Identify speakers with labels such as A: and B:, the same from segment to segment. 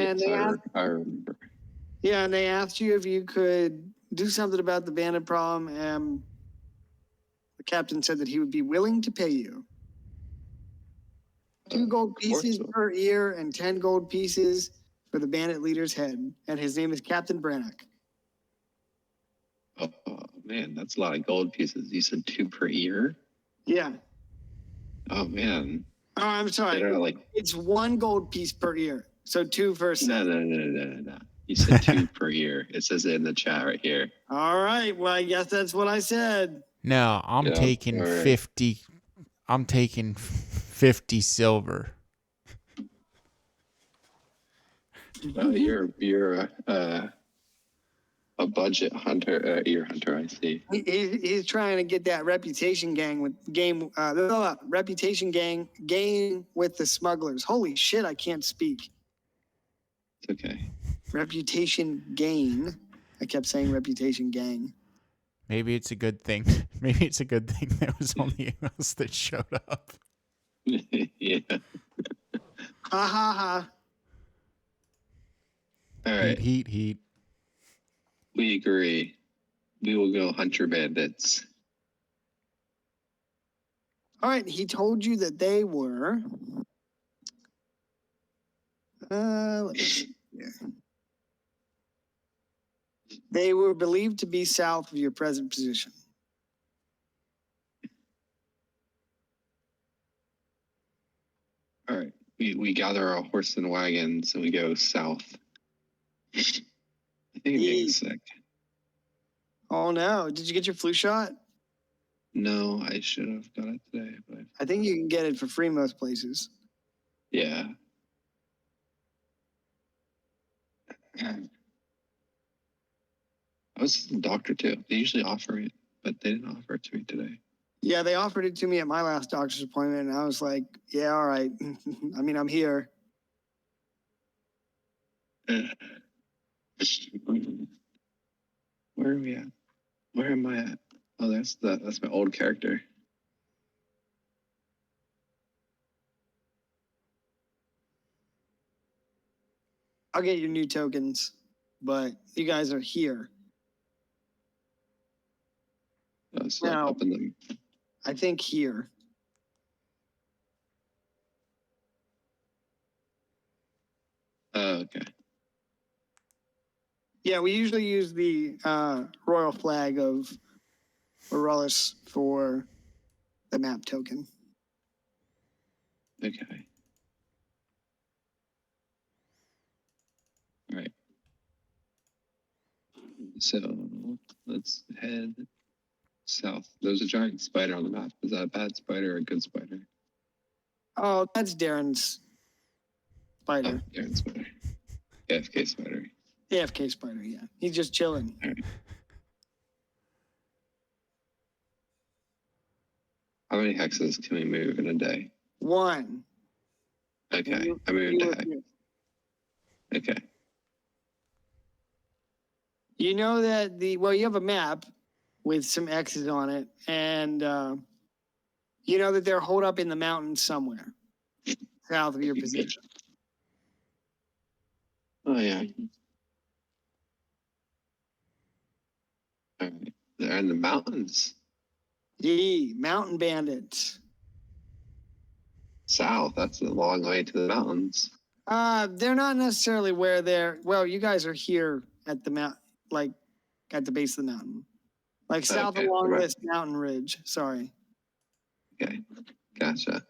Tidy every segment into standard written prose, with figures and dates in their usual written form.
A: And they asked,
B: I remember.
A: yeah, and they asked you if you could do something about the bandit problem, and the captain said that he would be willing to pay you 2 gold pieces per ear and 10 gold pieces for the bandit leader's head. And his name is Captain Brannock.
B: Oh, man, that's a lot of gold pieces. You said 2 per ear?
A: Yeah.
B: Oh, man.
A: Oh, I'm sorry. It's 1 gold piece per ear. So 2 for a set.
B: No. You said 2 per ear. It says it in the chat right here.
A: All right. Well, I guess that's what I said.
C: No, I'm taking 50. I'm taking 50 silver.
B: You're a budget hunter, ear hunter. I see.
A: He's trying to get that reputation gain with the smugglers. Holy shit! I can't speak.
B: It's okay.
A: Reputation gain. I kept saying reputation gang.
C: Maybe it's a good thing. Maybe it's a good thing there was only us that showed up.
B: Yeah.
A: Ha ha ha.
B: All right.
C: Heat.
B: We agree. We will go hunter bandits.
A: All right. He told you that they were. Let me see here. They were believed to be south of your present position.
B: All right. We gather our horse and wagons and we go south. I think I'm getting sick.
A: Oh no! Did you get your flu shot?
B: No, I should have got it today. But
A: I think you can get it for free most places.
B: Yeah. I was the doctor too. They usually offer it, but they didn't offer it to me today.
A: Yeah, they offered it to me at my last doctor's appointment, and I was like, yeah, all right. I mean, I'm here.
B: Where are we at? Where am I at? Oh, that's my old character.
A: I'll get your new tokens, but you guys are here.
B: So now, helping them.
A: I think here.
B: Okay.
A: Yeah, we usually use the royal flag of Aurelius for the map token.
B: Okay. All right. So let's head south. There's a giant spider on the map. Is that a bad spider or a good spider?
A: Oh, that's Darren's spider.
B: Oh, Darren's spider. AFK spider.
A: AFK spider, yeah. He's just chilling.
B: All right. How many hexes can we move in a day?
A: 1.
B: Okay. I moved a hex. Okay.
A: You know that you have a map with some X's on it, and you know that they're holed up in the mountains somewhere south of your position.
B: Oh, yeah. All right. They're in the mountains.
A: Yeah, mountain bandits.
B: South. That's a long way to the mountains.
A: They're not necessarily where they're. Well, you guys are here at the mount, like at the base of the mountain, like south along this mountain ridge. Sorry.
B: Okay, gotcha.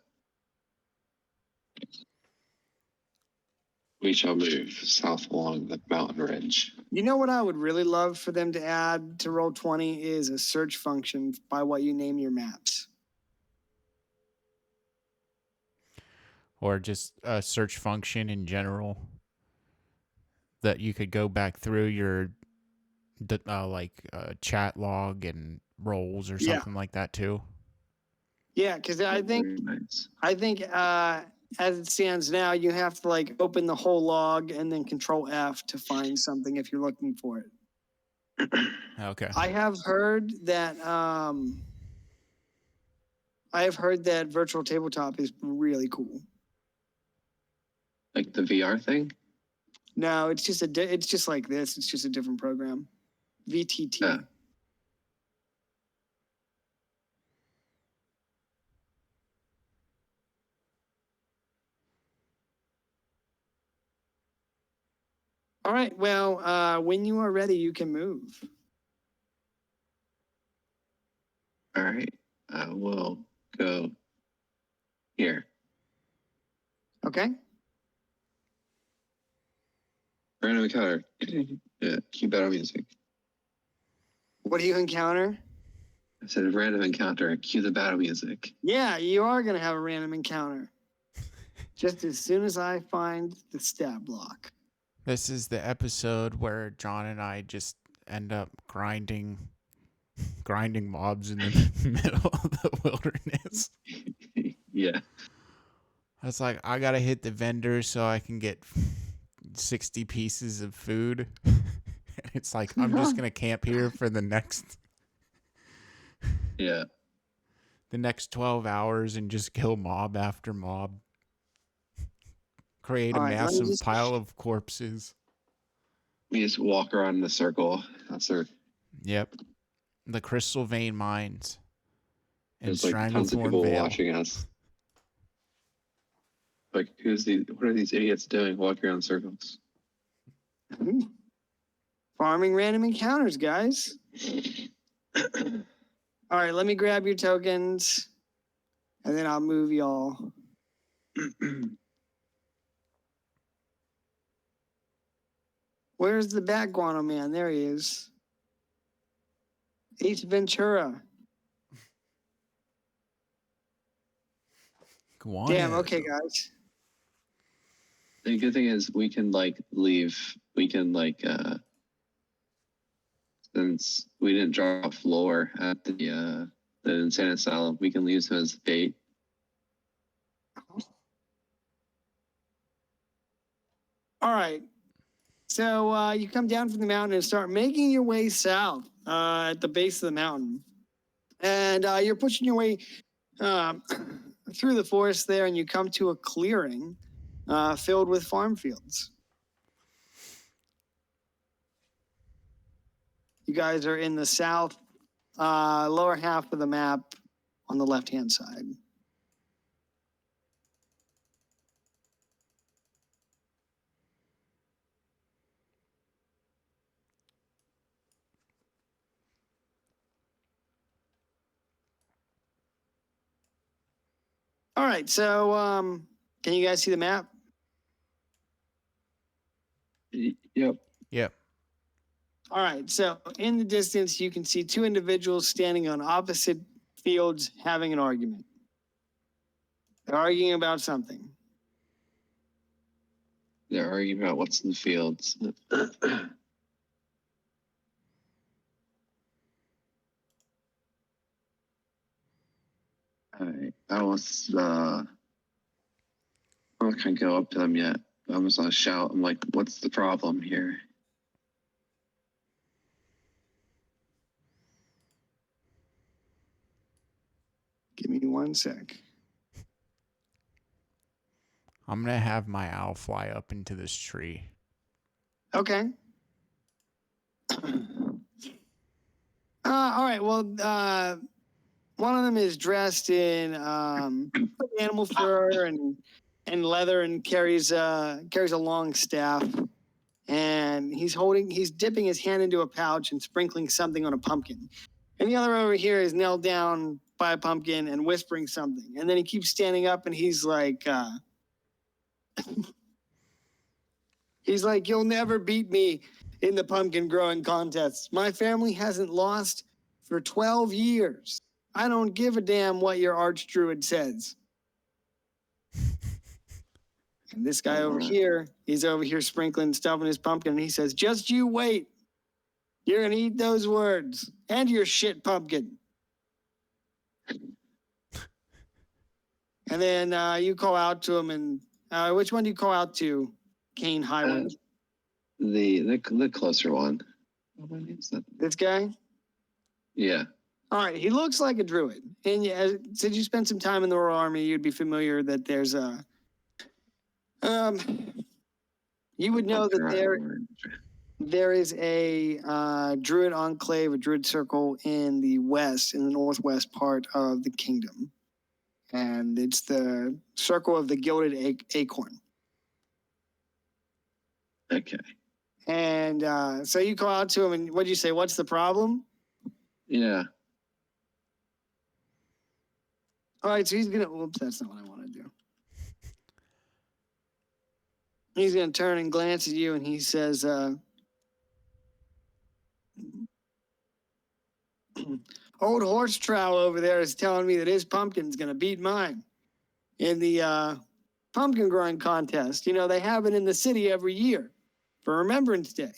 B: We shall move south along the mountain ridge.
A: You know what I would really love for them to add to Roll20 is a search function by what you name your maps.
C: Or just a search function in general that you could go back through your chat log and rolls or something like that too.
A: Yeah, because I think as it stands now, you have to open the whole log and then Control F to find something if you're looking for it.
C: Okay.
A: I have heard that Virtual Tabletop is really cool.
B: Like the VR thing?
A: No, it's just it's just like this. It's just a different program. VTT.
B: Yeah.
A: All right. Well, when you are ready, you can move.
B: All right. I will go here.
A: Okay.
B: Random encounter. Yeah, cue battle music.
A: What do you encounter?
B: I said random encounter. Cue the battle music.
A: Yeah, you are going to have a random encounter. Just as soon as I find the stat block.
C: This is the episode where John and I just end up grinding mobs in the middle of the wilderness.
B: Yeah.
C: I was like, I gotta hit the vendor so I can get 60 pieces of food. It's like, I'm just gonna camp here for the next
B: Yeah.
C: 12 hours and just kill mob after mob. Create a
A: All right, let me
C: massive
A: just-
C: pile of corpses.
B: We just walk around in a circle. That's our.
C: Yep. The Crystal Vein Mines. And
B: There's like tons of
C: Stranglethorn
B: people
C: Vale.
B: watching us. Like, what are these idiots doing walking around in circles?
A: Farming random encounters, guys. All right, let me grab your tokens, and then I'll move y'all. Where's the Bat Guano Man? There he is. Ace Ventura.
C: Go
A: Damn,
C: on.
A: okay, guys.
B: The good thing is we can like leave. We can like since we didn't drop floor at the insane asylum, we can use him as bait.
A: All right. So you come down from the mountain and start making your way south at the base of the mountain. And you're pushing your way through the forest there, and you come to a clearing filled with farm fields. You guys are in the south lower half of the map on the left-hand side. All right, so can you guys see the map?
B: Yep.
C: Yep.
A: All right, so in the distance, you can see two individuals standing on opposite fields having an argument. They're arguing about something.
B: They're arguing about what's in the fields. Alright, I'm not gonna go up to them yet. I'm just gonna shout. I'm like, what's the problem here?
A: Give me 1 sec.
C: I'm going to have my owl fly up into this tree.
A: Okay. All right. Well, one of them is dressed in animal fur and leather, and carries a long staff. And he's dipping his hand into a pouch and sprinkling something on a pumpkin. And the other over here is knelt down by a pumpkin and whispering something. And then he keeps standing up, and he's like, "You'll never beat me in the pumpkin growing contest. My family hasn't lost for 12 years. I don't give a damn what your archdruid says." And this guy over here, he's over here sprinkling stuff in his pumpkin, and he says, "Just you wait. You're going to eat those words and your shit pumpkin." And then you call out to him, and which one do you call out to, Kane Highwind?
B: The closer one. What is that?
A: This guy?
B: Yeah.
A: All right, he looks like a druid. And since you spent some time in the Royal Army, you'd be familiar that there's a... You would know that
B: Dry
A: there is a druid enclave, a druid circle in the west, in the northwest part of the kingdom. And it's the circle of the gilded acorn.
B: Okay.
A: And so you call out to him, and what'd you say? What's the problem?
B: Yeah.
A: All right, so he's gonna. Whoops, that's not what I want to do. He's gonna turn and glance at you, and he says, "Old horse trowel over there is telling me that his pumpkin's gonna beat mine in the pumpkin growing contest. You know, they have it in the city every year for Remembrance Day.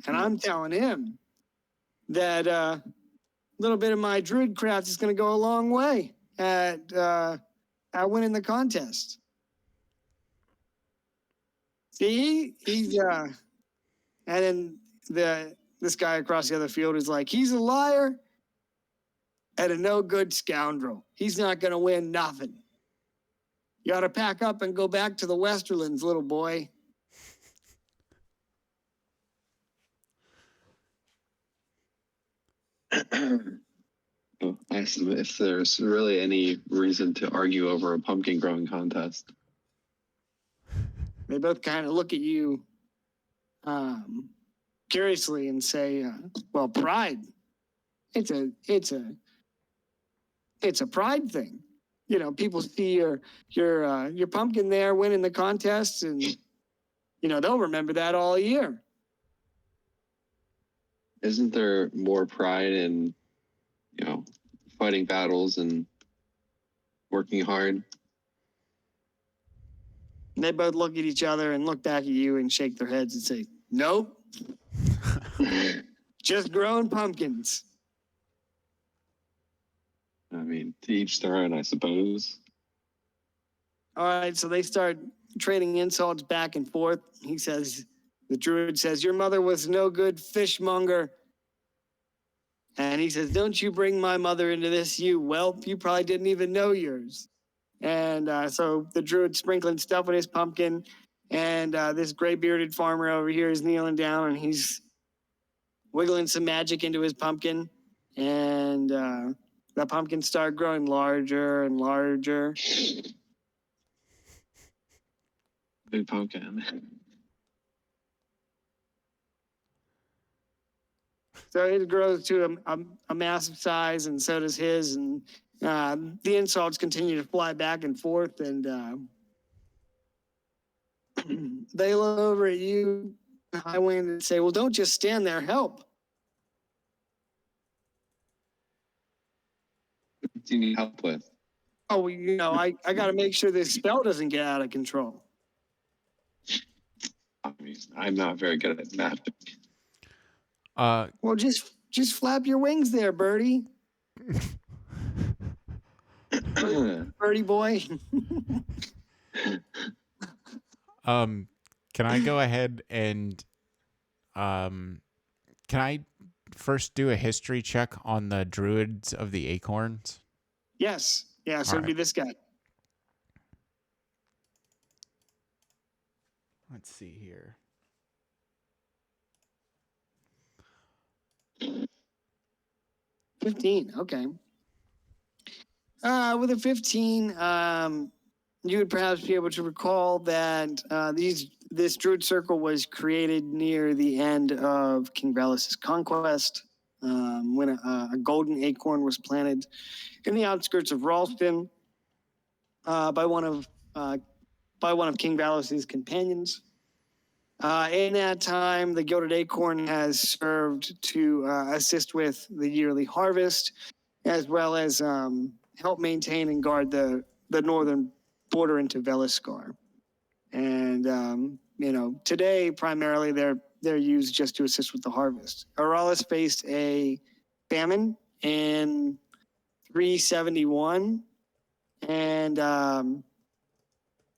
A: And I'm telling him that a little bit of my druid craft is going to go a long way at winning the contest. See, he's and then this guy across the other field is like, he's a liar and a no good scoundrel. He's not going to win nothing. You ought to pack up and go back to the Westerlands, little boy."
B: Well, I asked him if there's really any reason to argue over a pumpkin growing contest.
A: They both kind of look at you curiously and say, "Well, pride. It's a pride thing. You know, people see your pumpkin there winning the contest, and you know they'll remember that all year."
B: Isn't there more pride in, fighting battles and working hard?
A: And they both look at each other and look back at you and shake their heads and say, "Nope, just growing pumpkins."
B: I mean, to each their own, I suppose.
A: All right, so they start trading insults back and forth. The druid says, "Your mother was no good fishmonger." And he says, "Don't you bring my mother into this, you whelp. You probably didn't even know yours." And so the druid sprinkling stuff on his pumpkin. And this gray bearded farmer over here is kneeling down and he's wiggling some magic into his pumpkin. And the pumpkin started growing larger and larger.
B: Big pumpkin.
A: So it grows to a massive size, and so does his. And the insults continue to fly back and forth. And they look over at you, Highwind, and say, "Well, don't just stand there. Help."
B: What do you need help with?
A: "Oh, you know, I got to make sure this spell doesn't get out of control."
B: I mean, I'm not very good at magic.
A: "Well, just flap your wings there, birdie. Birdie boy."
C: Can I go ahead and can I first do a history check on the druids of the acorns?
A: Yes. Yeah, so it'd be this guy.
C: Let's see here.
A: $15. Okay. With a 15, you would perhaps be able to recall that this druid circle was created near the end of King Velus's conquest, when a golden acorn was planted in the outskirts of Ralston by one of King Velus's companions. In that time, the gilded acorn has served to assist with the yearly harvest, as well as help maintain and guard the northern border into Veliscar. And today primarily they're used just to assist with the harvest. Auralis faced a famine in 371, and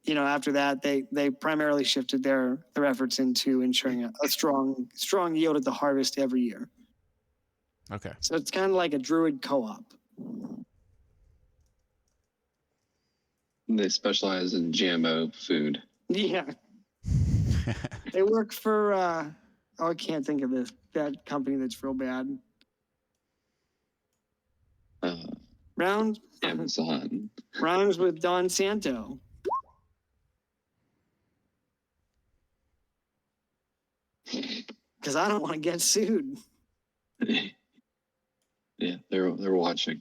A: after that they primarily shifted their efforts into ensuring a strong yield at the harvest every year.
C: Okay.
A: So it's kind of like a druid co-op.
B: They specialize in GMO food.
A: Yeah. They work for, I can't think of that company that's real bad. Round
B: Amazon.
A: Rhymes with Don Santo. Because I don't want to get sued.
B: Yeah, they're watching.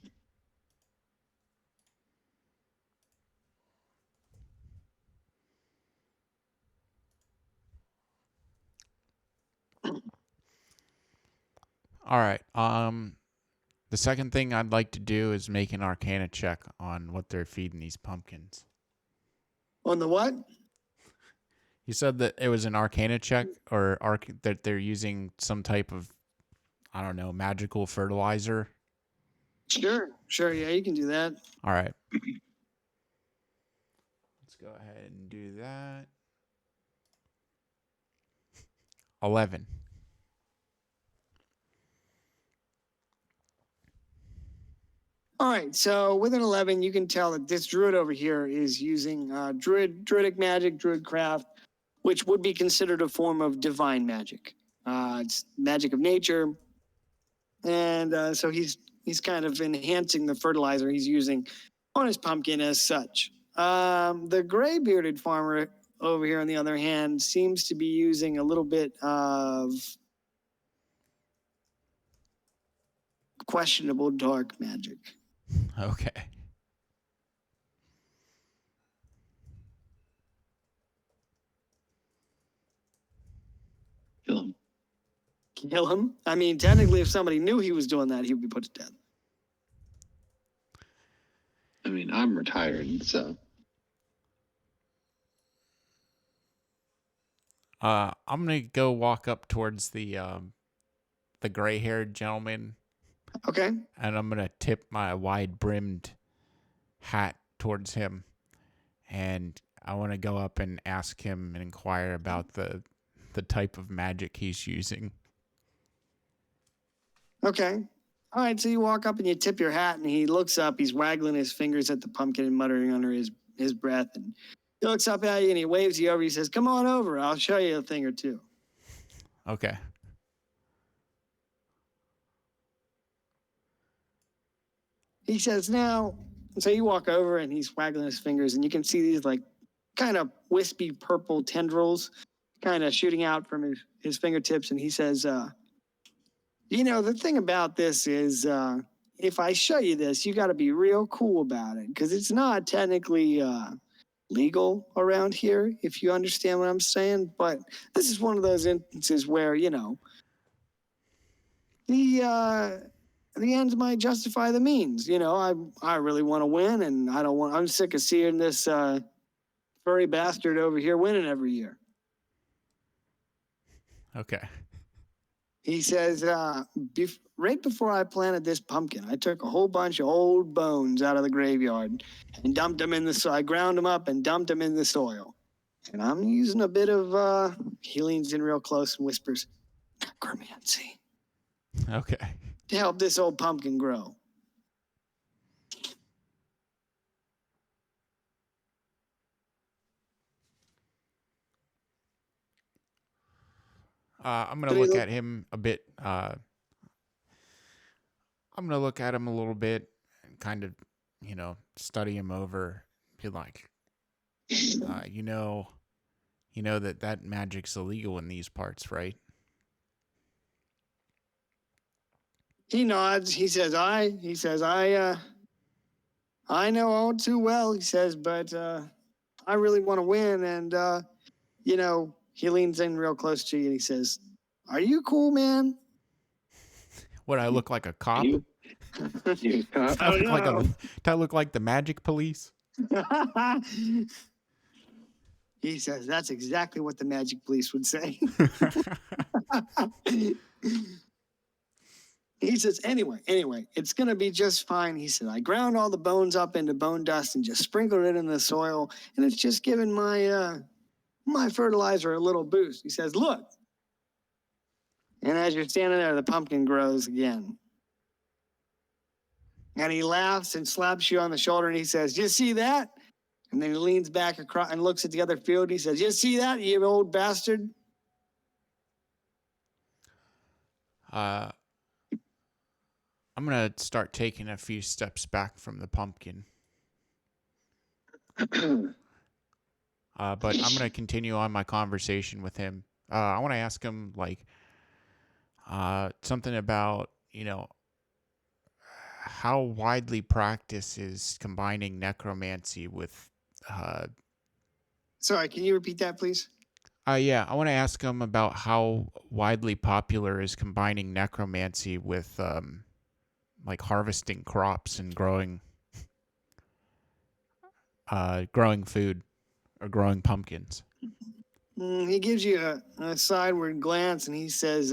C: All right. The second thing I'd like to do is make an Arcana check on what they're feeding these pumpkins.
A: On the what?
C: You said that it was an Arcana check, or that they're using some type of, I don't know, magical fertilizer.
A: Sure. Yeah, you can do that.
C: All right. Let's go ahead and do that. 11.
A: All right, so with an 11, you can tell that this druid over here is using druidic magic, druidcraft, which would be considered a form of divine magic. It's magic of nature, and so he's kind of enhancing the fertilizer he's using on his pumpkin as such. The gray-bearded farmer over here, on the other hand, seems to be using a little bit of questionable dark magic.
C: Okay.
B: Kill him.
A: Kill him? I mean, technically, if somebody knew he was doing that, he would be put to death.
B: I mean, I'm retired, so.
C: I'm gonna go walk up towards the gray-haired gentleman.
A: Okay.
C: And I'm gonna tip my wide-brimmed hat towards him, and I want to go up and ask him and inquire about the type of magic he's using.
A: Okay. All right. So you walk up and you tip your hat, and he looks up. He's waggling his fingers at the pumpkin and muttering under his breath. And he looks up at you and he waves you over. He says, "Come on over. I'll show you a thing or two."
C: Okay.
A: He says, "Now," so you walk over and he's waggling his fingers, and you can see these like kind of wispy purple tendrils kind of shooting out from his fingertips. And he says, the thing about this is, if I show you this, you got to be real cool about it, because it's not technically legal around here, if you understand what I'm saying. But this is one of those instances where, the ends might justify the means. I really want to win, and I'm sick of seeing this furry bastard over here winning every year.
C: Okay.
A: He says, right before I planted this pumpkin, I took a whole bunch of old bones out of the graveyard and dumped them in the soil. I ground them up and dumped them in the soil. And I'm using a bit of, he leans in real close and whispers, necromancy.
C: Okay.
A: To help this old pumpkin grow.
C: I'm going to look at him a bit. I'm going to look at him a little bit and kind of, study him over. Be like, you know that magic's illegal in these parts, right?
A: He nods. He says, I know all too well, he says, but I really want to win. And, he leans in real close to you and he says, "Are you cool, man?"
C: What, I look like a cop?
B: You
C: Do I look like the magic police?
A: He says, "That's exactly what the magic police would say." He says, anyway, it's going to be just fine. He said, "I ground all the bones up into bone dust and just sprinkled it in the soil, and it's just given my fertilizer a little boost." He says, "Look." And as you're standing there, the pumpkin grows again. And he laughs and slaps you on the shoulder and he says, "You see that? And then he leans back across and looks at the other field. He says, "You see that, you old bastard?"
C: I'm gonna start taking a few steps back from the pumpkin. But I'm gonna continue on my conversation with him. I want to ask him like something about how widely practiced is combining necromancy with.
A: Sorry, can you repeat that, please?
C: Yeah, I want to ask him about how widely popular is combining necromancy with like harvesting crops and growing food or growing pumpkins.
A: He gives you a sideward glance and he says,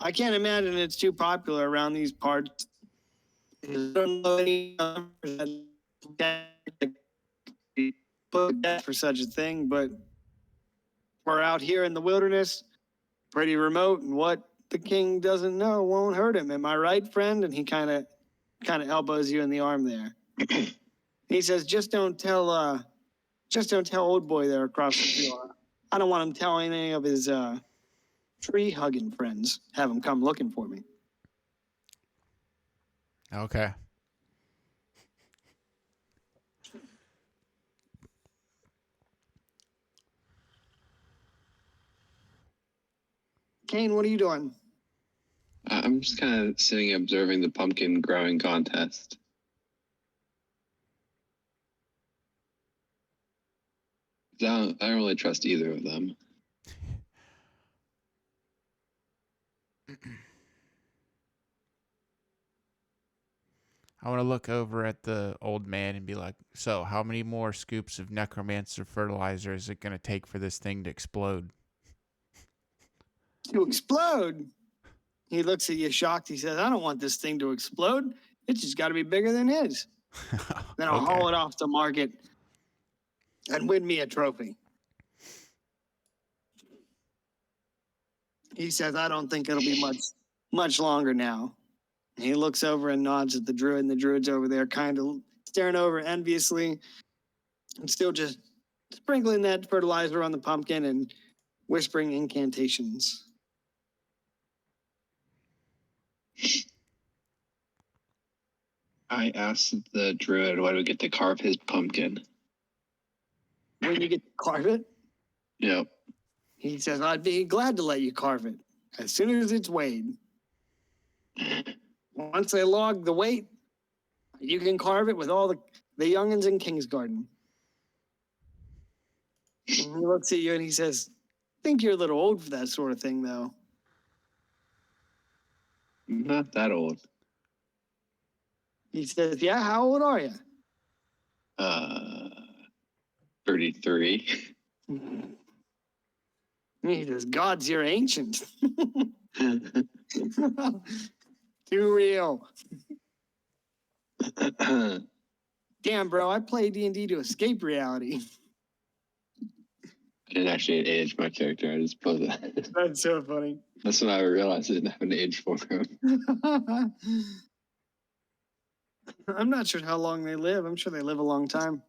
A: "I can't imagine it's too popular around these parts. I don't know any numbers that put that for such a thing, but we're out here in the wilderness, pretty remote, and what the king doesn't know won't hurt him. Am I right, friend?" And he kind of elbows you in the arm there. He says, just don't tell old boy there across the field. I don't want him telling any of his tree hugging friends. Have him come looking for me."
C: Okay.
A: Kane, what are you doing?
B: I'm just kind of sitting observing the pumpkin growing contest. I don't really trust either of them.
C: I want to look over at the old man and be like, "So, how many more scoops of necromancer fertilizer is it going to take for this thing to explode?"
A: To explode? He looks at you shocked. He says, "I don't want this thing to explode. It's just got to be bigger than his. Then I'll haul it off the market and win me a trophy." He says, "I don't think it'll be much longer now." And he looks over and nods at the druid, and the druid's over there kind of staring over enviously and still just sprinkling that fertilizer on the pumpkin and whispering incantations.
B: I asked the druid why do we get to carve his pumpkin.
A: When you get to carve it,
B: Yep.
A: he says, "I'd be glad to let you carve it as soon as it's weighed. Once they log the weight, you can carve it with all the youngins in Kingsgarden." And he looks at you and he says, "I think you're a little old for that sort of thing, though."
B: Not that old.
A: He says, "Yeah, how old are you?"
B: 33.
A: He says, "Gods, you're ancient." Too real. Damn, bro, I play D&D to escape reality.
B: I didn't actually age my character. I just put that.
A: That's so funny.
B: That's when I realized I didn't have an age for him.
A: I'm not sure how long they live. I'm sure they live a long time.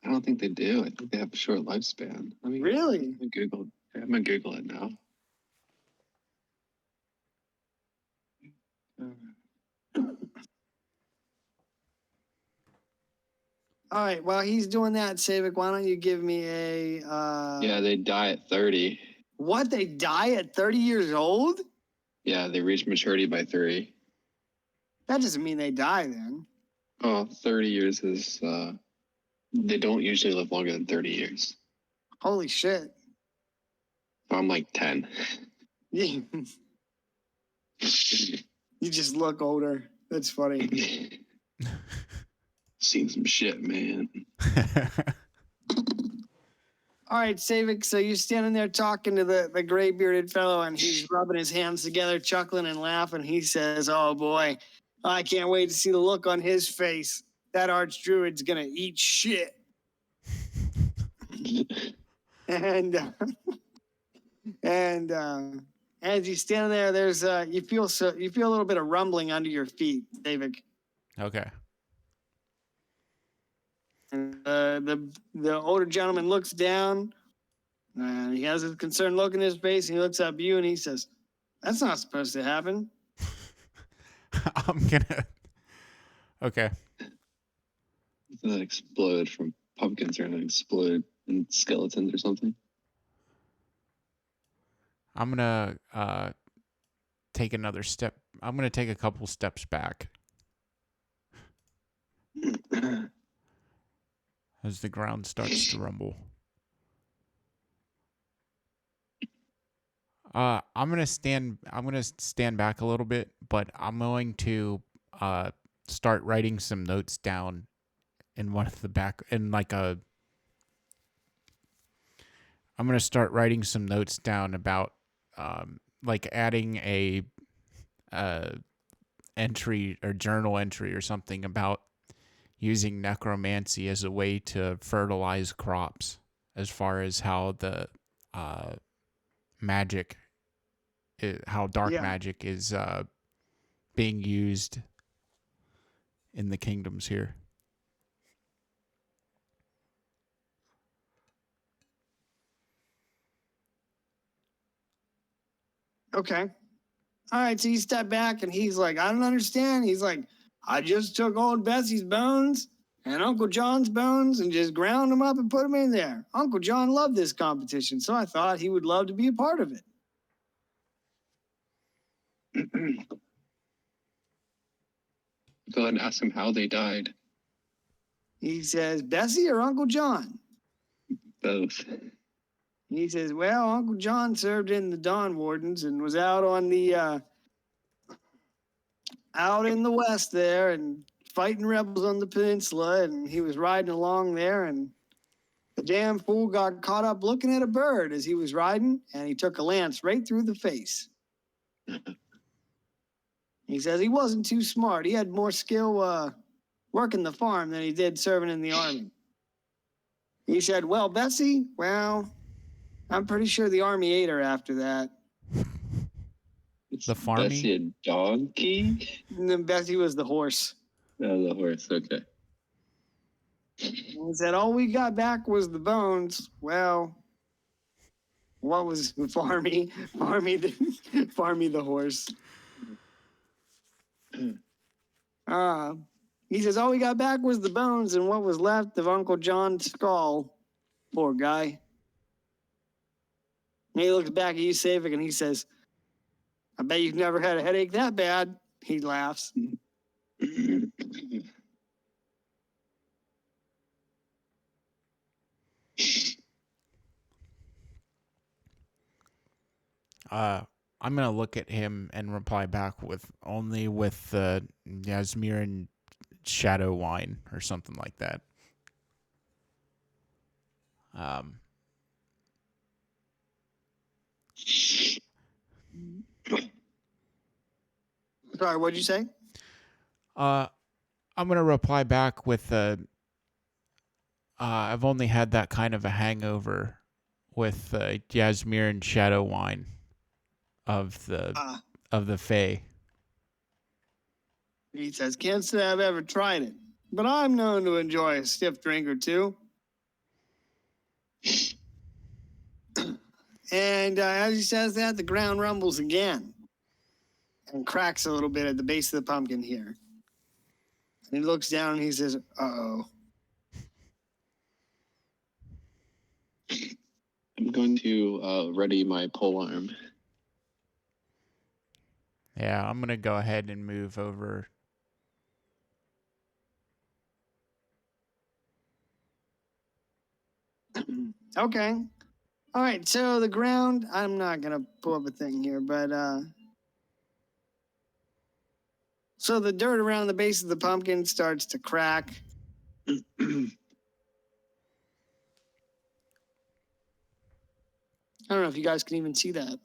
B: I don't think they do. I think they have a short lifespan. I mean,
A: Really?
B: I'm gonna Google it now.
A: All right, while he's doing that, Savik, why don't you give me a...
B: Yeah, they die at 30.
A: What? They die at 30 years old?
B: Yeah, they reach maturity by 3.
A: That doesn't mean they die then.
B: Oh, 30 years is... they don't usually live longer than 30 years.
A: Holy shit.
B: I'm like 10.
A: You just look older. That's funny.
B: Seen some shit, man.
A: All right, Savik, so you're standing there talking to the gray-bearded fellow, and he's rubbing his hands together, chuckling and laughing. He says, "Oh, boy, I can't wait to see the look on his face. That archdruid's going to eat shit." And as you stand there, there's you feel a little bit of rumbling under your feet, Savik.
C: Okay.
A: And the older gentleman looks down, and he has a concerned look in his face. And he looks up at you, and he says, "That's not supposed to happen."
C: I'm gonna. Okay.
B: Doesn't that explode from pumpkins are gonna explode in skeletons or something?
C: I'm gonna take another step. I'm gonna take a couple steps back as the ground starts to rumble. I'm gonna stand back a little bit, but I'm going to start writing some notes down in one of the back in like a. I'm gonna start writing some notes down about like adding a entry or journal entry or something about using necromancy as a way to fertilize crops, as far as how the magic, how dark
A: Yeah.
C: magic is being used in the kingdoms here.
A: Okay. All right. So you step back, and he's like, "I don't understand." He's like, "I just took old Bessie's bones and Uncle John's bones and just ground them up and put them in there. Uncle John loved this competition, so I thought he would love to be a part of it."
B: Go ahead and ask them how they died.
A: He says, "Bessie or Uncle John?"
B: Both.
A: He says, "Well, Uncle John served in the Dawn Wardens and was out on the out in the west there and fighting rebels on the peninsula, and he was riding along there, and the damn fool got caught up looking at a bird as he was riding, and he took a lance right through the face." He says he wasn't too smart. He had more skill working the farm than he did serving in the army. He said, "Well, Bessie, well, I'm pretty sure the army ate her after that."
B: It's
C: The farmy?
B: Bessie a donkey?
A: And then Bessie was the horse.
B: Oh, the horse. Okay.
A: He said, "All we got back was the bones." Well, what was Farmy? Farmy the horse. He says, "All we got back was the bones and what was left of Uncle John's skull." Poor guy. And he looks back at you, Savik, and he says, "I bet you've never had a headache that bad." He laughs.
C: I'm gonna look at him and reply back with only with the Yasmir and shadow wine or something like that.
A: Sorry, what'd you say?
C: I'm gonna reply back with I've only had that kind of a hangover with Yasmir and shadow wine of the Fae.
A: He says, "Can't say I've ever tried it, but I'm known to enjoy a stiff drink or two." And as he says that, the ground rumbles again and cracks a little bit at the base of the pumpkin here. And he looks down and he says, "Uh-oh."
B: I'm going to ready my pole arm.
C: Yeah, I'm gonna go ahead and move over.
A: Okay. All right, so the ground, I'm not going to pull up a thing here, but so the dirt around the base of the pumpkin starts to crack. I don't know if you guys can even see that.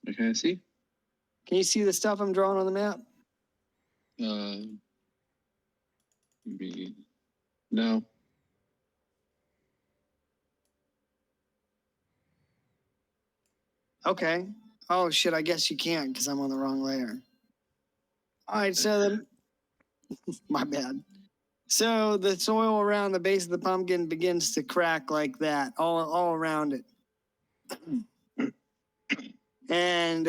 B: Okay, I see.
A: Can you see the stuff I'm drawing on the map?
B: Maybe. No.
A: Okay. Oh, shit, I guess you can't because I'm on the wrong layer. All right, so my bad. So the soil around the base of the pumpkin begins to crack like that, all around it. And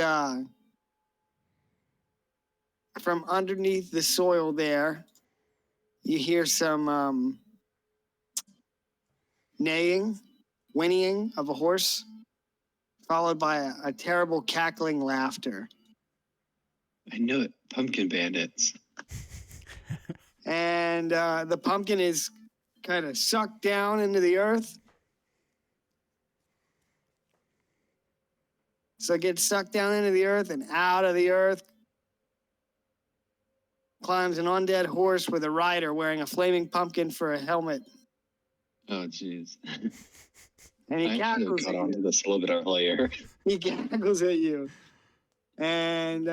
A: from underneath the soil there, you hear some neighing, whinnying of a horse, followed by a terrible cackling laughter.
B: I knew it. Pumpkin bandits.
A: And the pumpkin is kind of sucked down into the earth. So it gets sucked down into the earth, and out of the earth climbs an undead horse with a rider wearing a flaming pumpkin for a helmet.
B: Oh, jeez.
A: And he
B: I should have
A: cackles
B: got
A: at
B: onto
A: you.
B: this a little bit earlier.
A: He cackles at you. And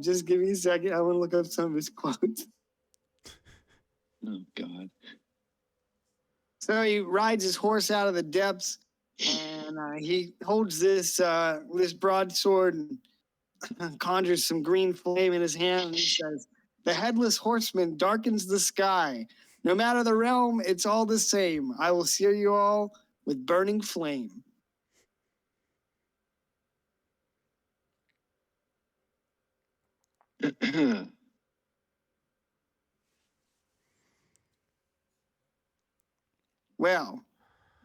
A: just give me a second. I want to look up some of his quotes.
B: Oh, God.
A: So he rides his horse out of the depths, and he holds this broadsword and conjures some green flame in his hand. And he says, "The headless horseman darkens the sky. No matter the realm, it's all the same. I will sear you all with burning flame." Well,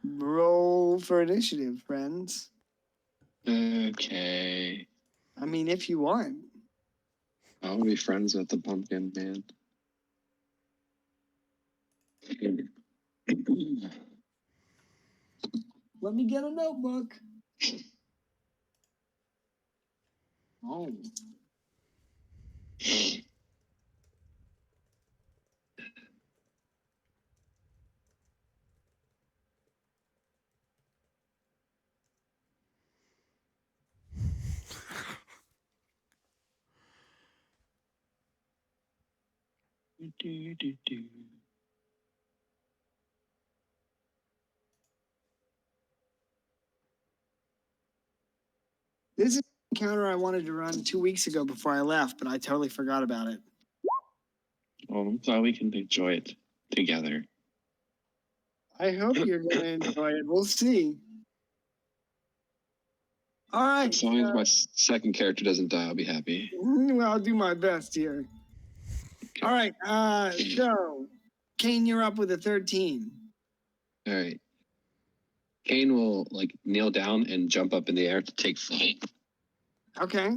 A: roll for initiative, friends.
B: Okay.
A: I mean, if you want.
B: I'll be friends with the pumpkin man.
A: Let me get a notebook. Oh. This is an encounter I wanted to run 2 weeks ago before I left, but I totally forgot about it.
B: Well, I'm glad we can enjoy it together.
A: I hope you're going to enjoy it. We'll see. All right.
B: As long as my second character doesn't die, I'll be happy.
A: Well, I'll do my best here.
B: Okay.
A: All right. So, Kane, you're up with a 13.
B: All right. Kane will kneel down and jump up in the air to take flight.
A: Okay.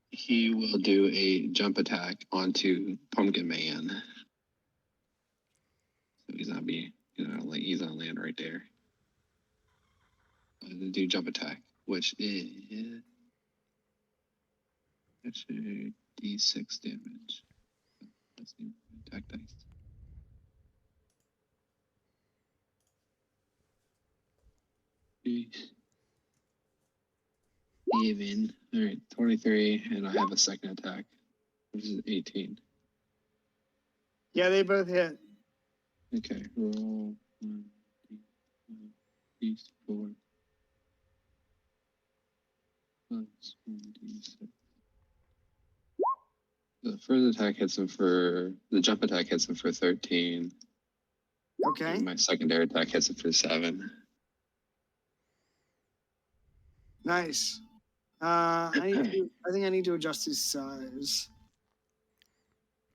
B: He will do a jump attack onto Pumpkin Man. So he's on land right there. Do jump attack, which is actually D6 damage. Let's see, attack dice. Even. All right, 23, and I have a second attack, which is 18.
A: Yeah, they both hit.
B: Okay, roll 1d4 plus 1d6. The first attack hits him the jump attack hits him for 13.
A: Okay.
B: And my secondary attack hits him for 7.
A: Nice. I think I need to adjust his size.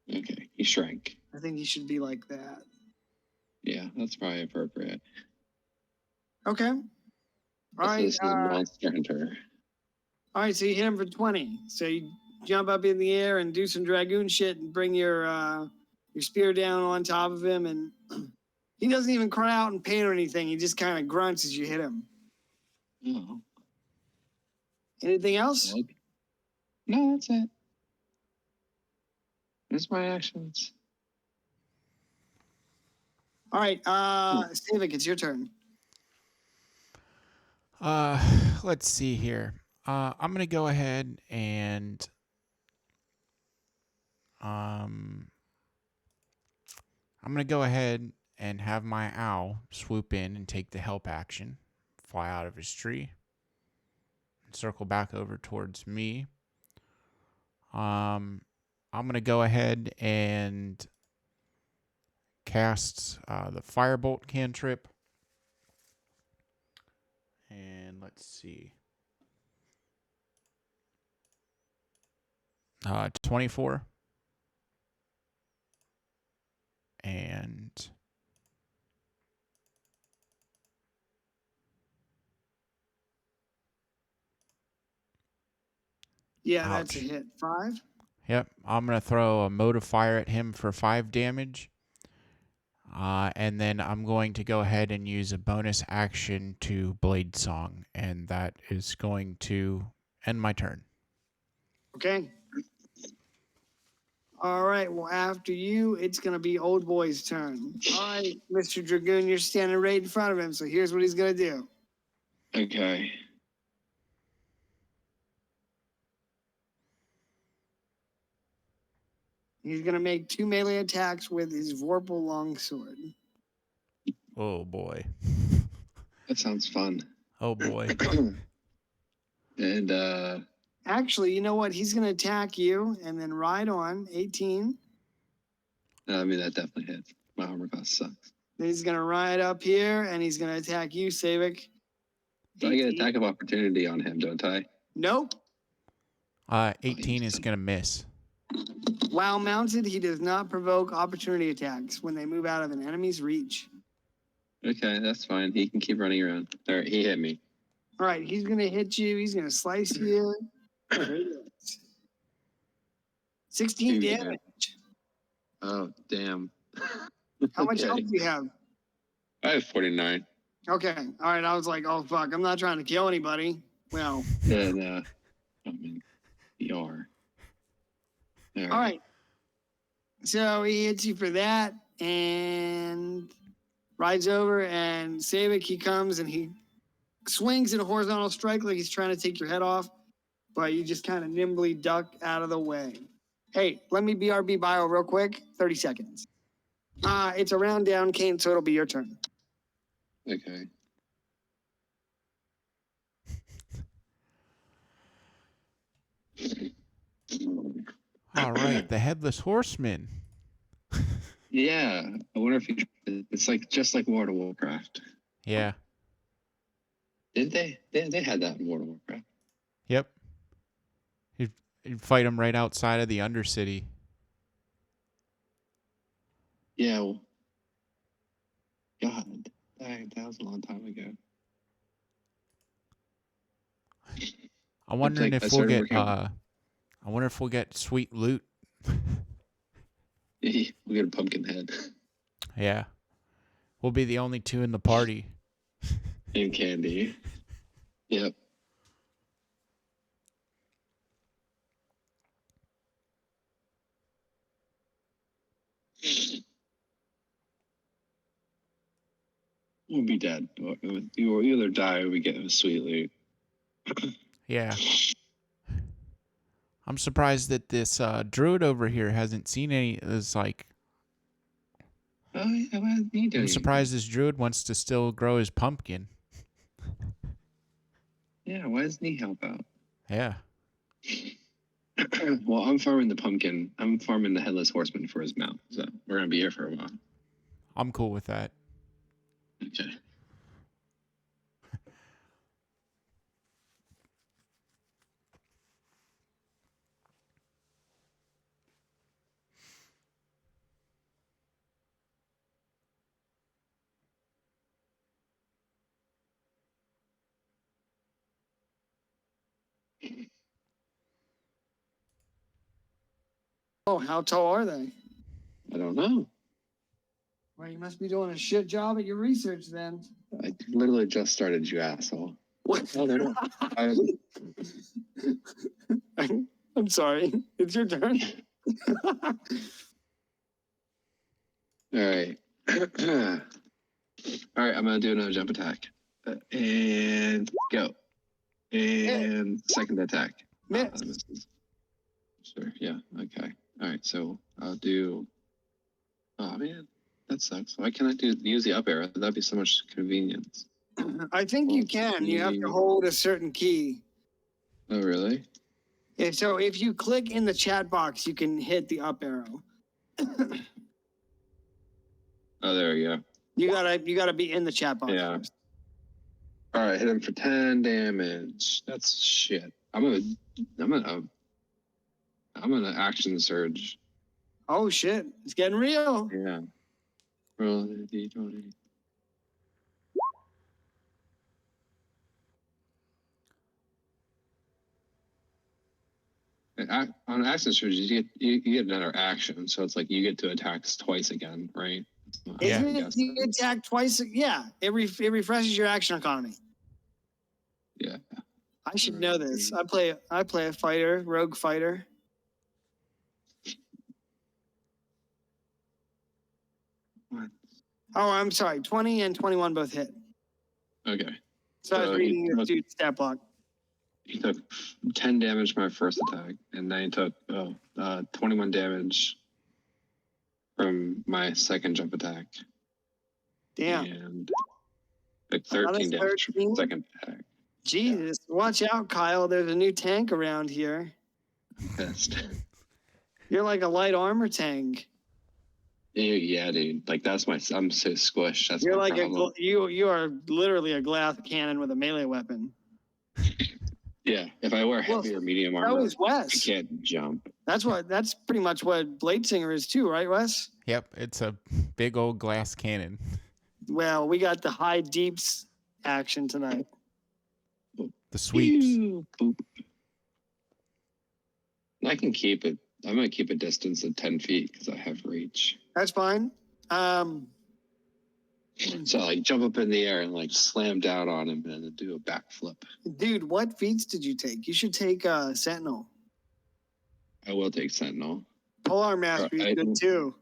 B: Okay, he shrank.
A: I think he should be like that.
B: Yeah, that's probably appropriate.
A: Okay. All right.
B: This is Monster Hunter.
A: All right. So you hit him for 20. So you jump up in the air and do some dragoon shit and bring your spear down on top of him, and he doesn't even cry out in pain or anything. He just kind of grunts as you hit him.
B: Oh.
A: Anything else?
B: No, that's it. There's my actions.
A: All right, Stavik, it's your turn.
C: Let's see here. I'm gonna go ahead and have my owl swoop in and take the help action, fly out of his tree, and circle back over towards me. I'm going to go ahead and cast the Firebolt cantrip. And let's see. 24. And
A: Yeah, that's a
C: ouch.
A: hit. 5.
C: Yep, I'm going to throw a Mode of Fire at him for 5 damage. And then I'm going to go ahead and use a bonus action to Blade Song. And that is going to end my turn.
A: Okay. All right. Well, after you, it's going to be Old Boy's turn. All right, Mr. Dragoon, you're standing right in front of him. So here's what he's going to do.
B: Okay.
A: He's going to make 2 melee attacks with his Vorpal Longsword.
C: Oh, boy.
B: That sounds fun.
C: Oh, boy.
B: And
A: Actually, you know what? He's going to attack you and then ride on 18.
B: I mean, that definitely hits. My armor class sucks.
A: Then he's going to ride up here and he's going to attack you, Savik.
B: So I get attack of opportunity on him, don't I?
A: Nope.
C: 18 is going to miss.
A: While mounted, he does not provoke opportunity attacks when they move out of an enemy's reach.
B: Okay, that's fine. He can keep running around. All right, he hit me.
A: All right, he's going to hit you. He's going to slice you. 16
B: Yeah.
A: damage.
B: Oh, damn.
A: How much
B: Okay.
A: health do you have?
B: I have 49.
A: Okay. All right. I was like, oh, fuck. I'm not trying to kill anybody. Well,
B: And, I mean, you are.
A: all right. So he hits you for that and rides over, and Savik, he comes and he swings in a horizontal strike like he's trying to take your head off, but you just kind of nimbly duck out of the way. Hey, let me BRB bio real quick. 30 seconds. It's a round down, Kane, so it'll be your turn.
B: Okay.
C: All right, the Headless Horseman.
B: Yeah, I wonder if it's like just like World of Warcraft.
C: Yeah.
B: Did they? They had that in World of Warcraft.
C: Yep. You'd fight him right outside of the Undercity.
B: Yeah. Well, God, that was a long time ago.
C: I'm wondering
B: like- I
C: if we'll
B: started
C: get
B: working-
C: I wonder if we'll get sweet loot.
B: We'll get a pumpkin head
C: Yeah. We'll be the only two in the party.
B: and candy. Yep. We'll be dead. You will either die or we get a sweet loot.
C: Yeah. I'm surprised that this druid over here hasn't seen any. It's like,
B: Oh yeah, what is he doing?
C: I'm surprised this druid wants to still grow his pumpkin.
B: Yeah, why doesn't he help out?
C: Yeah.
B: Well, I'm farming the pumpkin. I'm farming the headless horseman for his mount. So we're gonna be here for a while.
C: I'm cool with that.
B: Okay.
A: Oh, how tall are they?
B: I don't know.
A: Well, you must be doing a shit job at your research then.
B: I literally just started, you asshole.
A: What?
B: Oh, they're not.
A: I'm sorry. It's your turn.
B: All right. All right, I'm gonna do another jump attack. And go. And second attack.
A: Miss.
B: Misses. Sure, yeah, okay. All right, so I'll do. Oh man, that sucks. Why can't I use the up arrow? That'd be so much convenience.
A: I think you can. You have to hold a certain key.
B: Oh really?
A: So if you click in the chat box, you can hit the up arrow.
B: Oh, there we go.
A: You gotta be in the chat box
B: Yeah.
A: first.
B: All right, hit him for 10 damage. That's shit. I'm gonna action surge.
A: Oh shit, it's getting real.
B: Yeah. Roll the d20. On action surge, you get another action, so it's like you get to attack twice again, right?
C: Yeah.
A: Isn't it? You attack twice. Yeah, it refreshes your action economy.
B: Yeah.
A: I should know this. I play a fighter, rogue fighter.
B: What?
A: Oh, I'm sorry. 20 and 21 both hit.
B: Okay.
A: So I was
B: So
A: reading
B: you
A: your
B: took-
A: dude's stat block.
B: He took 10 damage from my first attack, and then he took 21 damage from my second jump attack.
A: Damn.
B: And took
A: Another
B: 13 damage from
A: 13?
B: the second attack.
A: Jesus. Watch out, Kyle. There's a new tank around here.
B: I'm pissed.
A: You're like a light armor tank.
B: Yeah, dude. Like I'm so squished. That's
A: You're
B: my
A: like
B: problem.
A: you are literally a glass cannon with a melee weapon.
B: Yeah, if I wear
A: Well,
B: heavy or medium
A: That
B: armor,
A: was
B: I
A: Wes.
B: can't jump.
A: That's pretty much what Bladesinger is too, right, Wes?
C: Yep, it's a big old glass cannon.
A: Well, we got the high deeps action tonight.
C: The sweeps.
B: Ew, boop. I can keep it. I'm gonna keep a distance of 10 feet because I have reach.
A: That's fine.
B: So like jump up in the air and like slam down on him and then do a backflip.
A: Dude, what feats did you take? You should take Sentinel.
B: I will take Sentinel.
A: Polar Mastery is good too.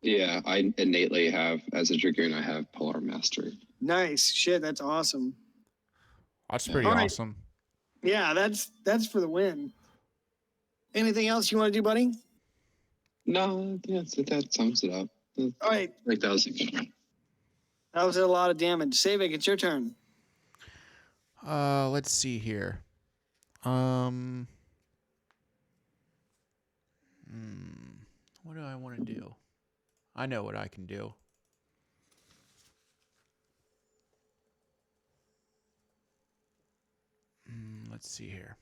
B: Yeah, I innately have, as a Dragoon, I have Polar Mastery.
A: Nice. Shit, that's awesome.
C: That's pretty
A: All right.
C: awesome.
A: Yeah, that's for the win. Anything else you want to do, buddy?
B: No, that sums it up.
A: All right.
B: Like that was a good one.
A: That was a lot of damage. Savik, it's your turn.
C: Let's see here. What do I want to do? I know what I can do. Let's see here.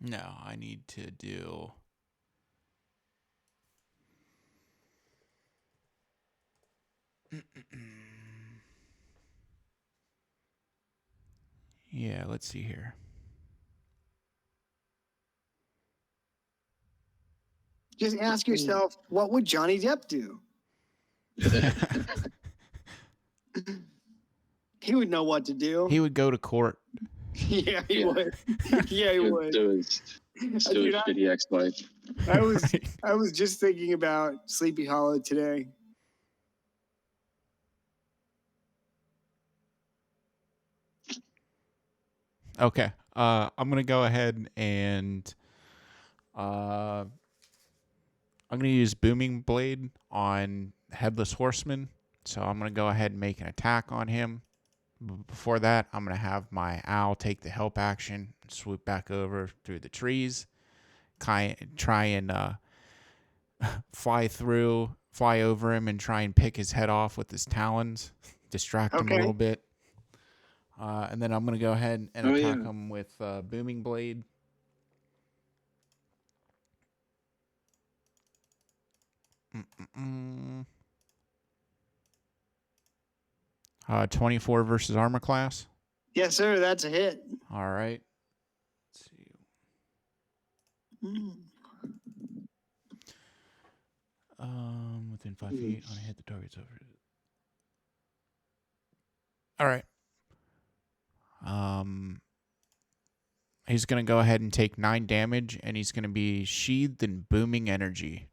C: No, I need to do... Yeah, let's see here.
A: Just ask yourself, what would Johnny Depp do? He would know what to do.
C: He would go to court.
A: Yeah, he
B: Yeah.
A: would. Yeah, he would.
B: Do his
A: Dude,
B: shitty ex-wife.
A: I was just thinking about Sleepy Hollow today.
C: Okay. I'm gonna go ahead and I'm gonna use Booming Blade on Headless Horseman. So I'm gonna go ahead and make an attack on him. Before that, I'm gonna have my owl take the help action, swoop back over through the trees, try and fly over him and try and pick his head off with his talons, distract him a
A: Okay.
C: little bit. And then I'm going to go ahead and
B: Oh,
C: attack
B: yeah.
C: him with Booming Blade. Mm-mm-mm. 24 versus armor class.
A: Yes, sir. That's a hit.
C: All right. Let's see.
A: Mm.
C: Within 5 feet, when I hit the target's over. All right. He's gonna go ahead and take 9 damage, and he's gonna be sheathed in booming energy.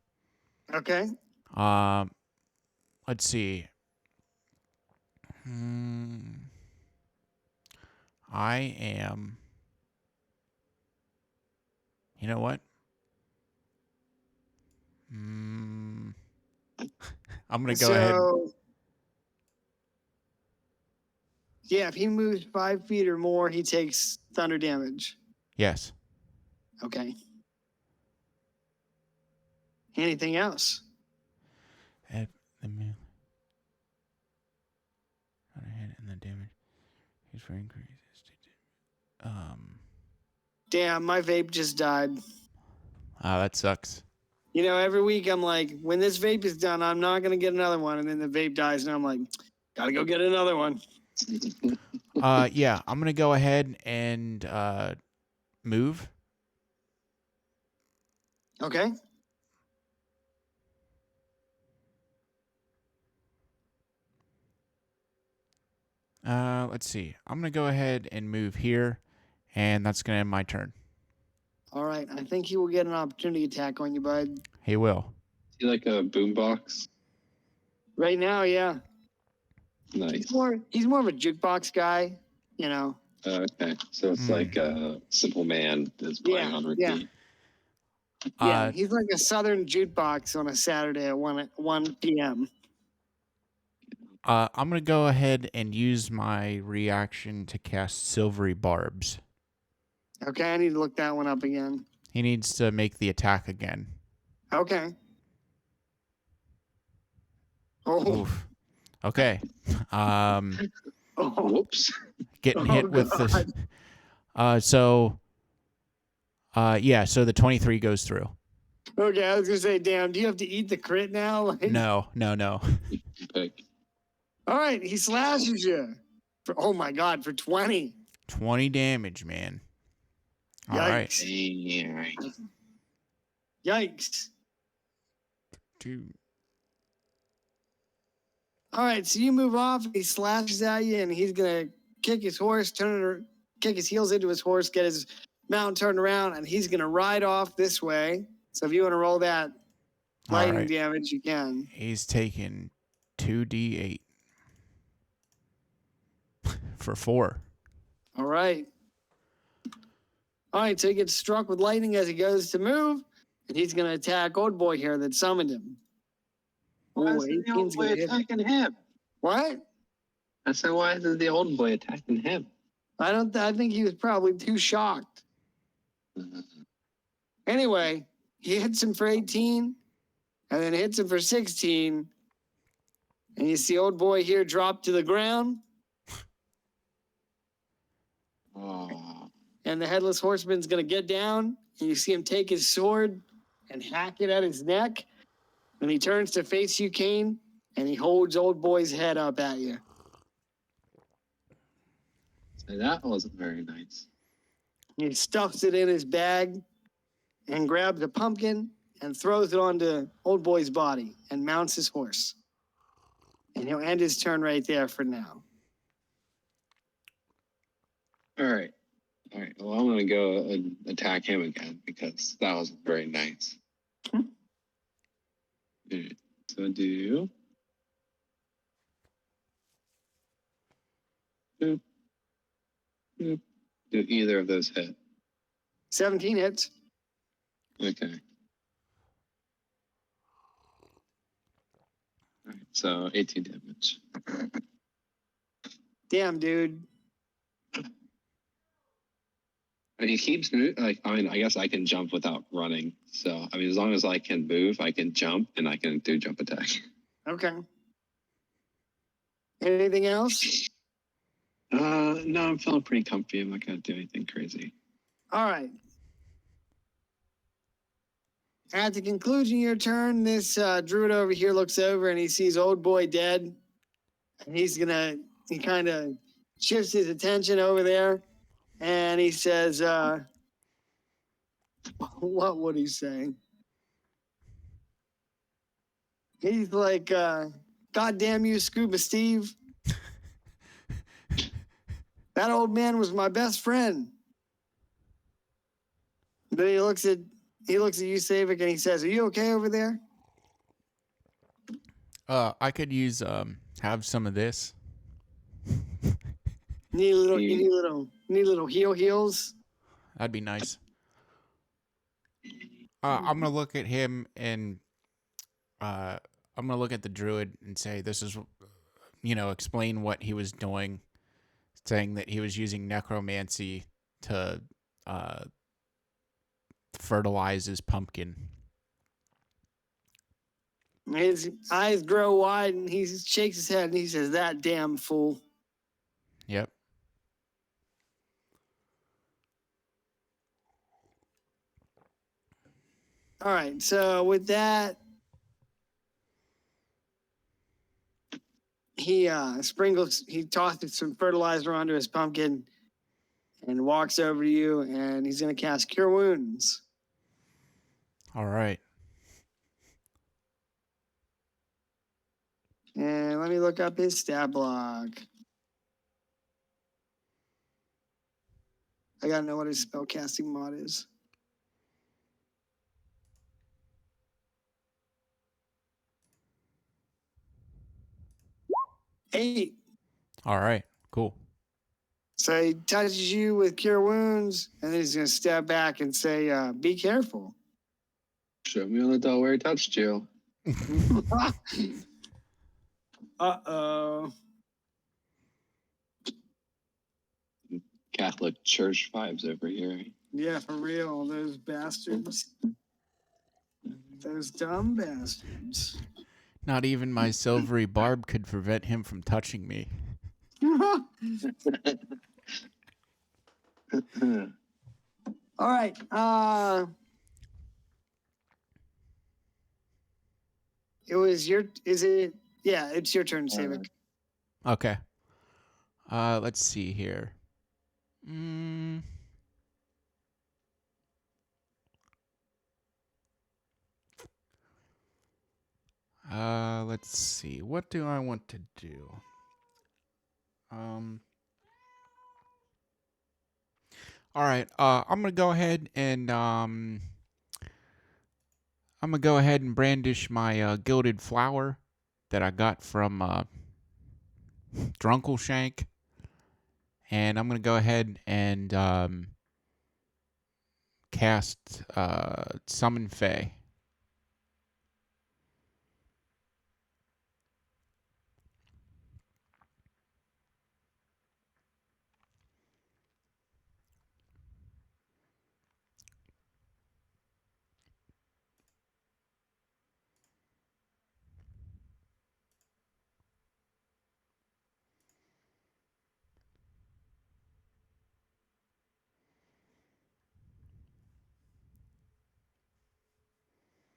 A: Okay.
C: Let's see. I am. You know what? I'm gonna go ahead.
A: Yeah, if he moves 5 feet or more, he takes thunder damage.
C: Yes.
A: Okay. Anything else?
C: Add the melee. Hit and the damage. He's for increases.
A: Damn, my vape just died.
C: That sucks.
A: You know, every week I'm like, when this vape is done, I'm not gonna get another one, and then the vape dies, and I'm like, gotta go get another one.
C: Yeah, I'm gonna go ahead and move.
A: Okay.
C: Let's see. I'm gonna go ahead and move here, and that's gonna end my turn.
A: All right. I think he will get an opportunity attack on you, bud.
C: He will.
B: Is he like a boombox?
A: Right now, yeah.
B: Nice.
A: He's more of a jukebox guy, you know.
B: Okay, so it's like a Simple Man is playing on repeat.
A: Yeah, he's like a southern jukebox on a Saturday at 1 p.m.
C: I'm gonna go ahead and use my reaction to cast Silvery Barbs.
A: Okay, I need to look that one up again.
C: He needs to make the attack again.
A: Okay. Oh.
C: Oof. Okay.
B: Whoops.
C: Getting hit with this. So the 23 goes through.
A: Okay, I was gonna say, damn, do you have to eat the crit now? Like,
C: No.
B: Pick.
A: All right, he slashes you. Oh my god, for 20.
C: 20 damage, man. All right.
A: Yikes. Yikes.
C: 2.
A: All right, so you move off, he slashes at you, and he's gonna kick his horse, kick his heels into his horse, get his mount turned around, and he's gonna ride off this way. So if you want to roll that lightning damage, you can.
C: He's taking 2d8 for 4.
A: All right. All right, so he gets struck with lightning as he goes to move, and he's gonna attack old boy here that summoned him.
B: Why is the old boy attacking him?
A: What?
B: I said, why is the old boy attacking him?
A: I think he was probably too shocked. Anyway, he hits him for 18, and then hits him for 16. And you see old boy here drop to the ground.
B: Oh.
A: And the headless horseman's gonna get down, and you see him take his sword and hack it at his neck. And he turns to face you, Kane, and he holds old boy's head up at you.
B: So that wasn't very nice.
A: He stuffs it in his bag and grabs a pumpkin and throws it onto old boy's body and mounts his horse. And he'll end his turn right there for now.
B: All right. Well, I'm going to go and attack him again because that wasn't very nice. Alright, so do either of those hit?
A: 17 hits.
B: Okay. Alright, so 18 damage.
A: Damn, dude.
B: He keeps moving. I guess I can jump without running. So, as long as I can move, I can jump and I can do jump attack.
A: Okay. Anything else?
B: No, I'm feeling pretty comfy. I'm not going to do anything crazy.
A: All right. At the conclusion of your turn, this druid over here looks over and he sees old boy dead. And he kind of shifts his attention over there. And he says, what would he say? He's like, God damn you, Scuba Steve. That old man was my best friend. Then he looks at you, Savik, and he says, are you okay over there?
C: I could use have some of this.
A: Need little heels.
C: That'd be nice. I'm gonna look at him and look at the druid and say, this is, explain what he was doing, saying that he was using necromancy to fertilize his pumpkin.
A: His eyes grow wide and he shakes his head and he says, "That damn fool."
C: Yep.
A: All right. So with that, he tosses some fertilizer onto his pumpkin and walks over to you, and he's going to cast Cure Wounds.
C: All right.
A: And let me look up his stat block. I got to know what his spellcasting mod is. Eight.
C: All right. Cool.
A: So he touches you with Cure Wounds, and then he's going to step back and say, "Be careful."
B: Show me on the doll where he touched you.
A: Uh-oh.
B: Catholic Church vibes over here.
A: Yeah, for real. Those bastards. Those dumb bastards.
C: Not even my silvery barb could prevent him from touching me.
A: All right. It's your turn, Savik.
C: Okay. Let's see here. Let's see. What do I want to do? All right. I'm gonna go ahead and brandish my gilded flower that I got from Drunkleshank, and I'm gonna go ahead and cast Summon Fae.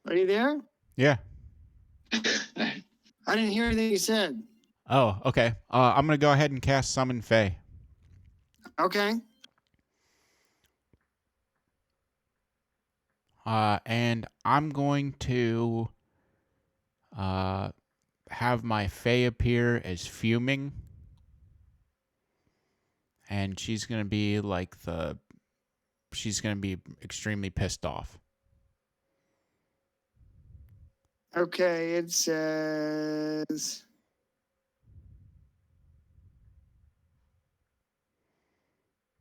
A: Are you there?
C: Yeah.
A: I didn't hear anything you said.
C: Oh, okay. I'm gonna go ahead and cast Summon Fae.
A: Okay.
C: And I'm going to have my Fae appear as fuming, and she's gonna be extremely pissed off.
A: Okay, it says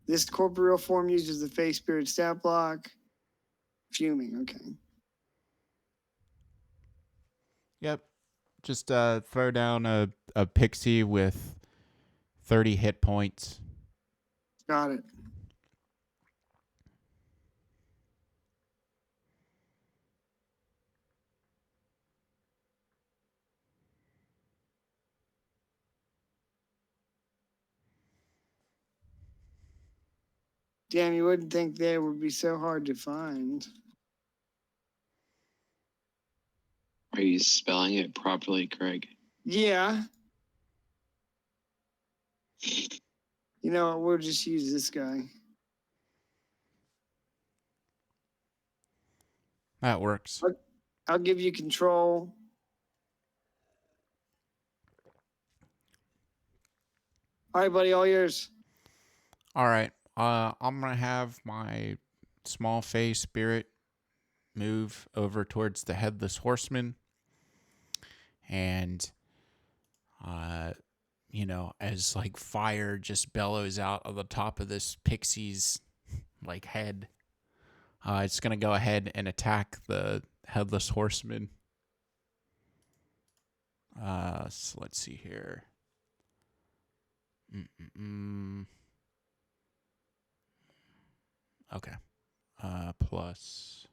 A: this corporeal form uses the Fae Spirit stat block. Fuming, okay.
C: Yep. Just throw down a pixie with 30 hit points.
A: Got it. Damn, you wouldn't think they would be so hard to find.
B: Are you spelling it properly, Craig?
A: Yeah. You know what? We'll just use this guy.
C: That works.
A: I'll give you control. All right, buddy, all yours.
C: All right. I'm gonna have my small Fae spirit move over towards the headless horseman, and as like fire just bellows out of the top of this pixie's like head, it's gonna go ahead and attack the headless horseman. So let's see here. Okay. Plus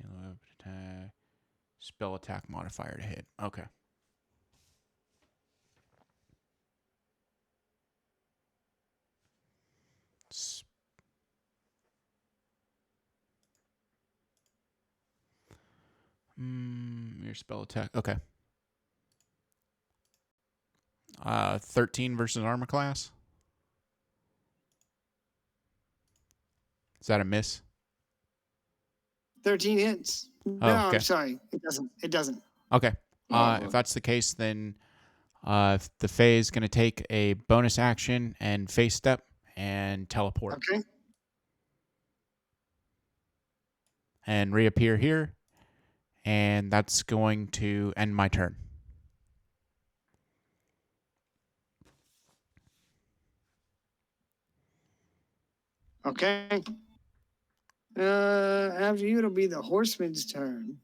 C: melee attack, spell attack modifier to hit. Okay. Your spell attack. Okay. 13 versus armor class. Is that a miss?
A: 13 hits. No,
C: okay.
A: I'm sorry. It doesn't. It doesn't.
C: Okay. If that's the case, then the Fae is going to take a bonus action and face step and teleport.
A: Okay.
C: And reappear here. And that's going to end my turn.
A: Okay. After you, it'll be the horseman's turn.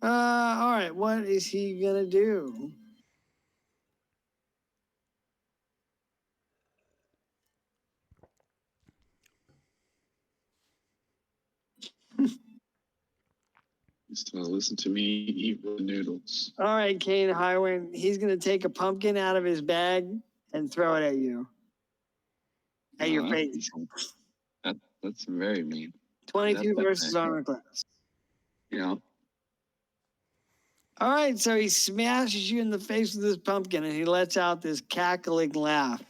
A: All right. What is he gonna do?
B: He's gonna listen to me eat the noodles.
A: All right, Kane Highwind. He's gonna take a pumpkin out of his bag and throw it at you. At your face.
B: That's very mean.
A: 22
B: That's
A: versus
B: okay.
A: armor class.
B: Yeah.
A: All right, so he smashes you in the face with this pumpkin and he lets out this cackling laugh.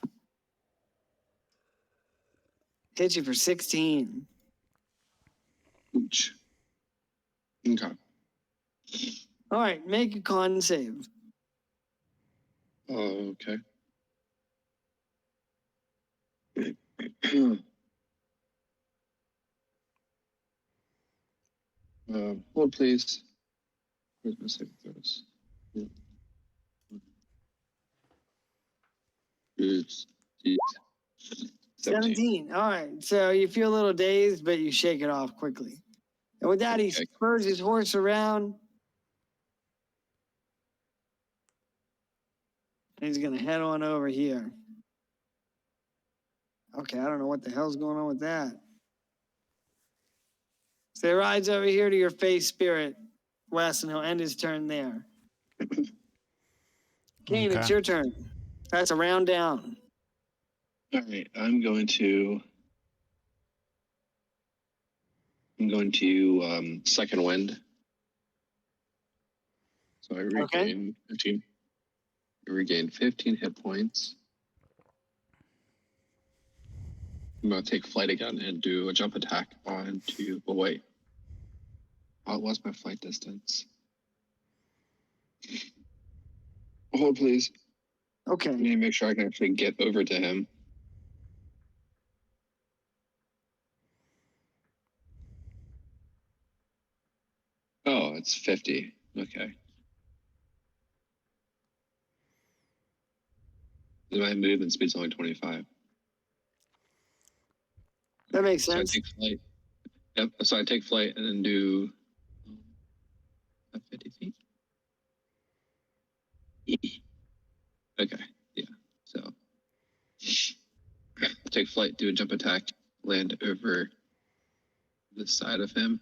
A: Hits you for 16.
B: Ouch. Okay.
A: All right, make a con save.
B: Oh, okay. Hold please. Where's my saving throws? Yeah. It's
A: 17. All right, so you feel a little dazed, but you shake it off quickly. And with that, he
B: Okay.
A: spurs his horse around. And he's going to head on over here. Okay, I don't know what the hell's going on with that. So he rides over here to your face spirit, Wes, and he'll end his turn there. Kane, it's
C: Okay.
A: your turn. That's a round down.
B: All right, I'm going to second wind. So I regain 15. I regain 15 hit points. I'm gonna take flight again and do a jump attack onto. Oh wait, what was my flight distance? Hold please. I
A: Okay.
B: need to make sure I can actually get over to him. Oh, it's 50. Okay. My movement speed's only 25.
A: That makes
B: So I
A: sense.
B: take flight. Yep. So I take flight and then do 50 feet. Okay. Yeah. So take flight, do a jump attack, land over the side of him.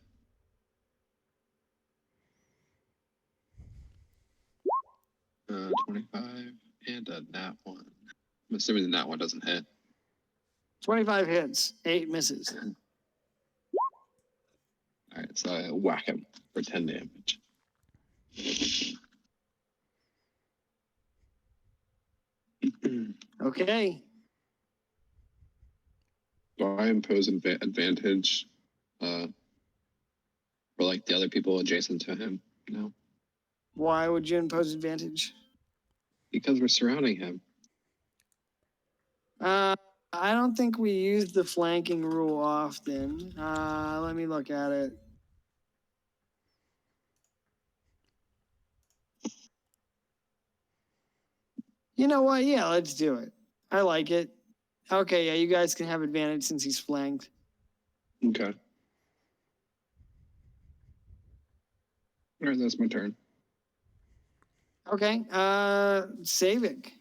B: Uh, 25 and a nat one. I'm assuming the nat one doesn't hit.
A: 25 hits, 8 misses.
B: All right, so I whack him for 10 damage.
A: Okay.
B: Do I impose advantage for like the other people adjacent to him? No,
A: Why would you impose advantage?
B: because we're surrounding him.
A: I don't think we use the flanking rule often. Let me look at it. You know what? Yeah, let's do it. I like it. Okay, yeah, you guys can have advantage since he's flanked.
B: Okay. All right, that's my turn.
A: Okay. Savik.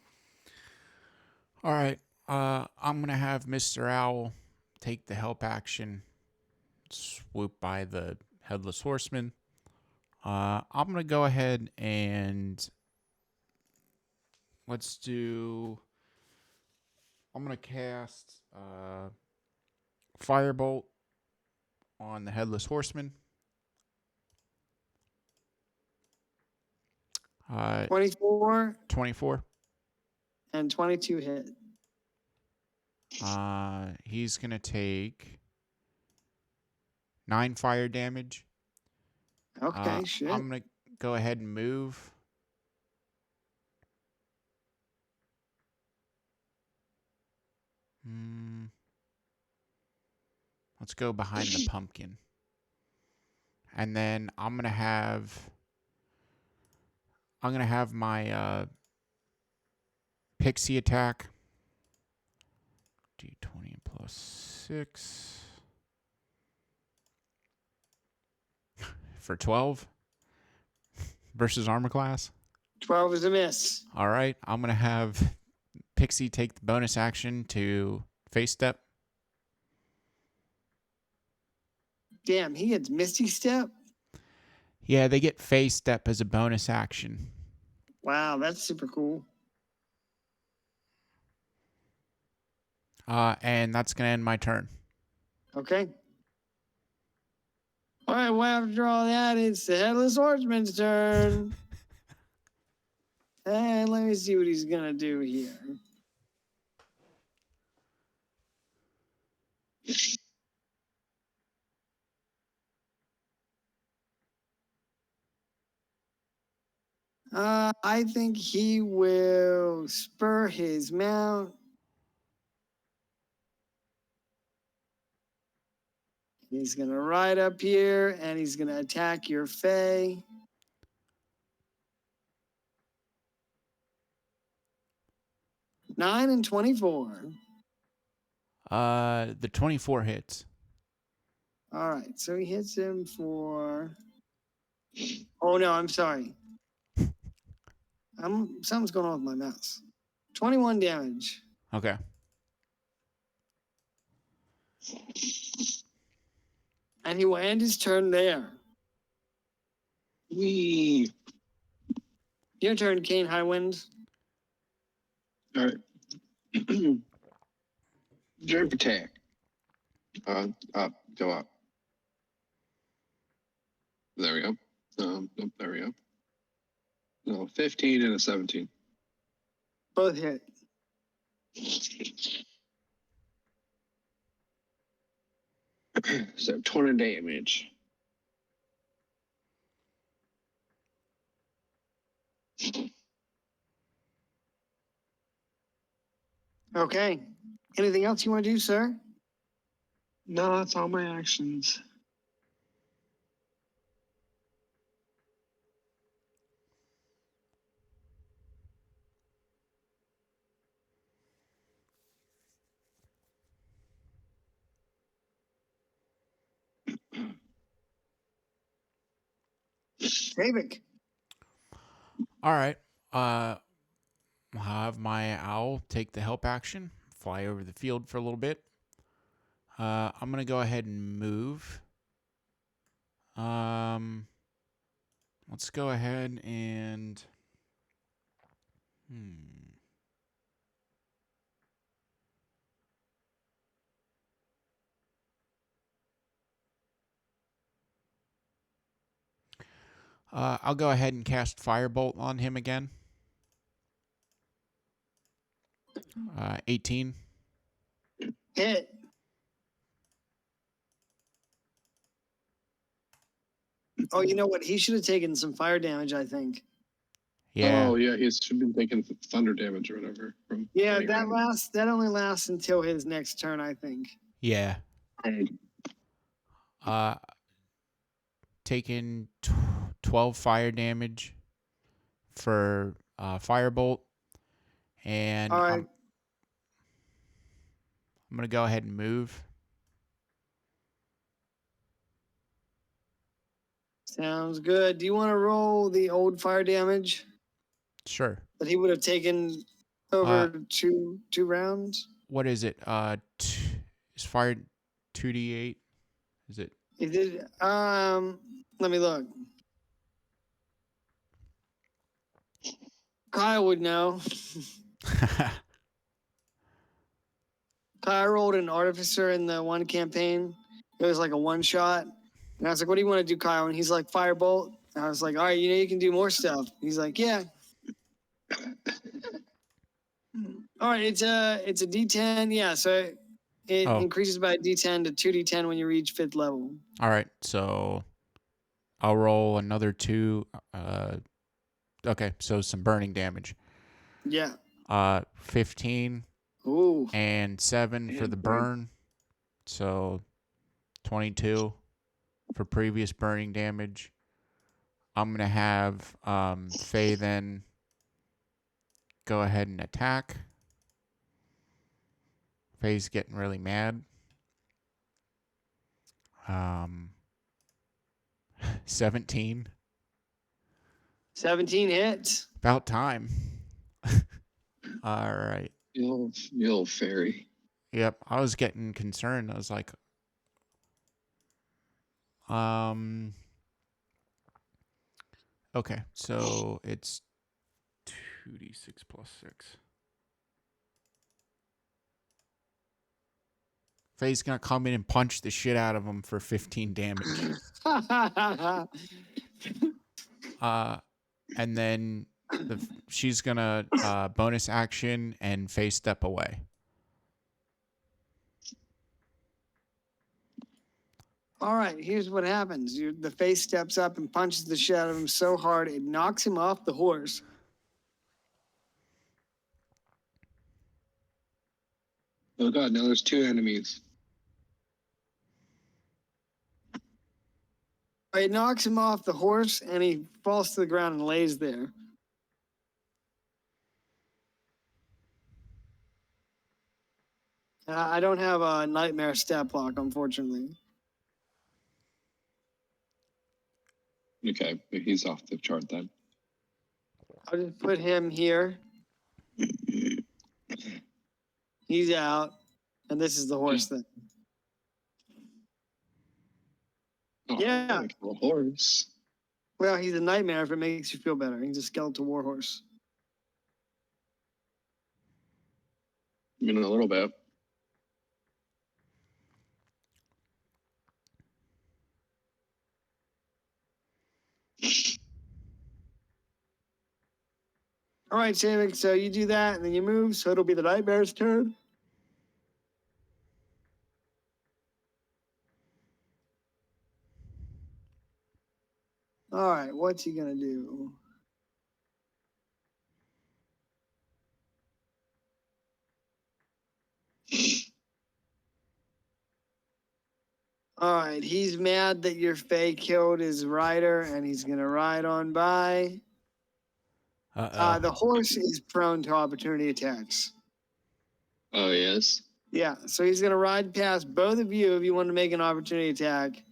C: All right. I'm gonna have Mr. Owl take the help action, swoop by the headless horseman. I'm gonna go ahead and let's do. I'm gonna cast Firebolt on the headless horseman.
A: 24
C: 24.
A: and 22 hit.
C: He's gonna take 9 fire damage.
A: Okay, shit.
C: I'm gonna go ahead and move. Let's go behind the pumpkin. And then I'm gonna have my pixie attack. D20 plus 6 for 12 versus armor class.
A: 12 is a miss.
C: All right, I'm gonna have Pixie take the bonus action to face step.
A: Damn, he gets Misty Step.
C: Yeah, they get face step as a bonus action.
A: Wow, that's super cool.
C: And that's gonna end my turn.
A: Okay. All right, well, after all that, it's the Headless Horseman's turn. And let me see what he's going to do here. I think he will spur his mount. He's going to ride up here and he's going to attack your Fae. Nine and 24.
C: The 24 hits.
A: All right, so he hits him for. Oh no, I'm sorry. Something's going on with my mouse. 21 damage.
C: Okay.
A: And he will end his turn there.
B: Wee.
A: Your turn, Kane Highwind.
B: All right. Jump attack. Up, go up. There we go. There we go. No, 15 and a 17.
A: Both hit.
B: So 20 damage.
A: Okay. Anything else you want to do, sir?
B: No, that's all my actions.
A: Savik.
C: All right. I'll have my owl take the help action, fly over the field for a little bit. I'm gonna go ahead and move. Let's go ahead and. I'll go ahead and cast Firebolt on him again. 18.
A: Hit. Oh, you know what? He should have taken some fire damage, I think.
C: Yeah.
B: Oh, yeah, he should be taking thunder damage or whatever. From
A: Yeah, that only lasts until his next turn, I think.
C: Yeah. Taking 12 fire damage for Firebolt. And
A: All right.
C: I'm going to go ahead and move.
A: Sounds good. Do you want to roll the old fire damage
C: Sure.
A: that he would have taken over two rounds?
C: What is it? Is fire 2d8? Is it?
A: He did. Let me look. Kyle would know. Kyle rolled an artificer in the one campaign. It was like a one shot. And I was like, what do you want to do, Kyle? And he's like, firebolt. And I was like, all right, you can do more stuff. He's like, yeah. All right, it's a D10. Yeah, so it increases by a D10 to 2d10 when you reach 5th level.
C: All right, so I'll roll another 2. Okay, so some burning damage.
A: Yeah.
C: 15.
A: Ooh.
C: And 7 for the burn. So 22 for previous burning damage. I'm going to have Faye then go ahead and attack. Faye's getting really mad. 17.
A: 17 hits.
C: About time. All right.
B: You old fairy.
C: Yep, I was getting concerned. I was like, okay, so it's 2d6 plus 6. Faye's gonna come in and punch the shit out of him for 15 damage. And then she's gonna bonus action and Faye step away.
A: All right, here's what happens. The face steps up and punches the shit out of him so hard it knocks him off the horse.
B: Oh god, now there's 2 enemies.
A: It knocks him off the horse and he falls to the ground and lays there. I don't have a nightmare stat block, unfortunately.
B: Okay, he's off the chart then.
A: I'll just put him here. He's out. And this is the horse thing.
B: Oh,
A: Yeah.
B: like a horse.
A: Well, he's a nightmare if it makes you feel better. He's a skeletal warhorse.
B: I mean, a little bit.
A: All right, Savik, so you do that and then you move, so it'll be the nightmare's turn. All right, what's he gonna do? All right, he's mad that your Fae killed his rider and he's gonna ride on by. The horse is prone to opportunity attacks.
B: Oh, yes.
A: Yeah, so he's gonna ride past both of you if you want to make an opportunity attack.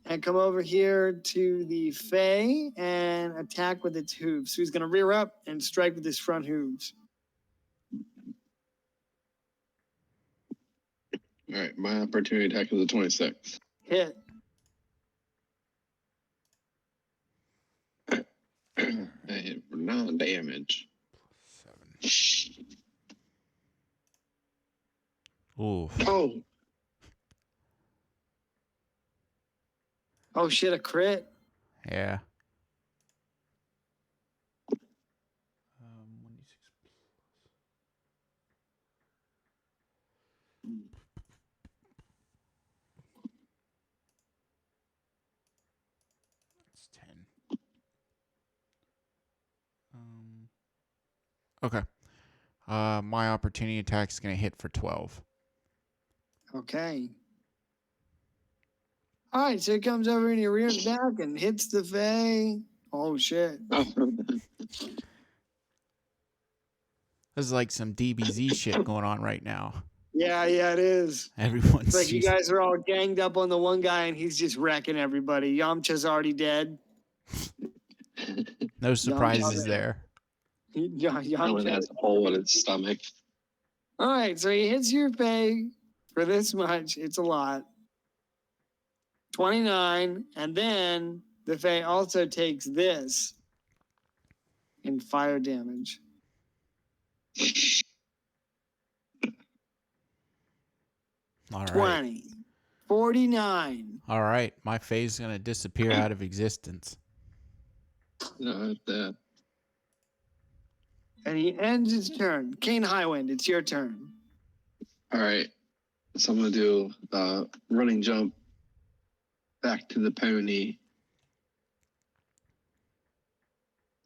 A: And come over here to the Fae and attack with its hooves. So he's going to rear up and strike with his front hooves.
B: All right, my opportunity attack is a 26.
A: Hit.
B: I hit for 9 damage.
C: 7. Ooh.
B: Oh,
A: Oh shit, a crit.
C: Yeah. 1d6 That's 10. Okay. My opportunity attack is gonna hit for 12.
A: Okay. All right, so he comes over and he rears back and hits the Fae. Oh shit.
C: This is like some DBZ shit going on right now.
A: Yeah, it is.
C: Everyone
A: It's like you
C: sees.
A: guys are all ganged up on the one guy, and he's just wrecking everybody. Yamcha's already dead.
C: No surprises
A: Yamcha.
C: there.
B: No one
A: Yamcha.
B: has a hole in its stomach.
A: All right, so he hits your Faye for this much. It's a lot. 29, and then the Faye also takes this in fire damage.
C: All right.
A: 20. 49.
C: All right. My Faye's gonna disappear out of existence.
B: No, the
A: And he ends his turn. Kane Highwind, it's your turn.
B: all right. So I'm gonna do running jump back to the pony,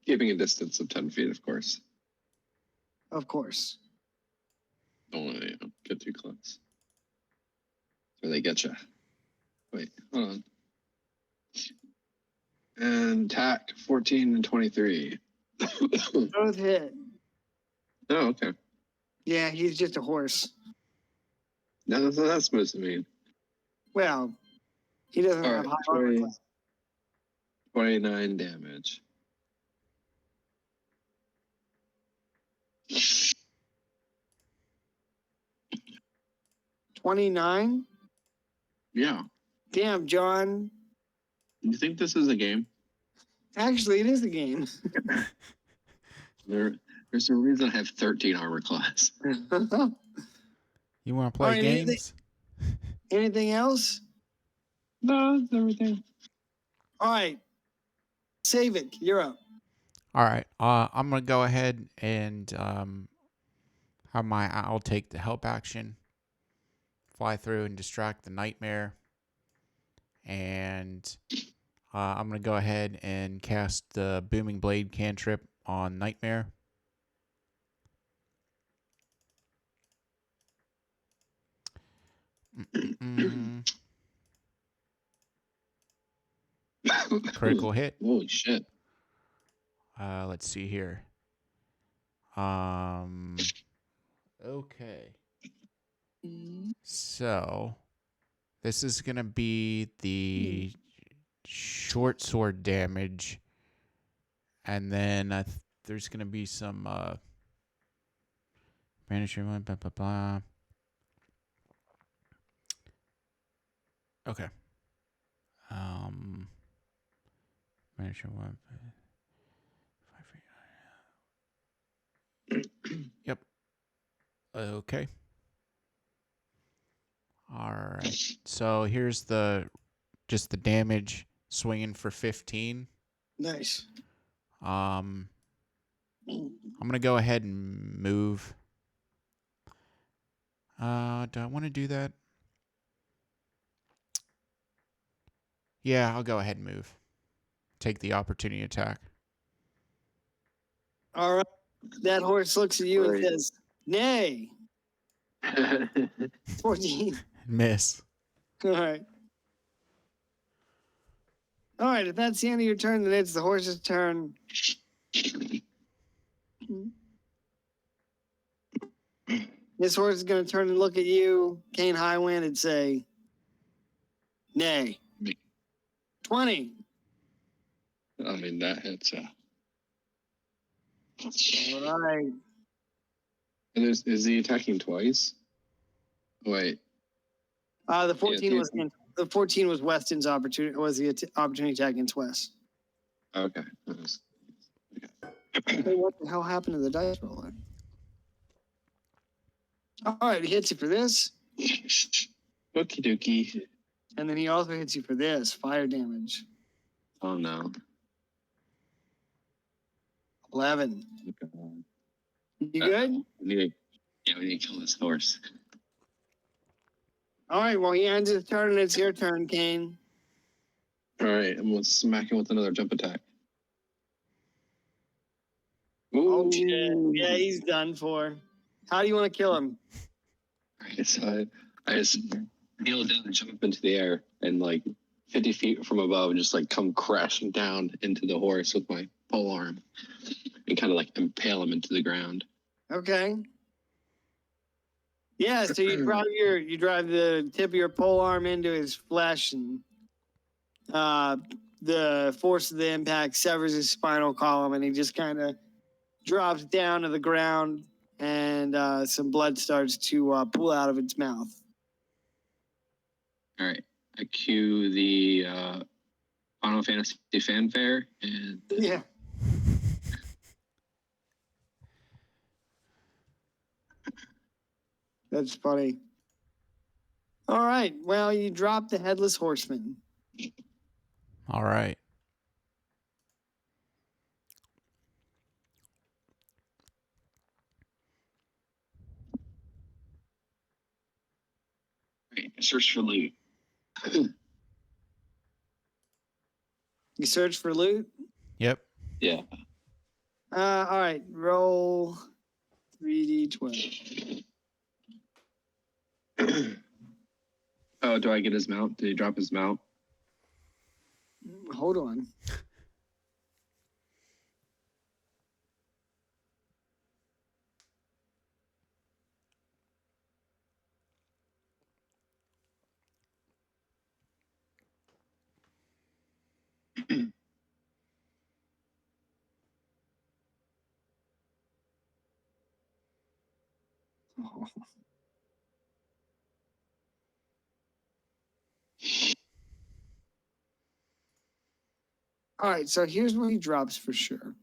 B: keeping a distance of 10 feet, of course.
A: Of course.
B: Don't want to get too close. Or they get you. Wait, hold on. And attack 14 and 23.
A: Both hit.
B: Oh, okay.
A: Yeah, he's just a horse.
B: Now that's what that's supposed to mean.
A: Well, he doesn't
B: All
A: have
B: right,
A: high armor
B: 20,
A: class.
B: 29 damage.
A: $29?
B: Yeah.
A: Damn, John.
B: You think this is a game?
A: Actually, it is a game.
B: There's a reason I have 13 armor class.
C: You want to play
A: Alright,
C: games?
A: Anything else?
B: No, that's everything.
A: All right. Savik, you're up.
C: All right. I'm gonna go ahead and I'll take the help action, fly through and distract the nightmare, and I'm gonna go ahead and cast the booming blade cantrip on nightmare. Critical hit.
B: Holy shit.
C: Let's see here. Okay. So this is gonna be the short sword damage, and then there's gonna be some banishment, blah blah blah. Okay. Banishment one. Yep. Okay. All right. So here's just the damage, swinging for 15.
A: Nice.
C: I'm gonna go ahead and move. Do I want to do that? Yeah, I'll go ahead and move. Take the opportunity attack.
A: All right. That horse looks at you and
B: Right.
A: says, nay. 14.
C: Miss.
A: All right. All right. If that's the end of your turn, then it's the horse's turn. This horse is going to turn and look at you, Kane Highwind, and say, nay.
B: Me.
A: 20.
B: I mean, that hits.
A: All right.
B: And is he attacking twice? Wait.
A: The 14
B: Yeah,
A: was the 14 was Weston's opportunity. Was the opportunity attack against West?
B: Okay.
A: Hey, what the hell happened to the dice roller? All right, he hits you for this,
B: Okie dokie.
A: and then he also hits you for this fire damage.
B: Oh no.
A: 11.
B: Okay.
A: You good?
B: We need to kill this horse.
A: All right. Well, he ends his turn, and it's your turn, Kane.
B: All right, I'm gonna smack him with another jump attack.
A: Oh shit!
B: Ooh.
A: Yeah, he's done for. How do you want to kill him?
B: Alright, so I just kneel down and jump up into the air and like 50 feet from above and just like come crashing down into the horse with my pole arm and kind of like impale him into the ground.
A: Okay. Yeah, so you drive the tip of your pole arm into his flesh, and the force of the impact severs his spinal column, and he just kind of drops down to the ground, and some blood starts to pool out of its mouth.
B: All right. I cue the Final Fantasy fanfare, and
A: Yeah. That's funny. All right. Well, you drop the headless horseman.
C: All right.
B: right, search for loot.
A: You search for loot.
C: Yep.
B: Yeah.
A: All right. Roll 3d12.
B: Oh, do I get his mount? Did he drop his mount?
A: Hold on. All right. So here's where he drops for sure.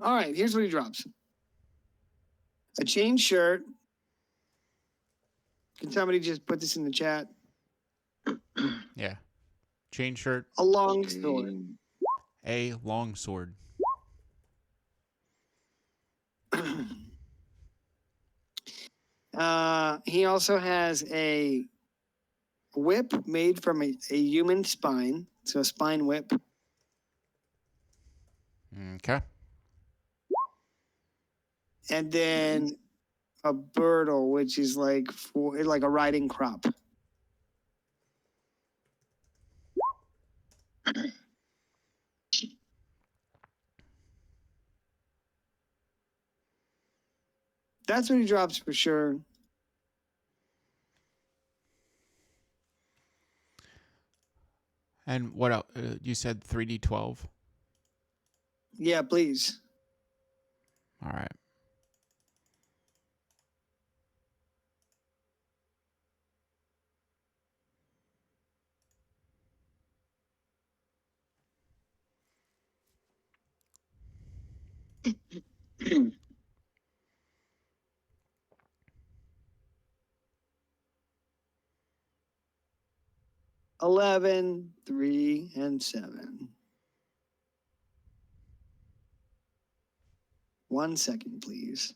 A: All right. Here's what he drops: a chain shirt. Can somebody just put this in the chat?
C: Yeah. Chain shirt,
A: A long sword.
C: a long sword.
A: He also has a whip made from a human spine, so a spine whip.
C: Okay.
A: And then a girdle, which is like a riding crop. That's what he drops for sure.
C: And what else? You said 3d12?
A: Yeah, please.
C: All right.
A: $11, 3, and 7. 1 second, please.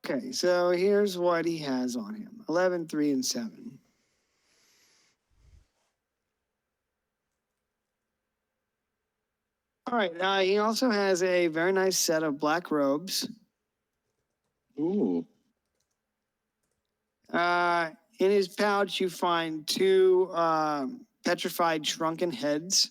A: Okay, so here's what he has on him: 11, 3, and 7. All right, he also has a very nice set of black robes.
B: Ooh.
A: In his pouch, you find 2 petrified shrunken heads.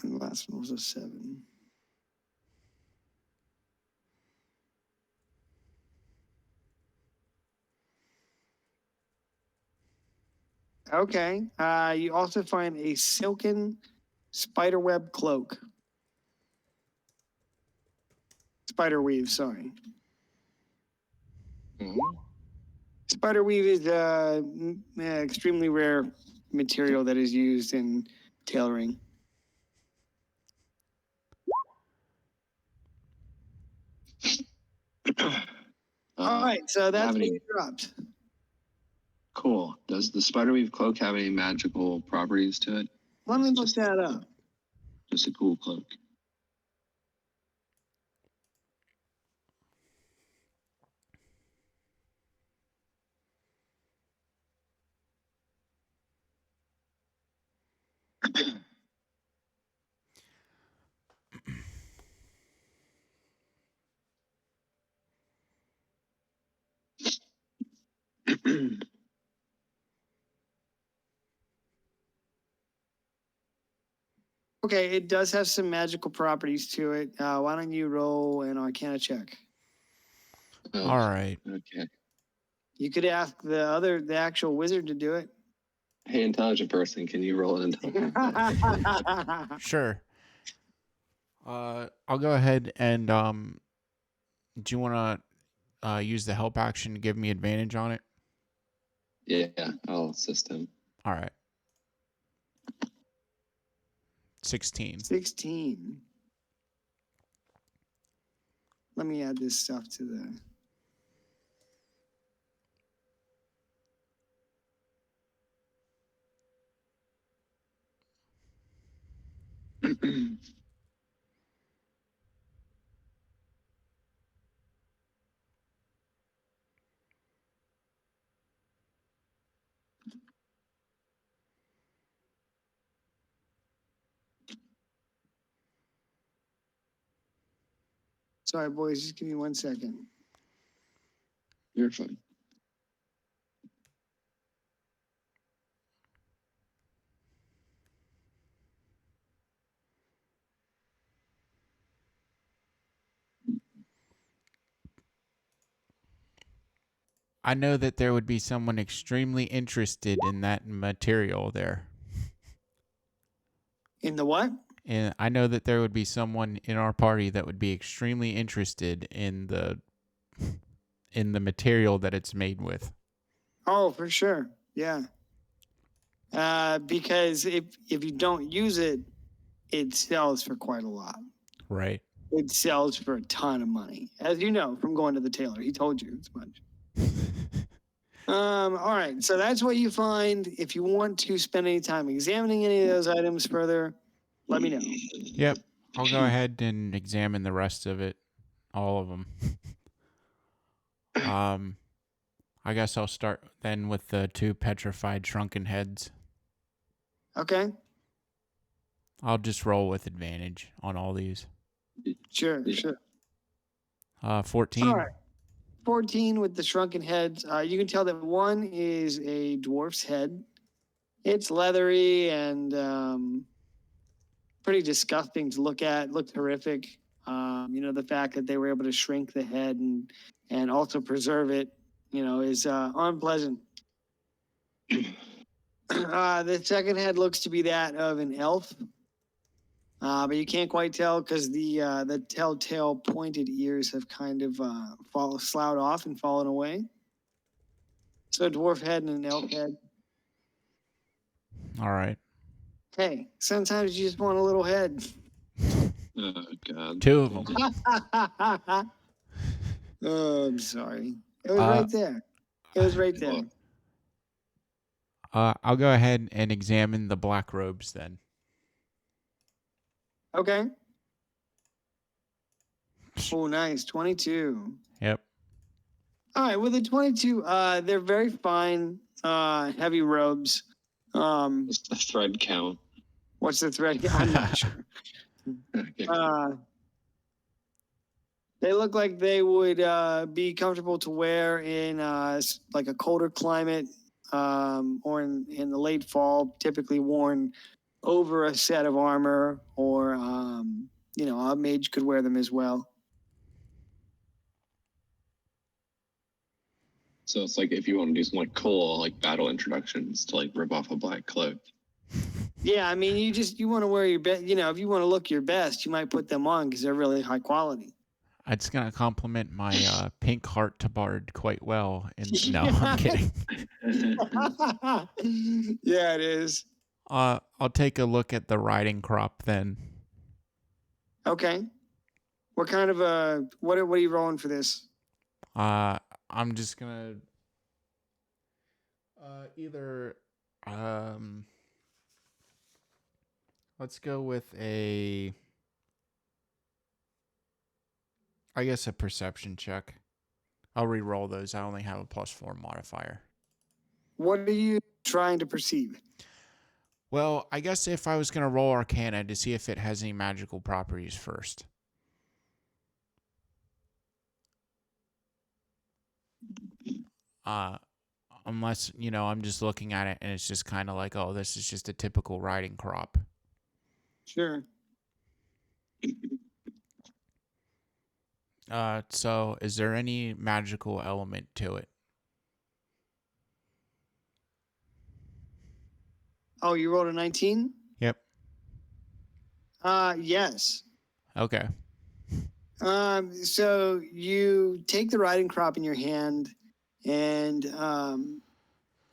A: And the last one was a 7. Okay. You also find a silken spiderweb cloak. Spiderweave, sorry.
B: Mhm.
A: Spiderweave is extremely rare material that is used in tailoring. All right, so that's
B: have
A: what
B: any
A: you dropped.
B: cool? Does the spiderweave cloak have any magical properties to it?
A: Let me
B: It's
A: look
B: just
A: that up.
B: Just a cool cloak.
A: Okay, it does have some magical properties to it. Why don't you roll an Arcana check?
B: Oh,
C: All right.
B: okay.
A: You could ask the actual wizard to do it.
B: Hey, intelligent person, can you roll an intelligence?
C: Sure. I'll go ahead and do you want to use the help action to give me advantage on it?
B: Yeah, I'll assist him.
C: All right. 16.
A: 16. Let me add this stuff to the. Sorry, boys, just give me 1 second.
B: You're fine.
C: I know that there would be someone extremely interested in that material there.
A: In the what?
C: And I know that there would be someone in our party that would be extremely interested in the material that it's made with.
A: Oh, for sure. Yeah. Because if you don't use it, it sells for quite a lot.
C: Right.
A: It sells for a ton of money, as you know from going to the tailor. He told you as much. All right, so that's what you find. If you want to spend any time examining any of those items further, let me know.
C: Yep. I'll go ahead and examine the rest of it, all of them. I guess I'll start then with the 2 petrified shrunken heads.
A: Okay,
C: I'll just roll with advantage on all these.
A: sure,
B: Yeah.
A: sure.
C: 14.
A: All right. 14 with the shrunken heads. You can tell that one is a dwarf's head. It's leathery and pretty disgusting to look at. Looked horrific. The fact that they were able to shrink the head and also preserve it, is unpleasant. The second head looks to be that of an elf, but you can't quite tell because the telltale pointed ears have kind of sloughed off and fallen away. So a dwarf head and an elf head.
C: All right.
A: Hey, sometimes you just want a little head.
B: Oh, God.
C: 2 of them.
A: Oh, I'm sorry. It was
C: Uh,
A: right there. It was right there.
C: I'll go ahead and examine the black robes then.
A: Okay. Oh, nice. 22.
C: Yep.
A: All right. With the 22, they're very fine, heavy robes.
B: What's the thread count?
A: What's the thread? I'm not sure.
B: Okay.
A: They look like they would be comfortable to wear in like a colder climate or in the late fall, typically worn over a set of armor, or a mage could wear them as well.
B: So it's like if you want to do some like cool like battle introductions to like rip off a black cloak.
A: Yeah, I mean, you want to wear your best. You know, if you want to look your best, you might put them on because they're really high quality.
C: It's gonna complement my pink heart tabard quite well. And no, I'm kidding.
A: Yeah, it is.
C: I'll take a look at the riding crop then.
A: Okay. What kind of what are you rolling for this?
C: I'm just gonna either let's go with a perception check. I'll re-roll those. I only have a +4 modifier.
A: What are you trying to perceive?
C: Well, I guess if I was gonna roll Arcana to see if it has any magical properties first. Unless, I'm just looking at it and it's just kind of like, oh, this is just a typical riding crop.
A: Sure.
C: So is there any magical element to it?
A: Oh, you rolled a 19?
C: Yep.
A: Yes.
C: Okay.
A: So you take the riding crop in your hand, and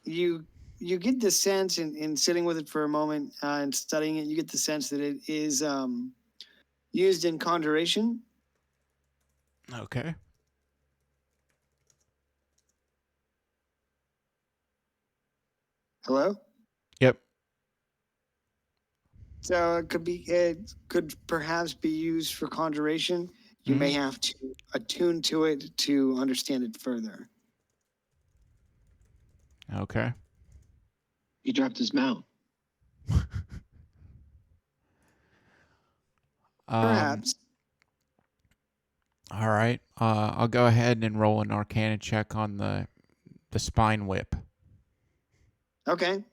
A: you get the sense in sitting with it for a moment and studying it, you get the sense that it is used in conjuration.
C: Okay.
A: Hello?
C: Yep.
A: So it could perhaps be used for conjuration. You may have to attune to it to understand it further.
C: Okay.
B: He dropped his mount.
A: Perhaps.
C: All right. I'll go ahead and roll an Arcana check on the spine whip.
A: Okay.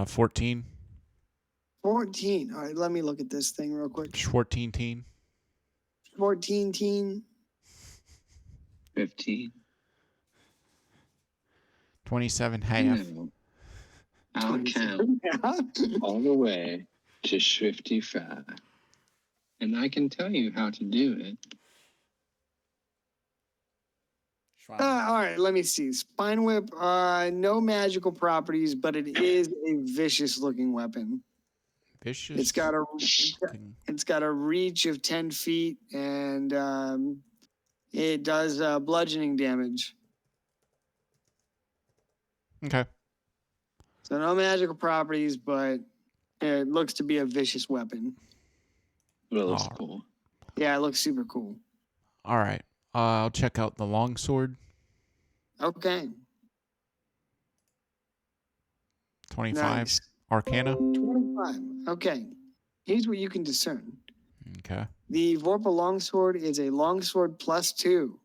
C: 14.
A: 14. All right, let me look at this thing real quick.
C: 14 teen.
A: 14 teen.
B: 15.
C: 27 half.
B: No. I'll count all the way to 55. And I can tell you how to do it.
A: All right, let me see. Spine whip, no magical properties, but it is a vicious looking weapon.
C: Vicious.
A: It's got a reach of 10 feet, and it does bludgeoning damage.
C: Okay.
A: So no magical properties, but it looks to be a vicious weapon.
B: Well, that's cool.
A: Yeah, it looks super cool.
C: All right. I'll check out the longsword.
A: Okay.
C: 25.
A: Nice.
C: Arcana.
A: 25. Okay. Here's what you can discern.
C: Okay.
A: The Vorpal Longsword is a longsword +2.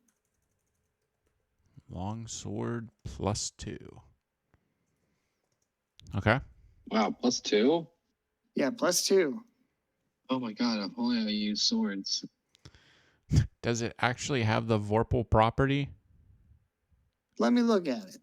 C: Longsword +2. Okay.
B: Wow, +2?
A: Yeah, +2.
B: Oh my god, if only I use swords.
C: Does it actually have the Vorpal property?
A: Let me look at it.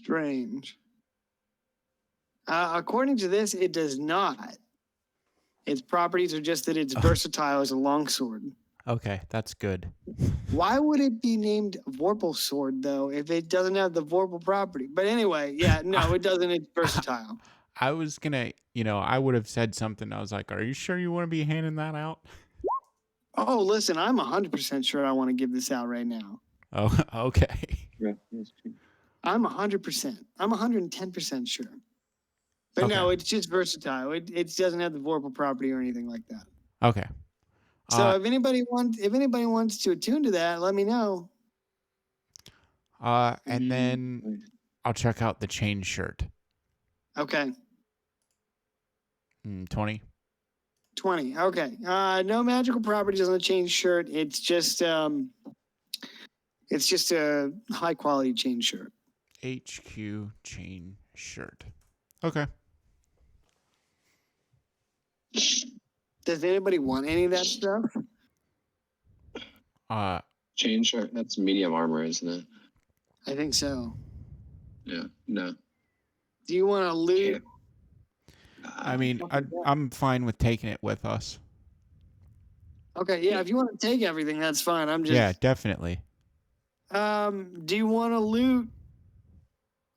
A: Strange. According to this, it does not. Its properties are just that it's versatile as a longsword.
C: Okay, that's good.
A: Why would it be named Vorpal Sword, though, if it doesn't have the Vorpal property? But anyway, yeah, no, it doesn't. It's versatile.
C: I was going to, I would have said something. I was like, are you sure you want to be handing that out?
A: Oh, listen, I'm 100% sure I want to give this out right now.
C: Oh, okay.
B: Yeah, that's true.
A: I'm 100%. I'm 110% sure. But no,
C: Okay.
A: it's just versatile. It doesn't have the Vorpal property or anything like that.
C: Okay.
A: So if anybody wants to attune to that, let me know.
C: And then I'll check out the chain shirt.
A: Okay.
C: 20.
A: 20. Okay. No magical properties on the chain shirt. It's just a high quality chain shirt.
C: HQ chain shirt. Okay.
A: Does anybody want any of that stuff?
B: Chain shirt. That's medium armor, isn't it?
A: I think so.
B: Yeah. No.
A: Do you want to loot?
C: I mean, I'm fine with taking it with us.
A: Okay, yeah. If you want to take everything, that's fine. I'm just.
C: Yeah, definitely.
A: Do you want to loot,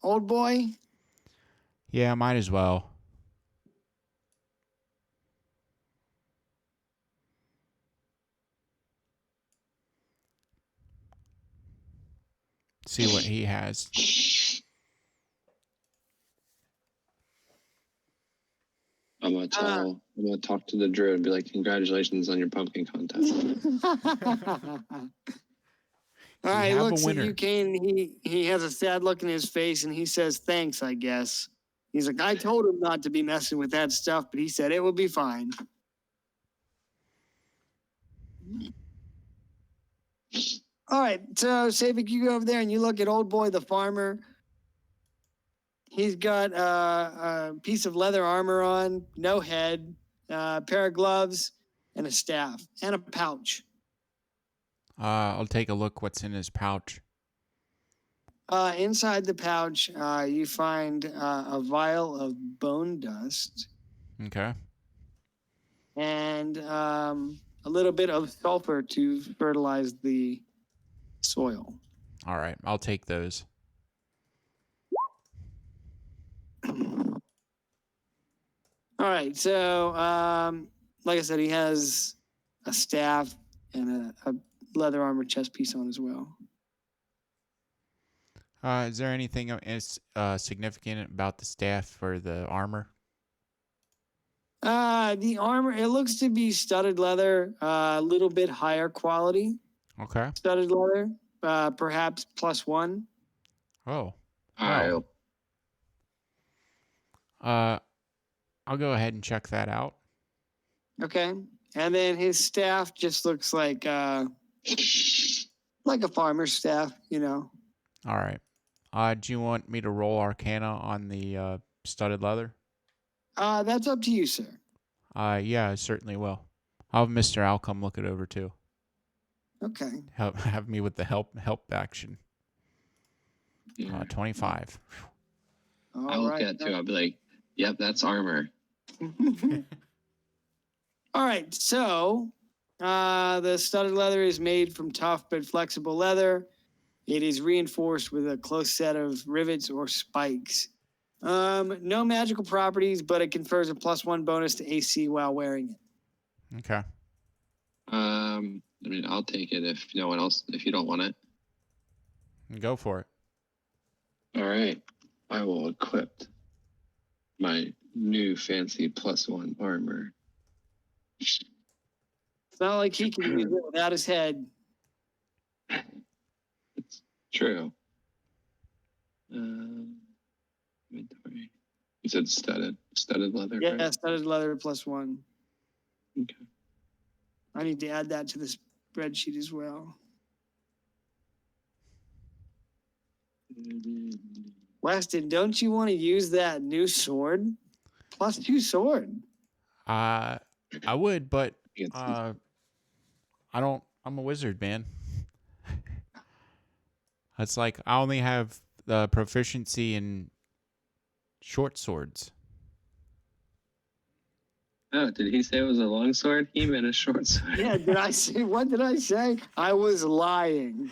A: old boy?
C: Yeah, might as well. See what he has.
B: I'm gonna talk to the druid and be like, "Congratulations on your pumpkin contest."
A: All right,
C: have a
A: look, so
C: winner.
A: you can. He has a sad look in his face, and he says, "Thanks, I guess." He's like, "I told him not to be messing with that stuff, but he said it would be fine." All right, so Savik, you go over there and you look at old boy the farmer. He's got a piece of leather armor on, no head, a pair of gloves, and a staff, and a pouch.
C: I'll take a look what's in his pouch.
A: Inside the pouch, you find a vial of bone dust
C: Okay.
A: and a little bit of sulfur to fertilize the soil.
C: All right, I'll take those.
A: All right, so like I said, he has a staff and a leather armor chest piece on as well.
C: Is there anything significant about the staff or the armor?
A: The armor, it looks to be studded leather, a little bit higher quality.
C: Okay.
A: Studded leather, perhaps +1.
C: Oh.
B: Wow.
C: I'll go ahead and check that out.
A: Okay. And then his staff just looks like a farmer's staff, you know.
C: All right. Do you want me to roll Arcana on the studded leather?
A: That's up to you, sir.
C: Yeah, I certainly will. I'll have Mr. Alcom look it over too.
A: Okay.
C: Have me with the help action.
B: Yeah.
C: 25.
B: I'll look at it too. I'll be like, "Yep, that's armor."
A: All right. So the studded leather is made from tough but flexible leather. It is reinforced with a close set of rivets or spikes. No magical properties, but it confers a +1 bonus to AC while wearing it.
C: Okay.
B: I mean, I'll take it if no one else. If you don't want it,
C: Go for it.
B: all right. I will equip my new fancy +1 armor.
A: It's not like he can use it without his head.
B: It's true. Inventory. You said studded leather,
A: Yeah,
B: right?
A: studded leather +1.
B: Okay.
A: I need to add that to the spreadsheet as well. Weston, don't you want to use that new sword? +2 sword.
C: I would, but
B: It's-
C: I don't. I'm a wizard, man. It's like I only have the proficiency in short swords.
B: Oh, did he say it was a long sword? He meant a short sword.
A: Yeah, did I say, what did I say? I was lying.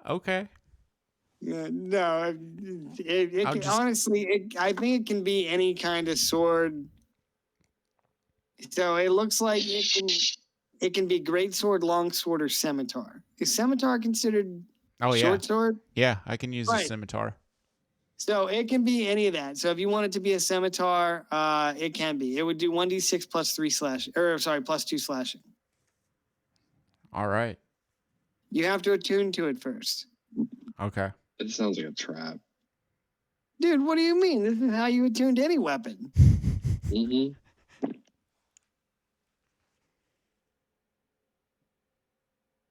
C: Okay.
A: Yeah, no, it
C: I'll
A: can,
C: just-
A: honestly, I think it can be any kind of sword. So it looks like it can be great sword, long sword, or scimitar. Is scimitar considered?
C: Oh yeah,
A: Short sword?
C: yeah. I can use a
A: Right.
C: scimitar.
A: So it can be any of that. So if you want it to be a scimitar, it can be. It would do 1d6 plus 3 slashing, or sorry, plus 2 slashing.
C: All right.
A: You have to attune to it first.
C: Okay.
B: It sounds like a trap.
A: Dude, what do you mean? This is how you attune to any weapon.
B: Mm-hmm.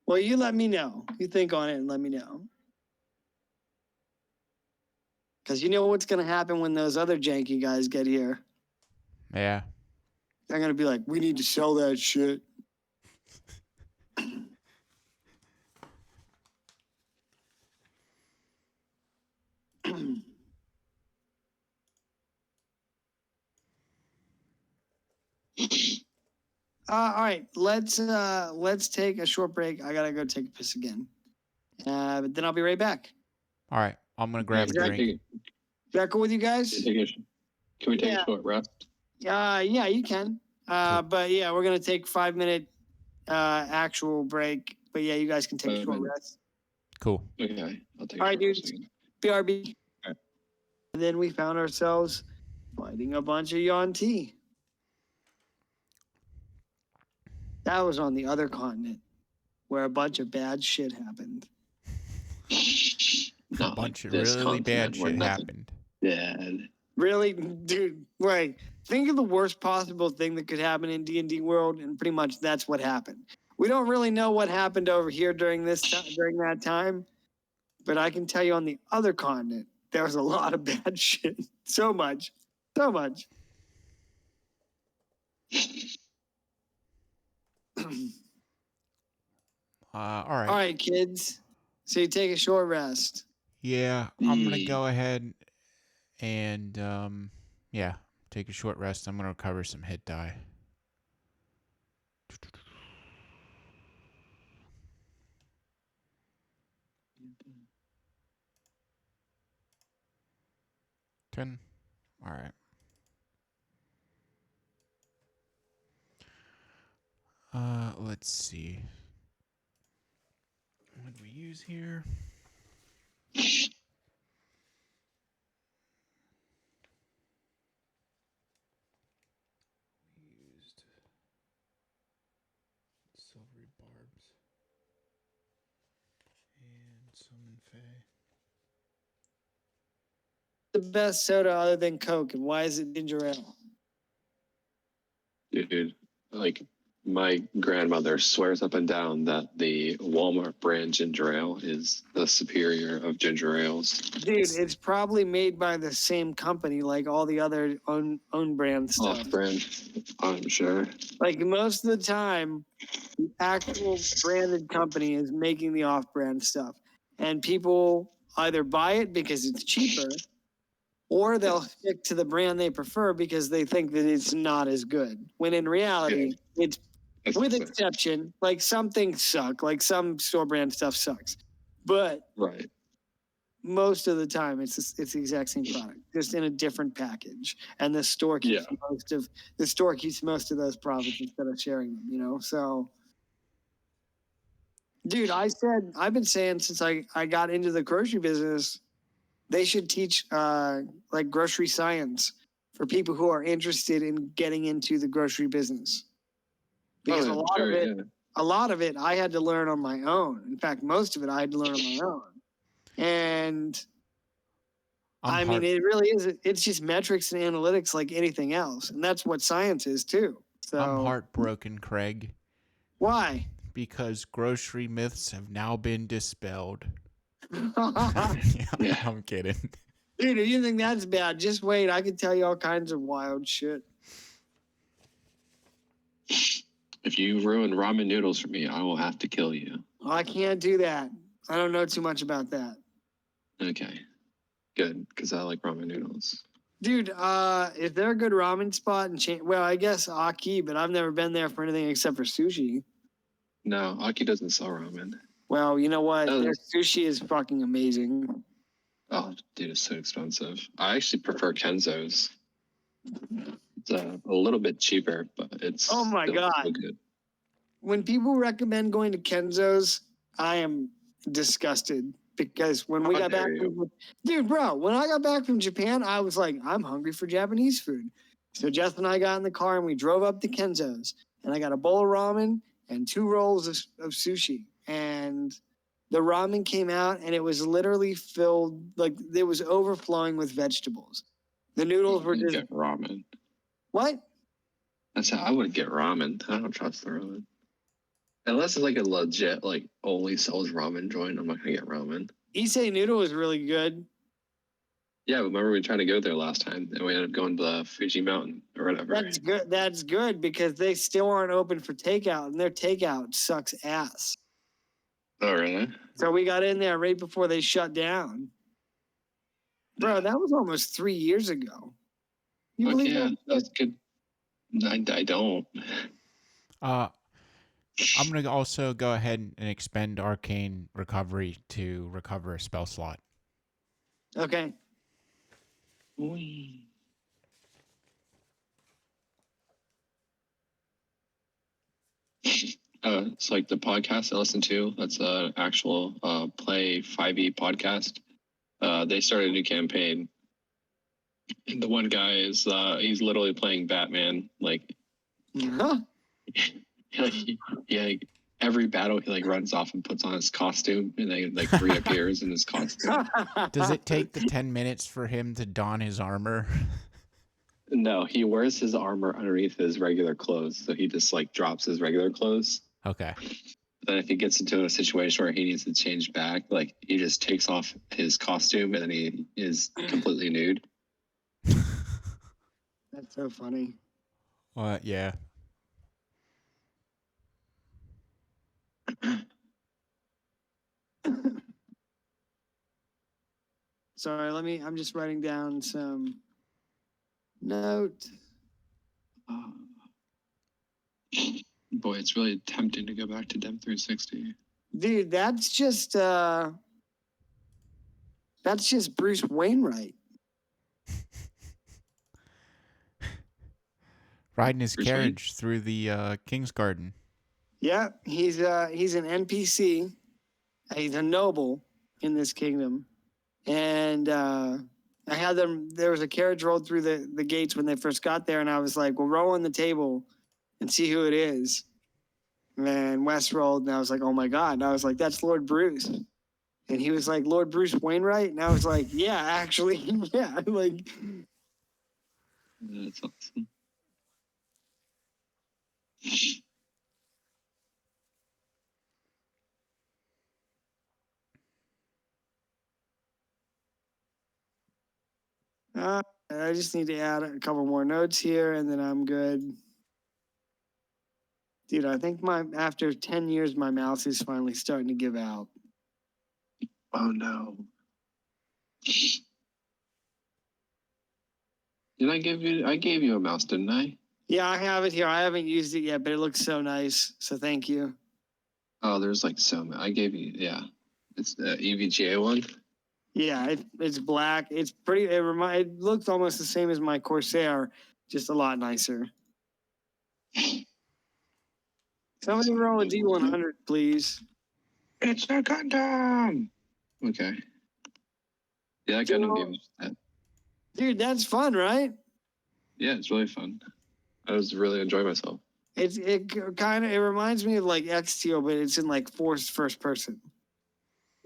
A: Well, you let me know. You think on it and let me know. Because you know what's going to happen when those other janky guys get here.
C: Yeah.
A: They're going to be like, we need to sell that shit. All right, let's take a short break. I gotta go take a piss again, but then I'll be right back.
C: All right. I'm gonna grab a
A: Exactly.
C: drink.
A: Is that cool with you guys?
B: Can we take
A: Yeah.
B: a short rest?
A: Yeah, you can.
C: Cool.
A: But yeah, we're gonna take 5-minute actual break. But yeah, you guys can take a short
B: 5 minutes.
A: rest.
C: Cool.
B: Okay, I'll take
A: All
B: a
A: right,
B: short rest
A: dudes.
B: again.
A: BRB.
B: All right.
A: And then we found ourselves fighting a bunch of Yuan-Ti. That was on the other continent, where a bunch of bad shit happened.
C: A
B: Not
C: bunch of
B: like this
C: really bad
B: continent where
C: shit
B: nothing
C: happened.
B: bad.
A: Really, dude, right. Think of the worst possible thing that could happen in D&D world, and pretty much that's what happened. We don't really know what happened over here during that time, but I can tell you on the other continent, there was a lot of bad shit. So much.
C: All right.
A: All right, kids. So you take a short rest.
C: Yeah, I'm gonna
B: Yeah.
C: go ahead and yeah, take a short rest. I'm gonna recover some hit die. Ten. All right. Let's see. What do we use here? We used silvery barbs and summon Fae.
A: The best soda other than Coke, and why is it ginger ale?
B: Dude, like my grandmother swears up and down that the Walmart brand ginger ale is the superior of ginger ales.
A: Dude, it's probably made by the same company like all the other own brand stuff.
B: Off brand, I'm sure.
A: Like most of the time, the actual branded company is making the off-brand stuff, and people either buy it because it's cheaper, or they'll stick to the brand they prefer because they think that it's not as good. When in reality, it's
B: That's
A: with
B: the-
A: exception, like some things suck, like some store brand stuff sucks, but
B: right.
A: most of the time it's the exact same product, just in a different package, and the store keeps most of those profits instead of sharing them, you know. So dude, I've been saying since I got into the grocery business, they should teach like grocery science for people who are interested in getting into the grocery business, because
B: Oh,
A: a lot
B: sure,
A: of it
B: yeah.
A: a lot of it I had to learn on my own. In fact, most of it I had to learn on my own. And I mean, it really is. It's just metrics and analytics like anything else. And that's what science is too. So
C: I'm heartbroken, Craig,
A: why?
C: because grocery myths have now been dispelled.
A: Dude,
C: Yeah, I'm kidding.
A: if you think that's bad, just wait. I can tell you all kinds of wild shit.
B: If you ruin ramen noodles for me, I will have to kill you.
A: I can't do that. I don't know too much about that.
B: Okay. Good, because I like ramen noodles.
A: Dude, is there a good ramen spot in well, I guess Aki, but I've never been there for anything except for sushi.
B: No, Aki doesn't sell ramen.
A: Well, you know what?
B: Oh.
A: Their sushi is fucking amazing.
B: Oh, dude, it's so expensive. I actually prefer Kenzo's. It's a little bit cheaper, but it's
A: Oh my
B: still
A: God.
B: so good.
A: When people recommend going to Kenzo's, I am disgusted. because when we
B: How
A: got back,
B: dare you.
A: dude, bro, when I got back from Japan, I was like, I'm hungry for Japanese food. So Jeff and I got in the car and we drove up to Kenzo's, and I got a bowl of ramen and 2 rolls of sushi. And the ramen came out and it was literally filled, like it was overflowing with vegetables. The noodles were just,
B: Get ramen.
A: what?
B: That's how I would get ramen. I don't trust the ramen. Unless it's like a legit, like only sells ramen joint, I'm not gonna get ramen.
A: Issei noodle is really good.
B: Yeah, remember we tried to go there last time and we ended up going to the Fuji Mountain or whatever.
A: That's good. That's good because they still aren't open for takeout, and their takeout sucks ass.
B: Oh, really?
A: So we got in there right before they shut down. Bro, that was almost 3 years ago. You
B: Fuck
A: believe
B: yeah,
A: that?
B: that's good. I don't.
C: I'm gonna also go ahead and expend Arcane Recovery to recover a spell slot.
A: Okay.
B: It's like the podcast I listen to. That's an actual Play 5e podcast. They started a new campaign. And the one guy is he's literally playing Batman. Like,
A: Huh?
B: like every battle he like runs off and puts on his costume and then like reappears in his costume.
C: Does it take the 10 minutes for him to don his armor?
B: No, he wears his armor underneath his regular clothes, so he just like drops his regular clothes.
C: Okay.
B: Then if he gets into a situation where he needs to change back, like he just takes off his costume and then he is completely nude.
A: That's so funny.
C: Yeah.
A: Sorry, I'm just writing down some note.
B: Boy, it's really tempting to go back to Dem 360.
A: Dude, that's just Bruce Wainwright.
C: Riding his
B: Bruce Wayne?
C: carriage through the King's Garden.
A: Yeah, he's an NPC. He's a noble in this kingdom. And I had them, there was a carriage rolled through the gates when they first got there, and I was like, well, roll on the table and see who it is. And Wes rolled, and I was like, oh my God. And I was like, that's Lord Bruce. And he was like, Lord Bruce Wainwright? And I was like, yeah, actually, yeah. Like,
B: That's awesome.
A: I just need to add a couple more notes here, and then I'm good. Dude, I think after 10 years, my mouse is finally starting to give out.
B: Oh no. I gave you a mouse, didn't I?
A: Yeah, I have it here. I haven't used it yet, but it looks so nice. So thank you.
B: Oh, there's like so many. I gave you, yeah. It's the EVGA one.
A: Yeah, it's black. It's pretty. It looks almost the same as my Corsair, just a lot nicer. Somebody roll a D100, please.
B: It's a Gundam. Okay. Yeah, that Gundam game was that.
A: Dude, that's fun, right?
B: Yeah, it's really fun. I was really enjoying myself.
A: It reminds me of like X-Steel, but it's in like first person.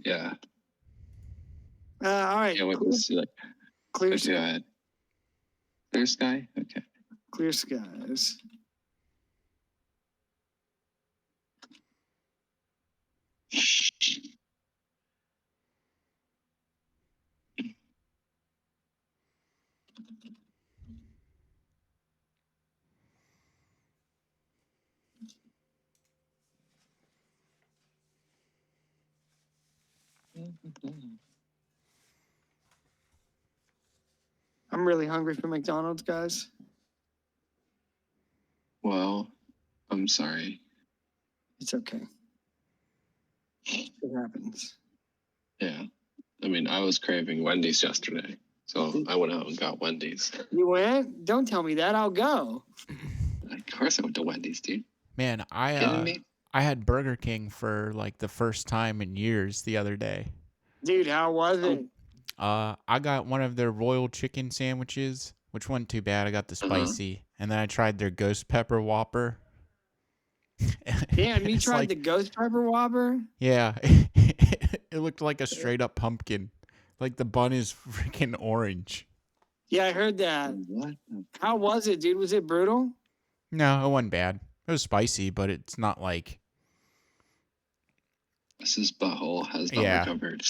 B: Yeah.
A: All right.
B: Yeah, what was like
A: Clear
B: go ahead. Clear sky? Okay.
A: Clear skies. I'm really hungry for McDonald's, guys.
B: Well, I'm sorry.
A: It's okay. It happens.
B: Yeah. I mean, I was craving Wendy's yesterday. So I went out and got Wendy's.
A: You went? Don't tell me that. I'll go.
B: Of course I went to Wendy's, dude.
C: Man,
B: Kidding me?
C: I had Burger King for like the first time in years the other day.
A: Dude, how was it?
C: I got one of their royal chicken sandwiches, which wasn't too bad. I got the spicy, and then I tried their ghost pepper Whopper.
A: Damn, you
C: It's
A: tried
C: like,
A: the Ghost Pepper Whopper?
C: yeah, it looked like a straight up pumpkin. Like the bun is freaking orange.
A: Yeah, I heard that.
B: What?
A: How was it, dude? Was it brutal?
C: No, it wasn't bad. It was spicy, but it's not like,
B: His butthole has not
C: Yeah.
B: recovered.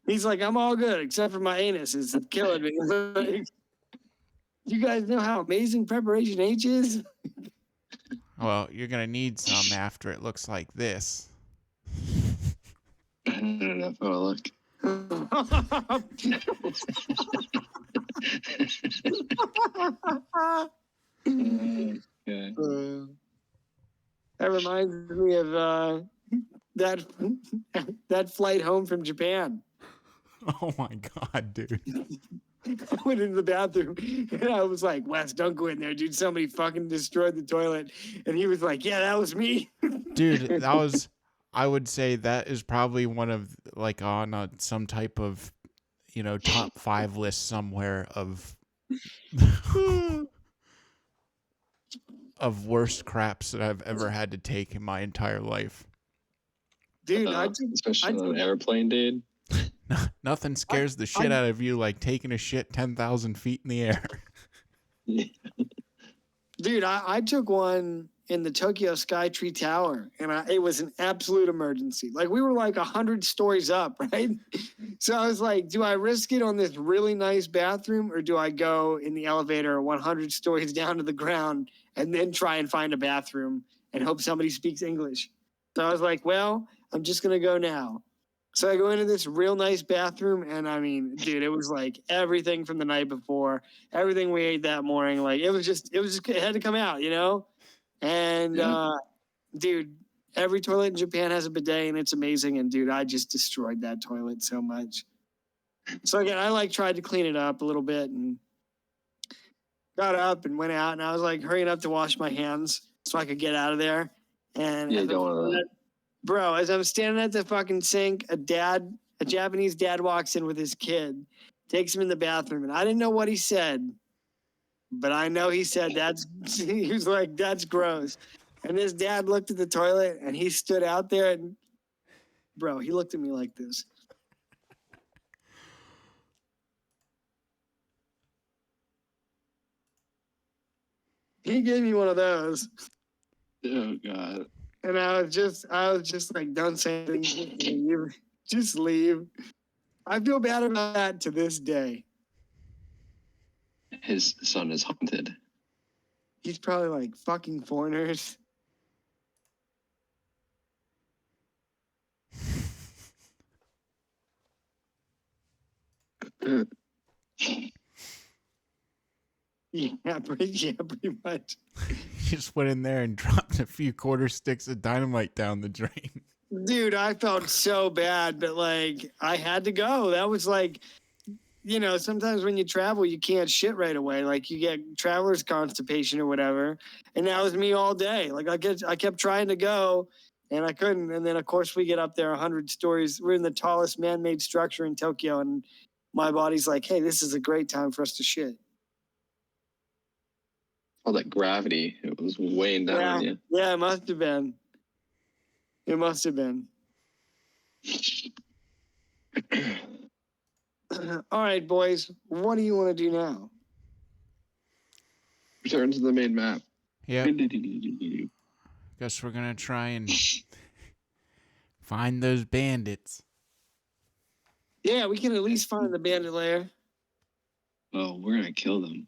A: He's like, I'm all good except for my anus is killing me. Like, you guys know how amazing Preparation H is?
C: Well, you're gonna need some after it looks like this.
B: I don't know if I'll look. Yeah.
A: That reminds me of that flight home from Japan.
C: Oh my god, dude.
A: I went into the bathroom and I was like, Wes, don't go in there, dude. Somebody fucking destroyed the toilet. And he was like, yeah, that was me.
C: Dude, that was, I would say that is probably one of, like, on some type of, top 5 list somewhere of of worst craps that I've ever had to take in my entire life.
A: Dude,
B: Especially on an airplane, dude.
C: Nothing scares the shit out of you like taking a shit 10,000 feet in the air.
A: Dude, I took one in the Tokyo Skytree Tower, and it was an absolute emergency. Like, we were like 100 stories up, right? So I was like, do I risk it on this really nice bathroom, or do I go in the elevator 100 stories down to the ground and then try and find a bathroom and hope somebody speaks English? So I was like, well, I'm just going to go now. So I go into this real nice bathroom, and I mean, dude, it was like everything from the night before, everything we ate that morning. Like, it had to come out, you know? And,
B: Yeah.
A: dude, every toilet in Japan has a bidet, and it's amazing. And, dude, I just destroyed that toilet so much. So, again, I tried to clean it up a little bit and got up and went out, and I was like hurrying up to wash my hands so I could get out of there. And
B: Yeah, don't want to.
A: bro, as I'm standing at the fucking sink, a Japanese dad walks in with his kid, takes him in the bathroom, and I didn't know what he said, but I know he said he was like, that's gross. And his dad looked at the toilet and he stood out there and, bro, he looked at me like this. He gave me one of those.
B: Oh god.
A: And I was just like, don't say anything. Just leave. I feel bad about that to this day.
B: His son is haunted.
A: He's probably like, fucking foreigners. Yeah, pretty much.
C: He just went in there and dropped a few quarter sticks of dynamite down the drain.
A: Dude, I felt so bad, but like I had to go. That was like, sometimes when you travel, you can't shit right away. Like you get traveler's constipation or whatever. And that was me all day. Like I kept trying to go and I couldn't. And then of course we get up there 100 stories. We're in the tallest man-made structure in Tokyo, and my body's like, hey, this is a great time for us to shit.
B: All that gravity, it was weighing down on you.
A: Yeah, it must have been. It must have been. All right, boys. What do you want to do now?
B: Return to the main map.
C: Yeah. Guess we're gonna try and find those bandits.
A: Yeah, we can at least find the bandit lair.
B: Oh, we're gonna kill them.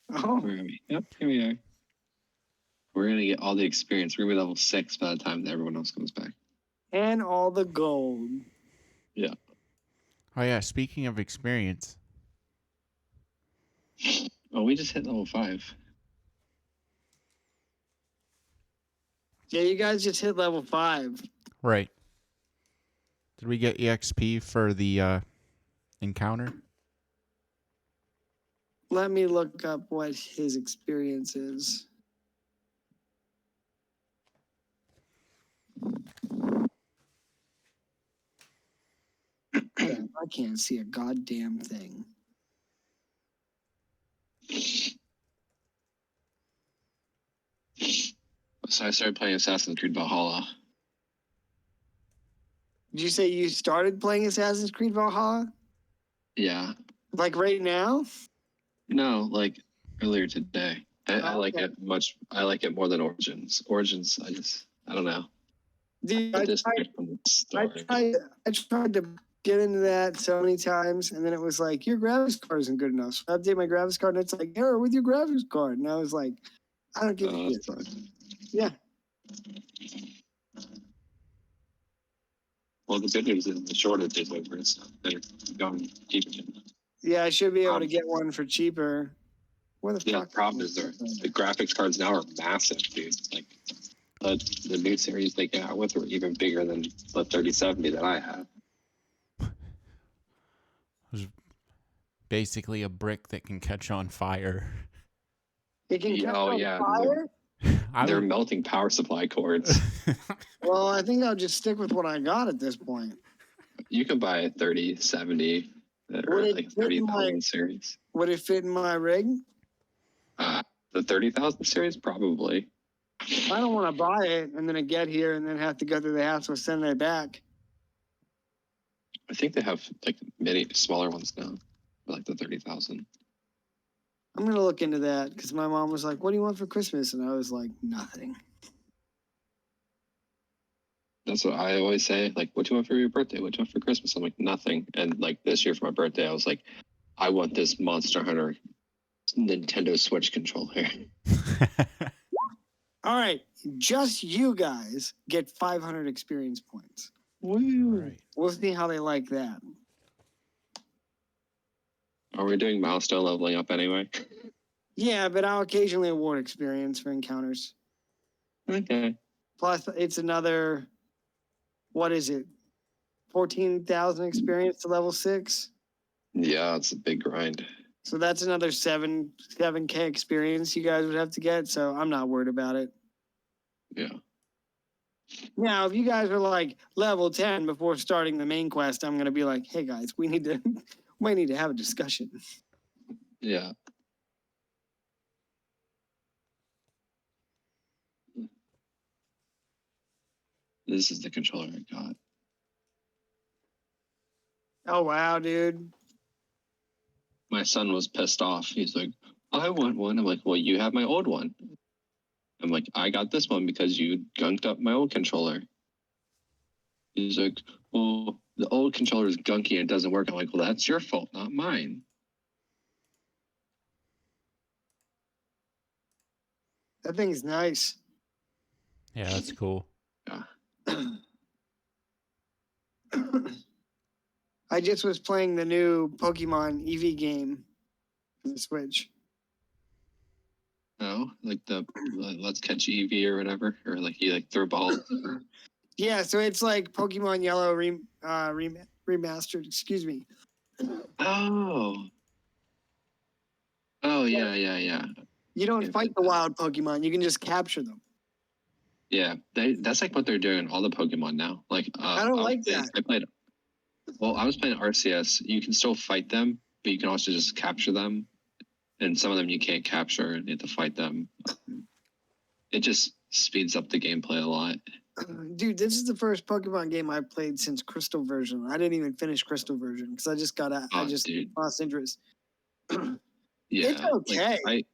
A: Oh.
B: Where are we? Yep, here we are. We're gonna get all the experience. We're gonna be level 6 by the time that everyone else comes back.
A: And all the gold.
B: Yeah.
C: Oh yeah, speaking of experience.
B: Oh, we just hit level 5.
A: Yeah, you guys just hit level 5.
C: Right. Did we get EXP for the encounter?
A: Let me look up what his experience is. can't see a goddamn thing.
B: So I started playing Assassin's Creed Valhalla.
A: Did you say you started playing Assassin's Creed Valhalla?
B: Yeah.
A: Like right now?
B: No, like earlier today. I
A: Oh,
B: like
A: okay.
B: it much. I like it more than Origins. Origins, I don't know.
A: Dude,
B: I disconnect from the story.
A: I tried to get into that so many times, and then it was like, your graphics card isn't good enough. So I update my graphics card, and it's like, error with your graphics card. And I was like, I don't give a
B: That
A: shit.
B: sucks.
A: Yeah.
B: Well, the good news is the shortage is over. So they're going cheap again.
A: Yeah, I should be able to get one for cheaper. Where the
B: Yeah,
A: fuck?
B: the problem is the graphics cards now are massive, dude. Like the new series they came out with were even bigger than the 3070 that I have.
C: Basically a brick that can catch on fire.
A: It can catch
B: Oh,
A: on
B: yeah.
A: fire?
B: They're melting power supply cords.
A: Well, I think I'll just stick with what I got at this point.
B: You can buy a 3070 or
A: Would it
B: like
A: fit in
B: 30,000 series.
A: Would it fit in my rig?
B: The 30,000 series, probably.
A: I don't want to buy it and then it get here and then have to go through the hassle of sending it back.
B: I think they have like many smaller ones now, like the 30,000.
A: I'm going to look into that because my mom was like, what do you want for Christmas? And I was like, nothing.
B: That's what I always say. Like, what do you want for your birthday? What do you want for Christmas? I'm like, nothing. And like this year for my birthday, I was like, I want this Monster Hunter Nintendo Switch controller.
A: All right. Just you guys get 500 experience points.
B: Woo.
C: Right.
A: We'll see how they like that.
B: Are we doing milestone leveling up anyway?
A: Yeah, but I'll occasionally award experience for encounters.
B: Okay.
A: Plus, it's another, what is it? 14,000 experience to level 6.
B: Yeah, it's a big grind.
A: So that's another 7K experience you guys would have to get. So I'm not worried about it.
B: Yeah.
A: Now, if you guys are like level 10 before starting the main quest, I'm going to be like, hey guys, we need to have a discussion.
B: Yeah. This is the controller I got.
A: Oh, wow, dude.
B: My son was pissed off. He's like, I want one. I'm like, well, you have my old one. I'm like, I got this one because you gunked up my old controller. He's like, well, the old controller is gunky and it doesn't work. I'm like, well, that's your fault, not mine.
A: That thing's nice.
C: Yeah, that's cool.
B: Yeah.
A: I just was playing the new Pokemon Eevee game for the Switch.
B: No, like the Let's Catch Eevee or whatever, or like you like throw balls.
A: Yeah, so it's like Pokemon Yellow remastered. Excuse me.
B: Oh. Oh yeah.
A: You don't
B: Yeah,
A: fight the wild Pokemon; you can just capture them.
B: Yeah, that's like what they're doing in all the Pokemon now. Like
A: I don't like that.
B: I was playing RCS. You can still fight them, but you can also just capture them. And some of them you can't capture, and you have to fight them. It just speeds up the gameplay a lot.
A: Dude, this is the first Pokemon game I've played since Crystal version. I didn't even finish Crystal version because I just
B: Dude.
A: lost interest.
B: Yeah,
A: It's okay.
B: Like,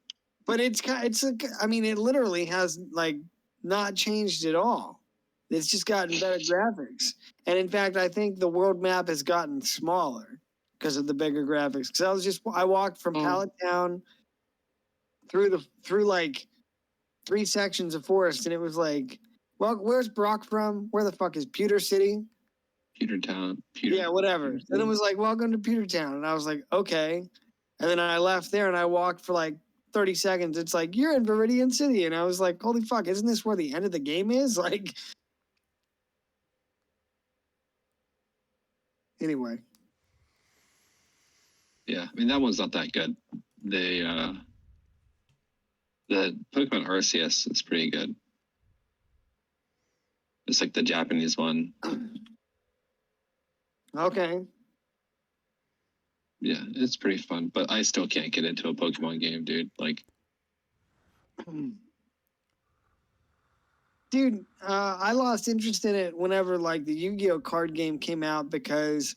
A: But I mean, it literally has like not changed at all. It's just gotten better graphics. And in fact, I think the world map has gotten smaller because of the bigger graphics. Because I walked from Pallet Town through like 3 sections of forest, and it was like, well, where's Brock from? Where the fuck is Pewter City?
B: Pewtertown.
A: Yeah, whatever. Then it was like, welcome to Pewtertown. And I was like, okay. And then I left there and I walked for like 30 seconds. It's like, you're in Viridian City. And I was like, holy fuck, isn't this where the end of the game is? Like, anyway.
B: Yeah, I mean that one's not that good. The Pokemon Arceus is pretty good. It's like the Japanese one.
A: Okay.
B: Yeah, it's pretty fun, but I still can't get into a Pokemon game, dude. Like,
A: Dude, I lost interest in it whenever like the Yu-Gi-Oh card game came out because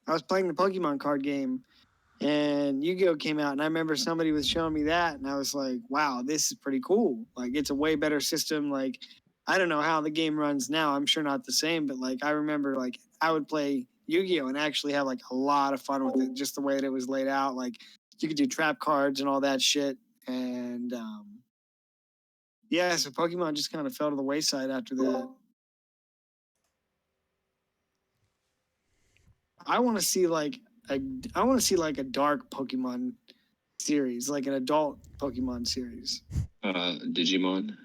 A: I was playing the Pokemon card game and Yu-Gi-Oh came out, and I remember somebody was showing me that, and I was like, wow, this is pretty cool. Like, it's a way better system. Like, I don't know how the game runs now. I'm sure not the same, but like I remember like I would play Yu-Gi-Oh and actually have like a lot of fun with it, just the way that it was laid out. Like you could do trap cards and all that shit. And yeah, so Pokemon just kind of fell to the wayside after that. I want to see like I want to see like a dark Pokemon series, like an adult Pokemon series.
B: Digimon.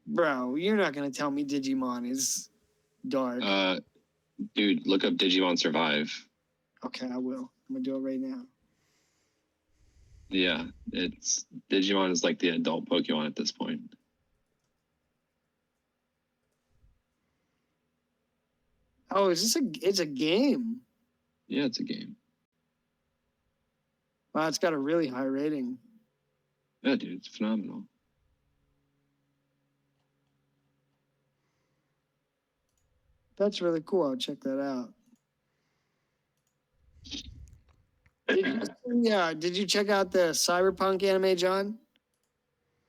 A: Bro, you're not gonna tell me Digimon is dark.
B: Dude, look up Digimon Survive.
A: Okay, I will. I'm gonna do it right now.
B: Yeah, it's Digimon is like the adult Pokemon at this point.
A: Oh, is this it's a game?
B: Yeah, it's a game.
A: Wow, it's got a really high rating.
B: Yeah, dude, it's phenomenal.
A: That's really cool. I'll check that out. Did you check out the Cyberpunk anime, John?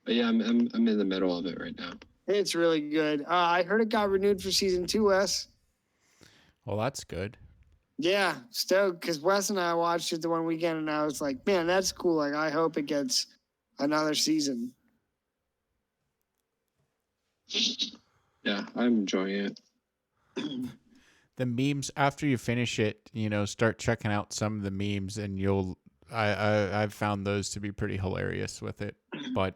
B: But yeah, I'm in the middle of it right now.
A: It's really good. I heard it got renewed for season 2, Wes.
C: Well, that's good.
A: Yeah, stoked, because Wes and I watched it the one weekend, and I was like, man, that's cool. Like, I hope it gets another season.
B: Yeah, I'm enjoying it.
C: The memes after you finish it, start checking out some of the memes, and I've found those to be pretty hilarious with it. But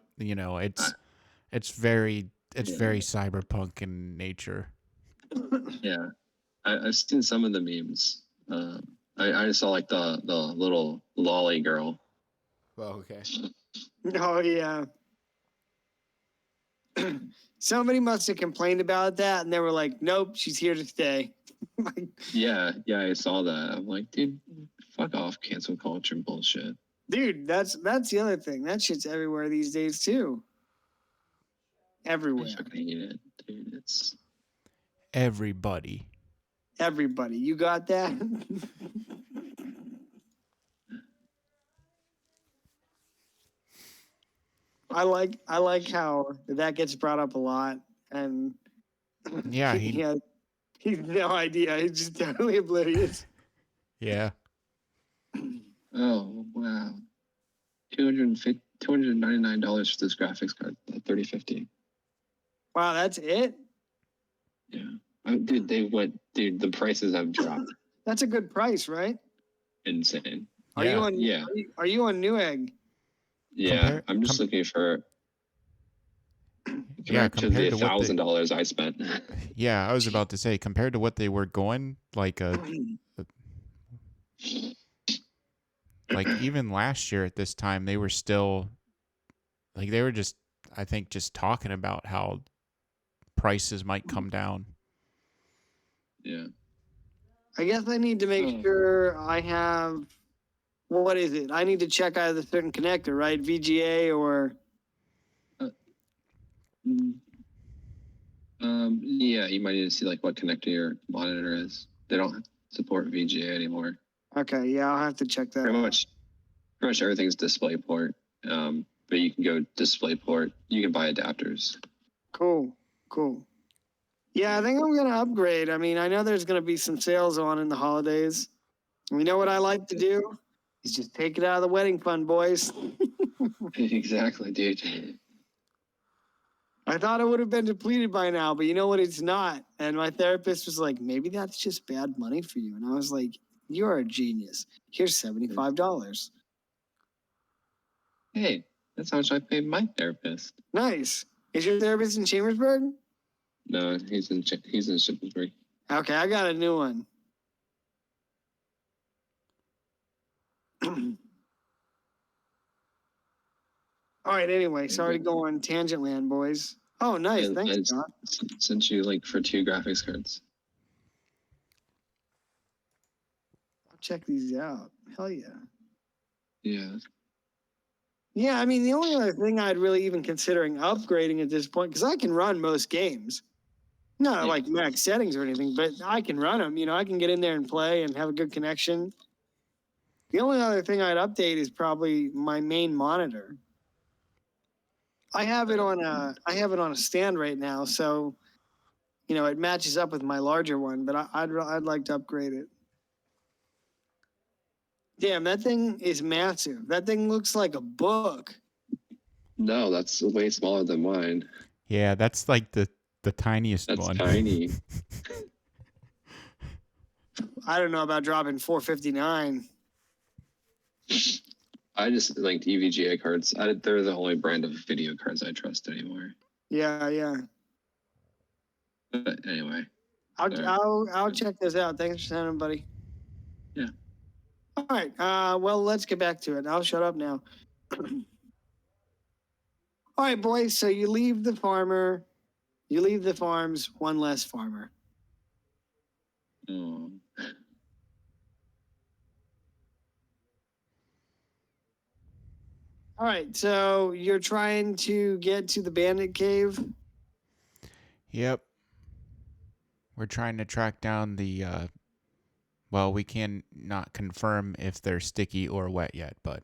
C: it's very cyberpunk in nature.
B: Yeah, I've seen some of the memes. I just saw like the little lolly girl.
C: Oh, okay.
A: Oh, yeah. Somebody must have complained about that, and they were like, nope, she's here to stay.
B: Yeah, I saw that. I'm like, dude, fuck off, cancel culture bullshit.
A: Dude, that's the other thing. That shit's everywhere these days, too. Everywhere.
B: I fucking hate it, dude. It's
C: everybody.
A: Everybody. You got that? I like how that gets brought up a lot, and
C: yeah,
A: he's no idea. He's just totally oblivious.
C: Yeah.
B: Oh wow, $299 for this graphics card, 3050.
A: Wow, that's it.
B: Yeah, dude, the prices have dropped.
A: That's a good price, right?
B: Insane.
A: Are you on Newegg?
B: Yeah, I'm just looking for. Compared to the $1,000 I spent.
C: Yeah, I was about to say, compared to what they were going, like like even last year at this time, they were still like they were just, I think, just talking about how prices might come down.
B: Yeah.
A: I guess I need to make sure I have. What is it? I need to check out a certain connector, right? VGA or.
B: Yeah, you might need to see like what connector your monitor is. They don't support VGA anymore.
A: Okay, yeah, I'll have to check that.
B: Pretty much everything's DisplayPort. But you can go DisplayPort. You can buy adapters.
A: Cool. Yeah, I think I'm gonna upgrade. I mean, I know there's gonna be some sales on in the holidays. You know what I like to do? Is just take it out of the wedding fund, boys.
B: Exactly, dude.
A: I thought it would have been depleted by now, but you know what? It's not. And my therapist was like, maybe that's just bad money for you. And I was like, you're a genius. Here's $75.
B: Hey, that's how much I paid my therapist.
A: Nice. Is your therapist in Chambersburg?
B: No, he's in Shippensburg.
A: Okay, I got a new one. All right, anyway, sorry to go on tangent land, boys. Oh, nice.
B: And
A: Thanks, John.
B: Sent you like for 2 graphics cards.
A: check these out. Hell yeah.
B: Yeah.
A: Yeah, I mean, the only other thing I'd really even considering upgrading at this point, because I can run most games, not
B: Yeah.
A: like max settings or anything, but I can run them. You know, I can get in there and play and have a good connection. The only other thing I'd update is probably my main monitor. I have it on a stand right now, so you know it matches up with my larger one. But I'd like to upgrade it. Damn, that thing is massive. That thing looks like a book.
B: No, that's way smaller than mine.
C: Yeah, that's like the tiniest
B: That's
C: one.
B: tiny.
A: I don't know about dropping 459.
B: I just like EVGA cards. They're the only brand of video cards I trust anymore.
A: Yeah.
B: But anyway.
A: I'll check this out. Thanks for sending them, buddy.
B: Yeah.
A: All right. Well, let's get back to it. I'll shut up now. All right, boys. So you leave the farmer. You leave the farms. One less farmer.
B: Oh.
A: All right. So you're trying to get to the bandit cave.
C: Yep. We're trying to track down the well, we can not confirm if they're sticky or wet yet, but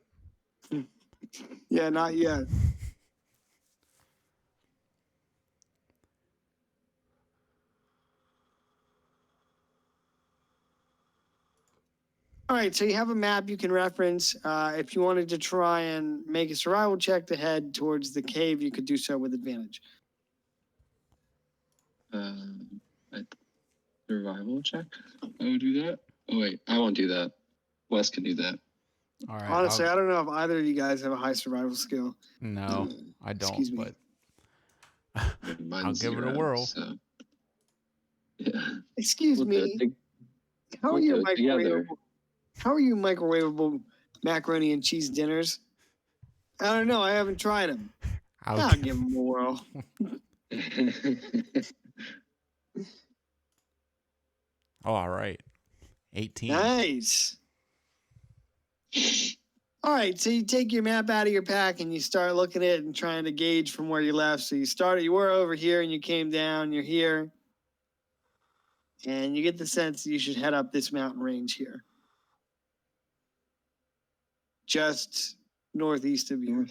A: Yeah, not yet. All right, so you have a map you can reference. If you wanted to try and make a survival check to head towards the cave, you could do so with advantage.
B: A survival check? I would do that. Oh wait, I won't do that. Wes can do that.
C: all right.
A: Honestly, I don't know if either of you guys have a high survival skill.
C: No, I don't,
A: Excuse me.
C: but
B: Mine's
C: I'll give it a
B: 0,
C: whirl.
B: So. Yeah.
A: Excuse
B: We'll
A: me.
B: do it
A: How are
B: we'll
A: you
B: do it together.
A: microwavable? How are you microwavable macaroni and cheese dinners? I don't know. I haven't tried them. I'll give them a whirl.
C: Oh, all right. 18.
A: Nice. All right, so you take your map out of your pack and you start looking at it and trying to gauge from where you left. So you were over here and you came down, you're here. And you get the sense that you should head up this mountain range here. Just northeast of you.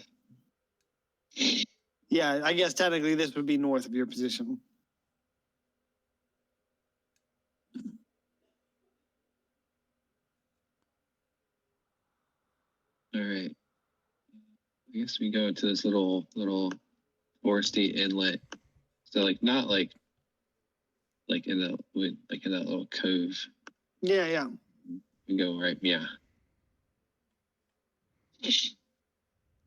A: Yeah, I guess technically this would be north of your position.
B: All right. I guess we go to this little foresty inlet. So like not like in that little cove.
A: Yeah.
B: We go right. Yeah.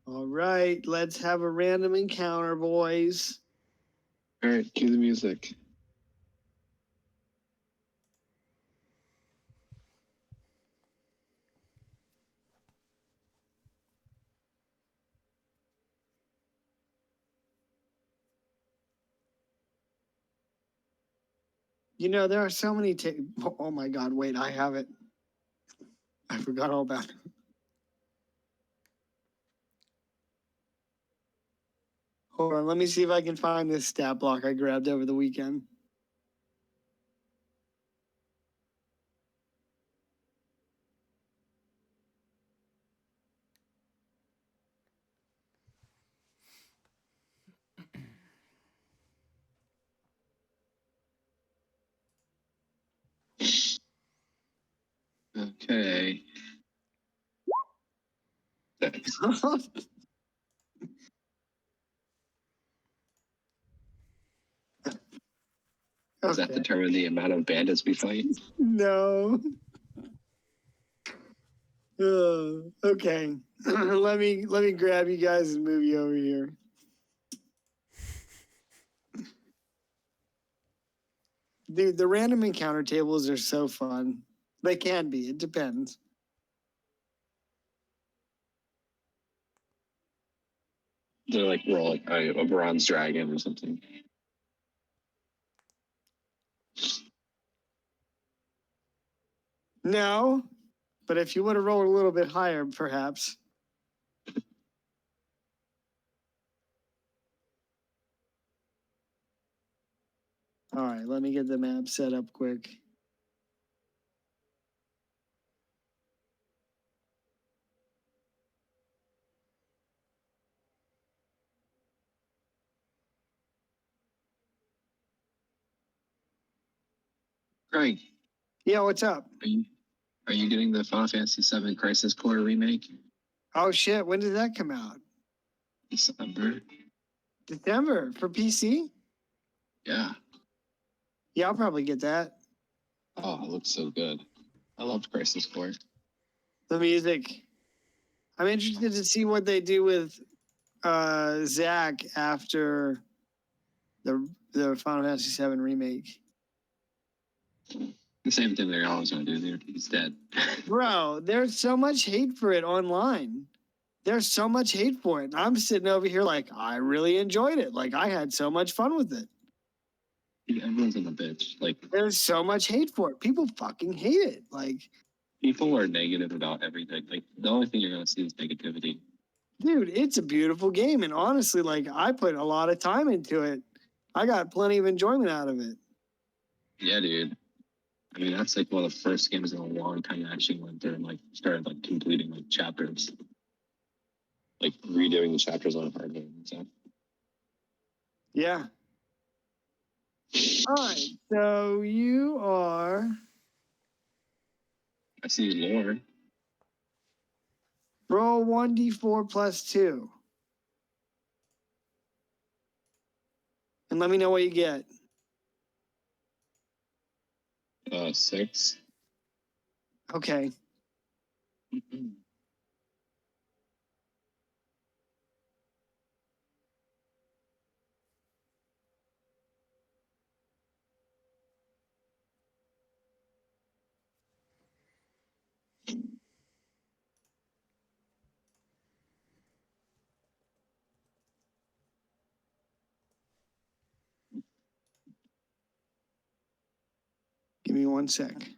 A: All right, let's have a random encounter, boys.
B: All right. Cue the music.
A: You know, there are so many. Oh my God! Wait, I have it. I forgot all about it. Hold on, let me see if I can find this stat block I grabbed over the weekend.
B: Okay. Does that determine the amount of bandits we fight?
A: No. Okay. let me grab you guys and move you over here. Dude, the random encounter tables are so fun. They can be. It depends.
B: They're like roll like a bronze dragon or something.
A: No. but if you would have rolled a little bit higher, perhaps. All right, let me get the map set up quick.
B: Greg,
A: Yeah, what's up?
B: are you getting the Final Fantasy VII Crisis Core remake?
A: Oh shit, when did that come out?
B: December.
A: December for PC?
B: Yeah.
A: Yeah, I'll probably get that.
B: Oh, it looks so good. I loved Crisis Core.
A: The music. I'm interested to see what they do with Zach after the Final Fantasy VII remake.
B: The same thing they're always gonna do. He's dead.
A: Bro, there's so much hate for it online. There's so much hate for it. And I'm sitting over here like, I really enjoyed it. Like, I had so much fun with it.
B: Everyone's in a bitch. Like,
A: There's so much hate for it. People fucking hate it. Like,
B: people are negative about everything. Like, the only thing you're gonna see is negativity.
A: dude, it's a beautiful game. And honestly, like, I put a lot of time into it. I got plenty of enjoyment out of it.
B: Yeah, dude. I mean, that's like one of the first games in a long time I actually went through and like started like completing like chapters, like redoing the chapters on a hard game and stuff.
A: Yeah. All right. So you are
B: I see lore.
A: roll 1d4 plus 2. And let me know what you get.
B: 6.
A: Okay. Give me 1 sec.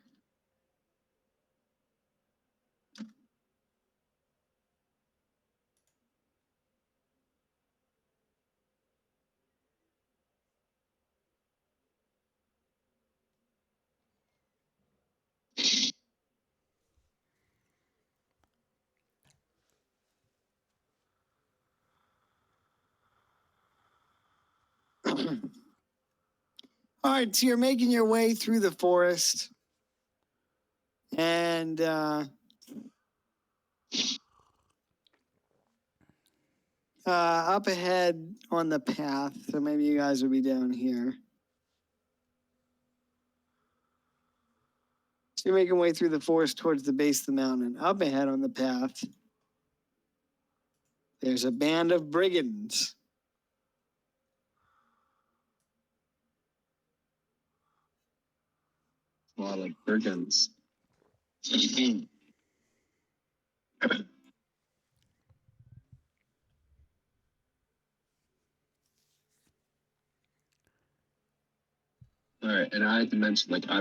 A: All right, so you're making your way through the forest, and up ahead on the path, so maybe you guys will be down here. So you're making way through the forest towards the base of the mountain. Up ahead on the path, there's a band of brigands.
B: A lot of brigands. All right, and I had to mention, like, I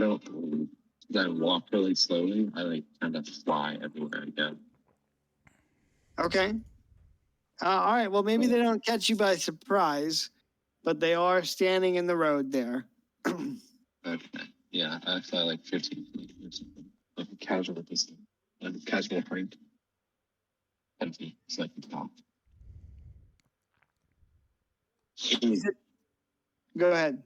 B: walk really slowly. I like kind of fly everywhere I go.
A: Okay. All right. Well, maybe they don't catch you by surprise, but they are standing in the road there.
B: Okay. Yeah, I fly like 15 feet or something. Like a casual distance. Like a casual height. 10 feet. It's like the top.
A: Go ahead.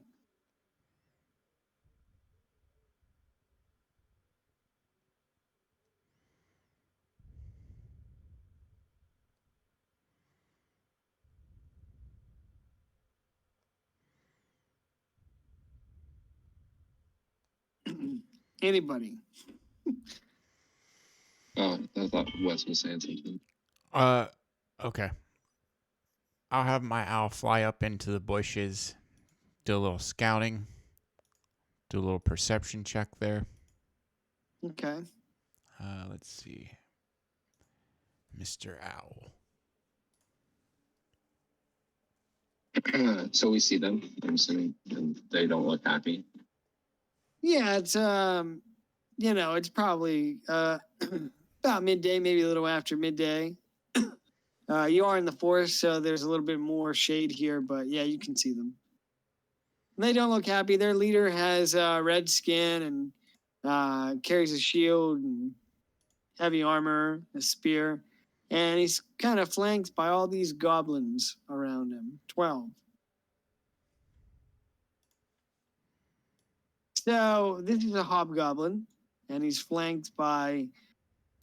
A: Anybody?
B: Oh, I thought Wes was saying something.
C: Okay. I'll have my owl fly up into the bushes, do a little scouting, do a little perception check there.
A: Okay.
C: Let's see. Mr. Owl.
B: So we see them, I'm assuming, and they don't look happy.
A: Yeah, it's it's probably about midday, maybe a little after midday. You are in the forest, so there's a little bit more shade here, but yeah, you can see them. They don't look happy. Their leader has red skin and carries a shield and heavy armor, a spear, and he's kind of flanked by all these goblins around him. 12. So this is a hobgoblin, and he's flanked by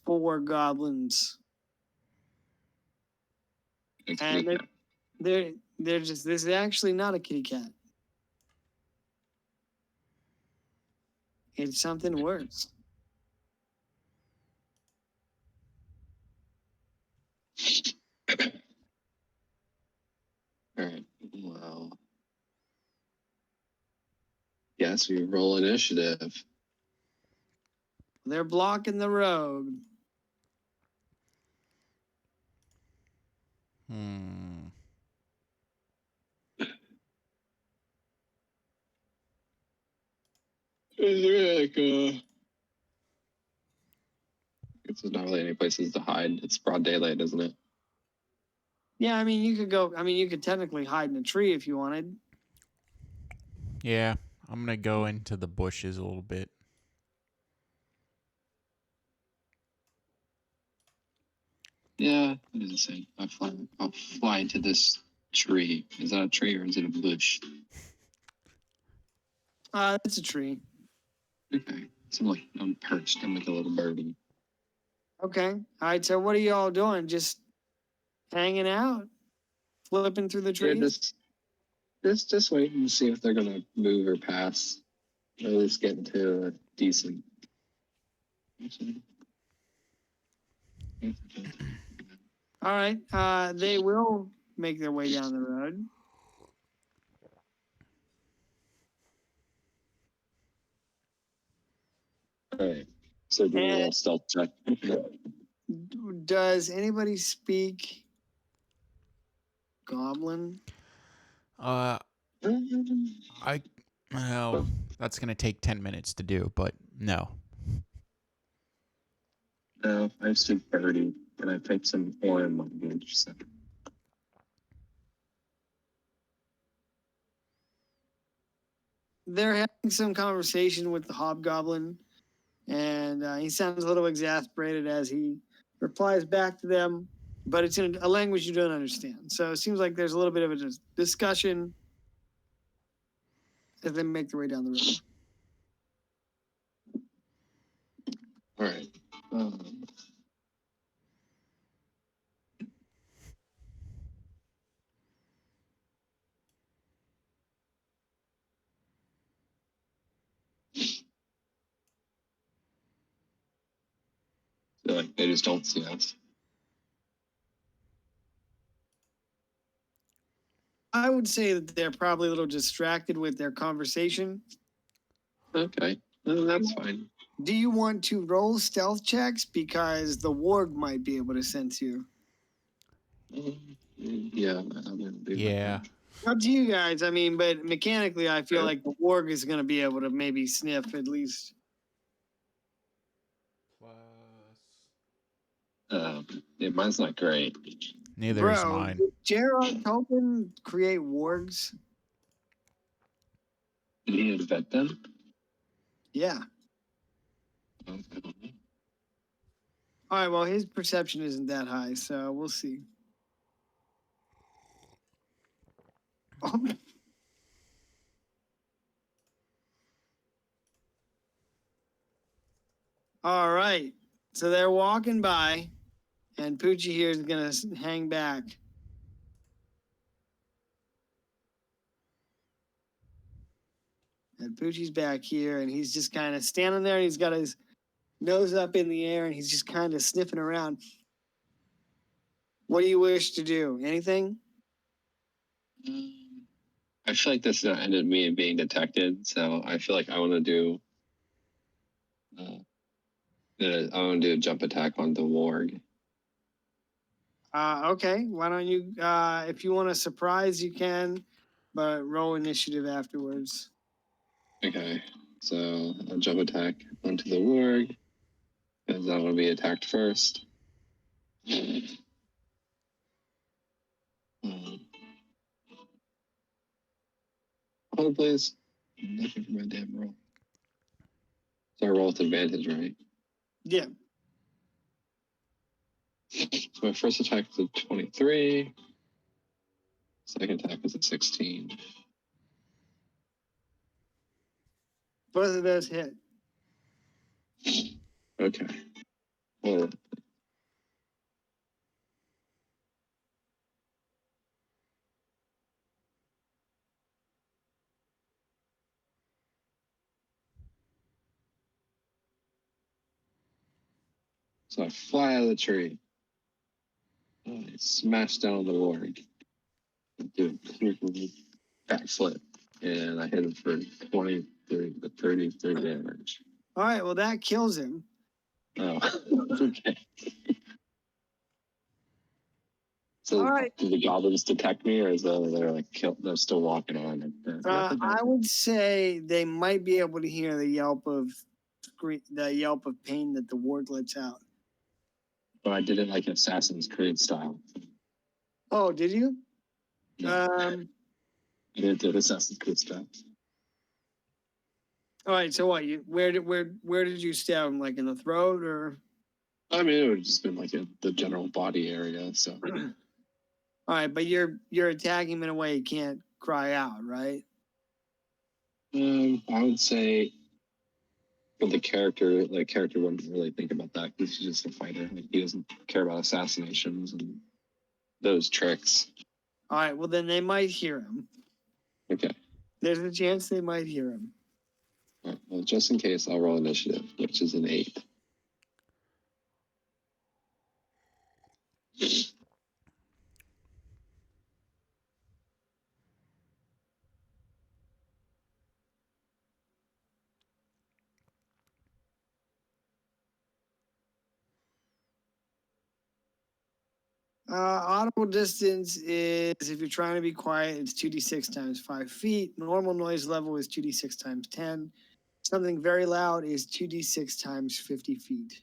A: 4 goblins. And they're just, this is actually not a kitty cat. It's something worse.
B: All right. Well, yes, we roll initiative.
A: They're blocking the road.
B: Is there like it's not really any places to hide. It's broad daylight, isn't it?
A: Yeah, I mean, you could go. I mean, you could technically hide in a tree if you wanted.
C: Yeah, I'm gonna go into the bushes a little bit.
B: Yeah, it is the same. I'll fly into this tree. Is that a tree or is it a bush?
A: It's a tree.
B: Okay. So I'm perched. I'm like a little birdie.
A: Okay. All right. So what are you all doing? Just hanging out, flipping through the
B: Yeah,
A: trees.
B: just waiting to see if they're gonna move or pass. Or at least get into a decent.
A: All right. They will make their way down the road.
B: All right. So do a little stealth check.
A: Does anybody speak Goblin?
C: Well, that's gonna take 10 minutes to do, but no.
B: No, I speak birdie, and I picked some foreign language. So.
A: They're having some conversation with the hobgoblin, and he sounds a little exasperated as he replies back to them, but it's in a language you don't understand. So it seems like there's a little bit of a discussion as they make their way down the road.
B: All right. So like they just don't see us.
A: I would say that they're probably a little distracted with their conversation.
B: Okay, well, that's fine.
A: Do you want to roll stealth checks? Because the warg might be able to sense you.
B: Yeah, I'm gonna do
C: Yeah.
A: Up to you guys. I mean, but mechanically, I feel like the warg is going to be able to maybe sniff at least.
B: Yeah, mine's not great.
C: Neither is
A: Bro,
C: mine.
A: did Gerard Tolkien create wargs?
B: Did he invent them?
A: Yeah.
B: I don't know.
A: All right, well, his perception isn't that high, so we'll see. All right. So they're walking by, and Poochie here is going to hang back. And Poochie's back here, and he's just kind of standing there, and he's got his nose up in the air, and he's just kind of sniffing around. What do you wish to do? Anything?
B: I feel like this ended me being detected, so I feel like I want to do. I want to do a jump attack on the warg.
A: Okay. Why don't you? If you want to surprise, you can, but roll initiative afterwards.
B: Okay, so a jump attack onto the warg. Because I'm gonna be attacked first. Hold please. I'm looking for my damn roll. So I roll with advantage, right?
A: Yeah.
B: So my first attack is a 23. Second attack is a 16.
A: Both of those hit.
B: Okay. Well, so I fly out of the tree. I smash down the warg. Do a backflip. And I hit him for 20, 30 damage.
A: All right. Well, that kills him.
B: Oh, okay. So
A: All right.
B: do the goblins detect me, or is they're like they're still walking on?
A: I would say they might be able to hear the yelp of pain that the ward lets out.
B: But I did it like Assassin's Creed style.
A: Oh, did you?
B: No. I did it Assassin's Creed style.
A: All right. So what? Where did you stab him? Like in the throat, or?
B: I mean, it would have just been like the general body area. So.
A: All right, but you're attacking him in a way he can't cry out, right?
B: I would say, but the character wouldn't really think about that because he's just a fighter. Like, he doesn't care about assassinations and those tricks.
A: All right, well then they might hear him.
B: Okay.
A: There's a chance they might hear him.
B: All right, well, just in case, I'll roll initiative, which is an 8.
A: Audible distance is, if you're trying to be quiet, it's 2d6 times 5 feet. Normal noise level is 2d6 times 10. Something very loud is 2d6 times 50 feet.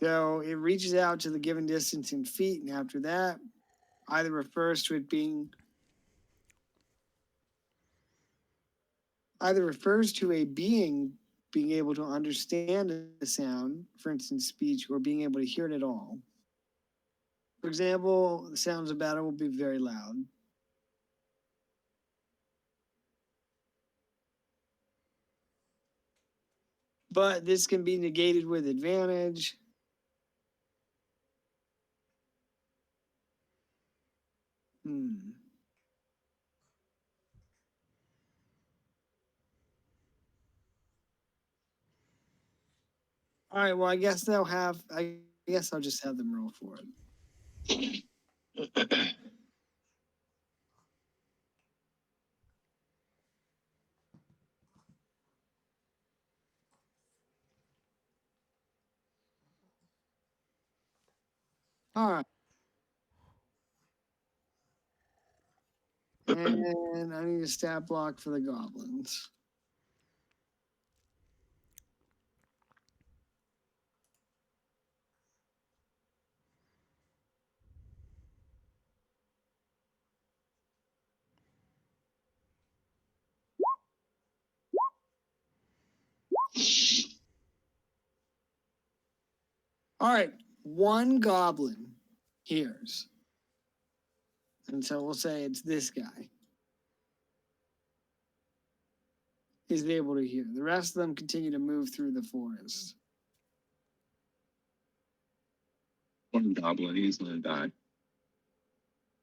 A: So it reaches out to the given distance in feet, and after that, either refers to a being being able to understand the sound, for instance, speech, or being able to hear it at all. For example, the sounds of battle will be very loud. But this can be negated with advantage. All right, well, I guess I'll just have them roll for it. All right. And I need a stat block for the goblins. All right, one goblin hears. And so we'll say it's this guy. He's able to hear. The rest of them continue to move through the forest.
B: One goblin, he's gonna die.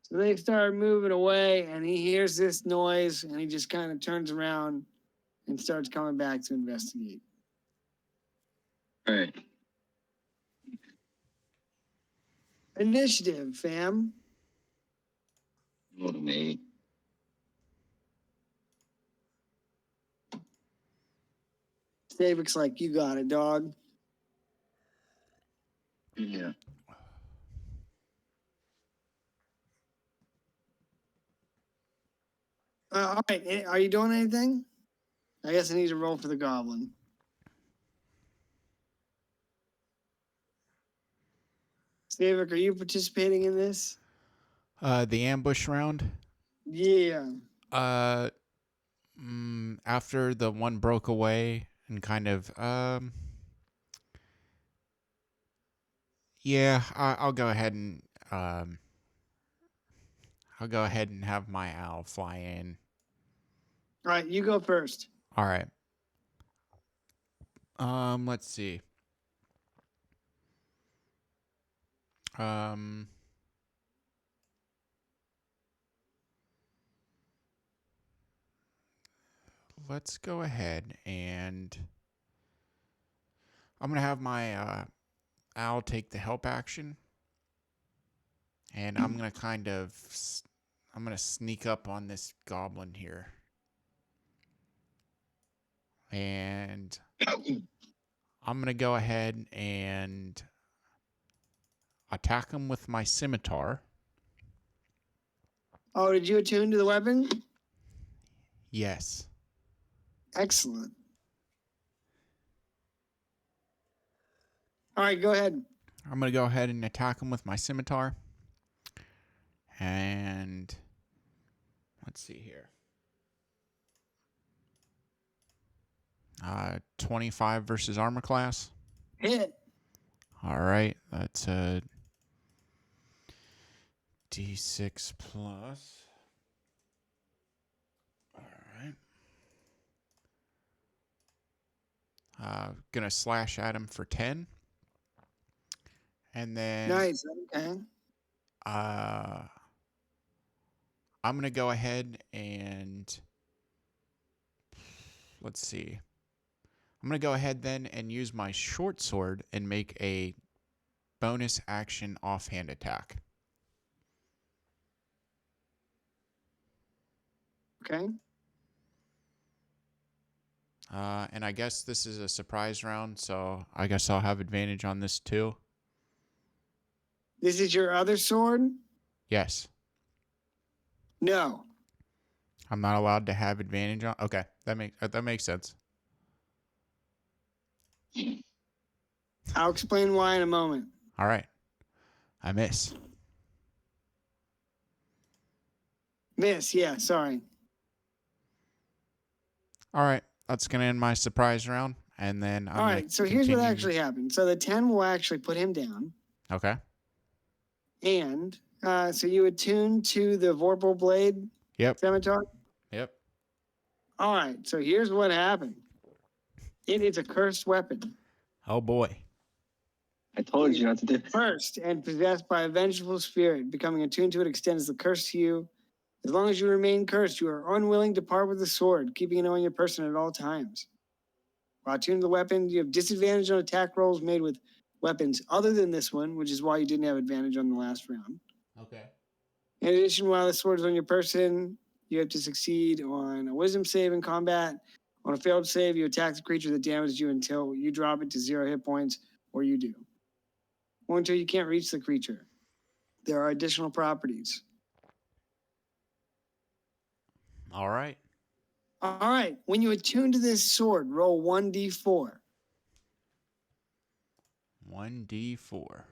A: So they start moving away, and he hears this noise, and he just kind of turns around and starts coming back to investigate.
B: All right.
A: Initiative, fam.
B: Roll an 8.
A: Davik's like, you got it, dog.
B: Yeah.
A: All right, are you doing anything? I guess I need to roll for the goblin. Savik, are you participating in this?
C: The ambush round.
A: Yeah.
C: After the one broke away and kind of yeah, I'll go ahead and have my owl fly in.
A: All right, you go first.
C: All right. Let's see. Let's go ahead and I'm gonna have my owl take the help action, and I'm gonna I'm gonna sneak up on this goblin here, and I'm gonna go ahead and attack him with my scimitar.
A: Oh, did you attune to the weapon?
C: Yes.
A: Excellent. All right, go ahead.
C: I'm going to go ahead and attack him with my scimitar. And let's see here. 25 versus armor class.
A: Hit.
C: All right. That's a D6 plus. All right. Gonna slash at him for 10. And then
A: Nice. Okay.
C: I'm gonna go ahead and let's see. I'm gonna go ahead then and use my short sword and make a bonus action offhand attack.
A: Okay.
C: And I guess this is a surprise round, so I guess I'll have advantage on this too.
A: This is your other sword?
C: Yes.
A: No.
C: I'm not allowed to have advantage on. Okay, that makes sense.
A: I'll explain why in a moment.
C: All right. I miss.
A: Miss, yeah, sorry.
C: All right. That's going to end my surprise round. And then
A: All right, so here's what actually happened. So the 10 will actually put him down.
C: Okay.
A: And so you attune to the Vorpal Blade
C: Yep.
A: Scimitar?
C: Yep.
A: All right, so here's what happened. It is a cursed weapon.
C: Oh, boy.
B: I told you not to do.
A: Cursed and possessed by a vengeful spirit. Becoming attuned to it extends the curse to you. As long as you remain cursed, you are unwilling to part with the sword, keeping it on your person at all times. While attuned to the weapon, you have disadvantage on attack rolls made with weapons other than this one, which is why you didn't have advantage on the last round.
C: Okay.
A: In addition, while the sword is on your person, you have to succeed on a wisdom save in combat. On a failed save, you attack the creature that damages you until you drop it to 0 hit points, or you do. Or until you can't reach the creature. There are additional properties.
C: All right.
A: All right. When you attune to this sword, roll 1d4.
C: 1d4.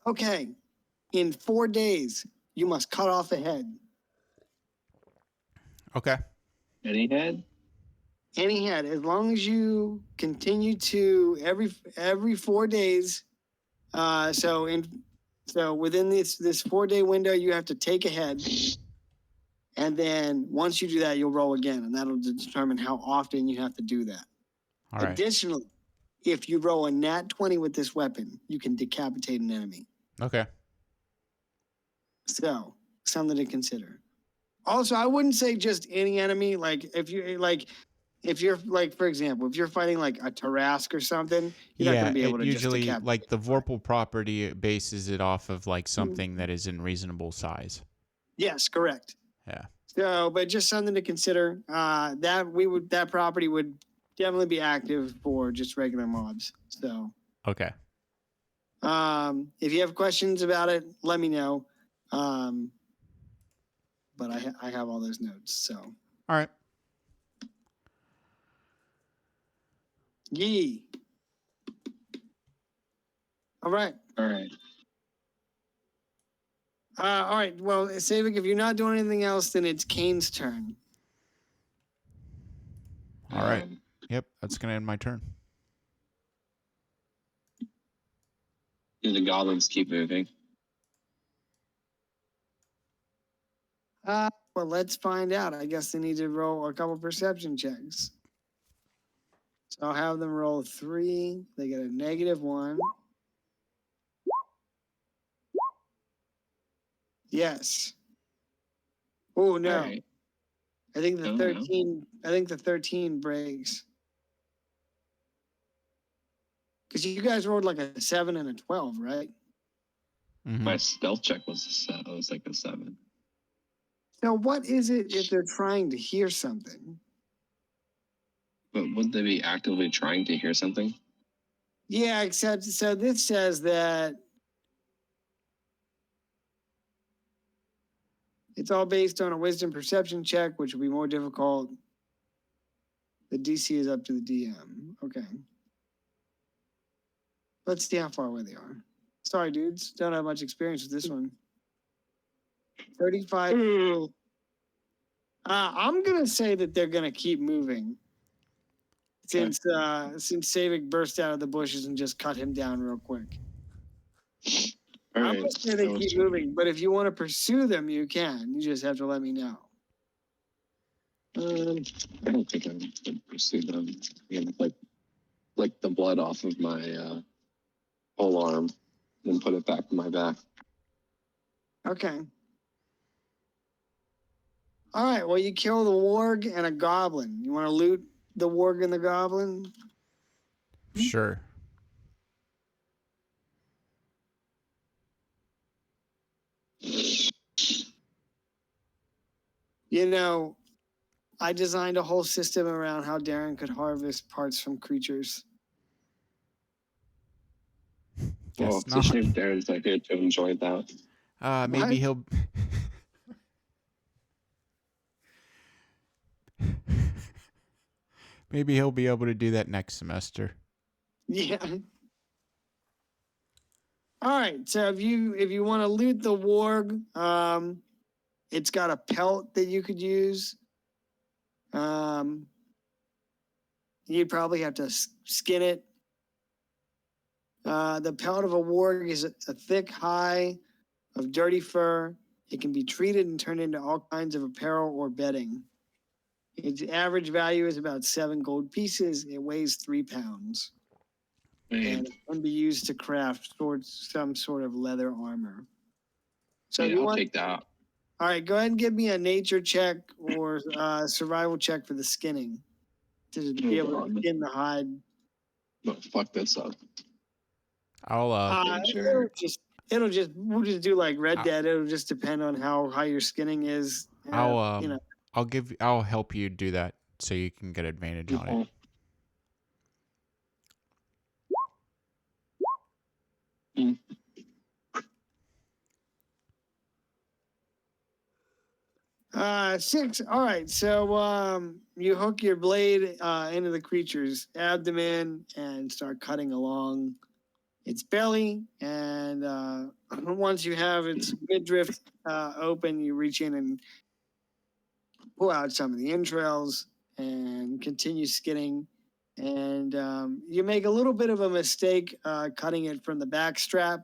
A: Okay. In 4 days, you must cut off a head.
C: Okay.
B: Any head?
A: Any head. As long as you continue to every 4 days. So within this 4-day window, you have to take a head. And then once you do that, you'll roll again, and that'll determine how often you have to do that.
C: All right.
A: Additionally, if you roll a nat 20 with this weapon, you can decapitate an enemy.
C: Okay.
A: So, something to consider. Also, I wouldn't say just any enemy. Like if you're like, for example, if you're fighting like a Tarask or something, you're not going to be able to
C: usually
A: just decapitate.
C: like the Vorpal property bases it off of like something that is in reasonable size.
A: Yes, correct.
C: Yeah.
A: So, but just something to consider. That property would definitely be active for just regular mobs. So,
C: Okay.
A: if you have questions about it, let me know. Um, but I have all those notes. So,
C: All right.
A: yee. All right.
B: All right.
A: All right. Well, Savik, if you're not doing anything else, then it's Kane's turn.
C: All right.
B: Um,
C: Yep, that's gonna end my turn.
B: do the goblins keep moving?
A: Well, let's find out. I guess they need to roll a couple perception checks. So I'll have them roll 3. They get a -1. Yes. Oh no.
B: All right.
A: I think the
B: Oh, no.
A: 13. I think the 13 breaks. Because you guys rolled like a 7 and a 12, right?
C: Mhm.
B: My stealth check was like a 7.
A: Now, what is it if they're trying to hear something?
B: But would they be actively trying to hear something?
A: Yeah, except so this says that it's all based on a wisdom perception check, which will be more difficult. The DC is up to the DM. Okay. Let's see how far away they are. Sorry, dudes. Don't have much experience with this one. 35. I'm gonna say that they're gonna keep moving. Since Savik burst out of the bushes and just cut him down real quick.
B: All
A: I'm
B: right.
A: gonna say they
B: that was
A: keep
B: fun.
A: moving, but if you want to pursue them, you can. You just have to let me know.
B: I don't think I would pursue them. And like the blood off of my whole arm and put it back in my back.
A: Okay. All right. Well, you kill the warg and a goblin. You want to loot the warg and the goblin?
C: Sure.
A: You know, I designed a whole system around how Darren could harvest parts from creatures.
B: Well,
C: Guess
B: it's a
C: not.
B: shame Darren's not here to enjoy that.
C: Maybe
A: What?
C: he'll. Maybe he'll be able to do that next semester.
A: Yeah. All right. So if you want to loot the warg, it's got a pelt that you could use. You'd probably have to skin it. The pelt of a warg is a thick hide of dirty fur. It can be treated and turned into all kinds of apparel or bedding. Its average value is about 7 gold pieces. It weighs 3 pounds. And it can be used to craft some sort of leather armor. So
B: Yeah, I'll take that.
A: All right, go ahead and give me a nature check or survival check for the skinning to be able to skin the hide.
B: No, fuck this up.
C: I'll
A: We'll just do like Red
C: I'll-
A: Dead. It'll just depend on how your skinning is.
C: I'll help you do that so you can get advantage on it.
B: Mm.
A: Six. All right. So you hook your blade into the creature's abdomen and start cutting along its belly. And once you have its midriff open, you reach in and pull out some of the entrails and continue skinning. And you make a little bit of a mistake cutting it from the back strap,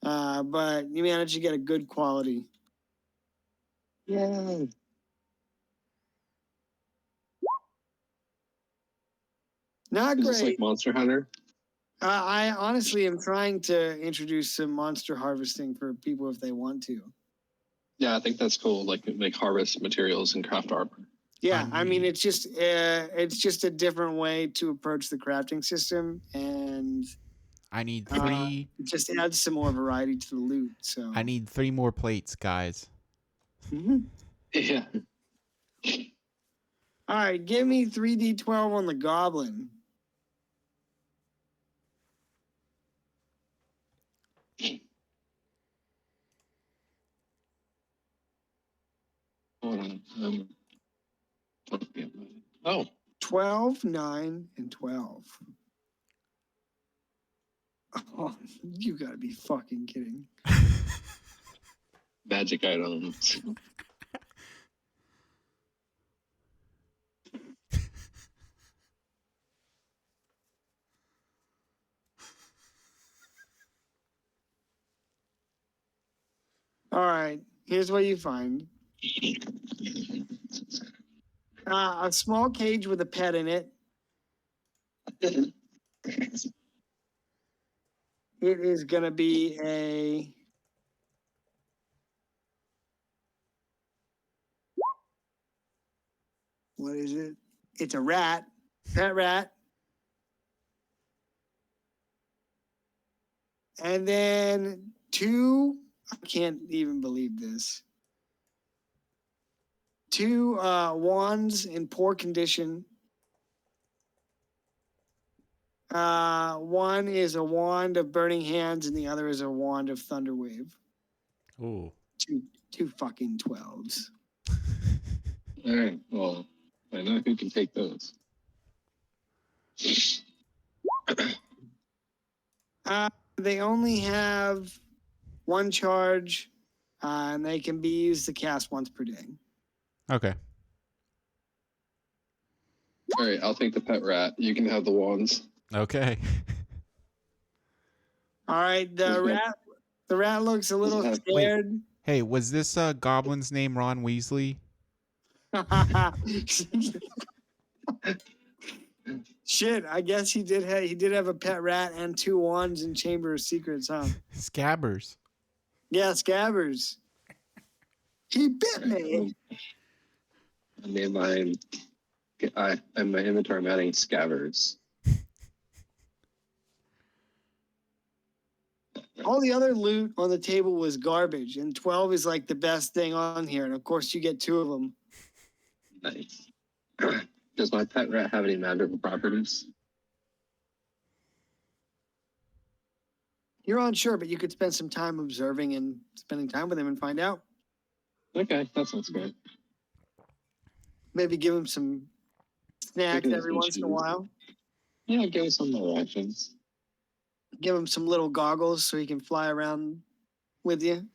A: but you manage to get a good quality.
B: Yeah.
A: Not
B: Is this
A: great.
B: like Monster Hunter?
A: I honestly am trying to introduce some monster harvesting for people if they want to.
B: Yeah, I think that's cool. Like harvest materials and craft armor.
A: Yeah, I mean it's just a different way to approach the crafting system, and
C: I need 3.
A: it just adds some more variety to the loot. So
C: I need 3 more plates, guys.
B: Yeah.
A: All right, give me 3d12 on the goblin.
B: hold on. Oh,
A: 12, 9, and 12. Oh, you gotta be fucking kidding.
B: magic items.
A: All right, here's what you find. A small cage with a pet in it. It is going to be a... What is it? It's a rat. Pet rat. And then 2... I can't even believe this. 2 wands in poor condition. One is a wand of burning hands, and the other is a wand of thunderwave.
C: Ooh.
A: Two fucking 12s.
B: All right. Well, I know who can take those.
A: They only have 1 charge, and they can be used to cast once per day.
C: Okay.
B: All right. I'll take the pet rat. You can have the wands.
C: Okay.
A: All right, the rat looks a little
B: Wait.
A: scared.
C: Hey, was this goblin's name Ron Weasley?
A: Shit, I guess he did have a pet rat and 2 wands in Chamber of Secrets, huh?
C: Scabbers.
A: Yeah, Scabbers. He bit me.
B: I made mine. In my inventory, I'm adding scabbers.
A: All the other loot on the table was garbage, and 12 is like the best thing on here. And of course, you get 2 of them.
B: Nice. Does my pet rat have any magical properties?
A: You're unsure, but you could spend some time observing and spending time with him and find out.
B: Okay, that sounds good.
A: Maybe give him some snacks
B: Maybe
A: every once in a while.
B: Yeah, give us some directions.
A: Give him some little goggles so he can fly around with you.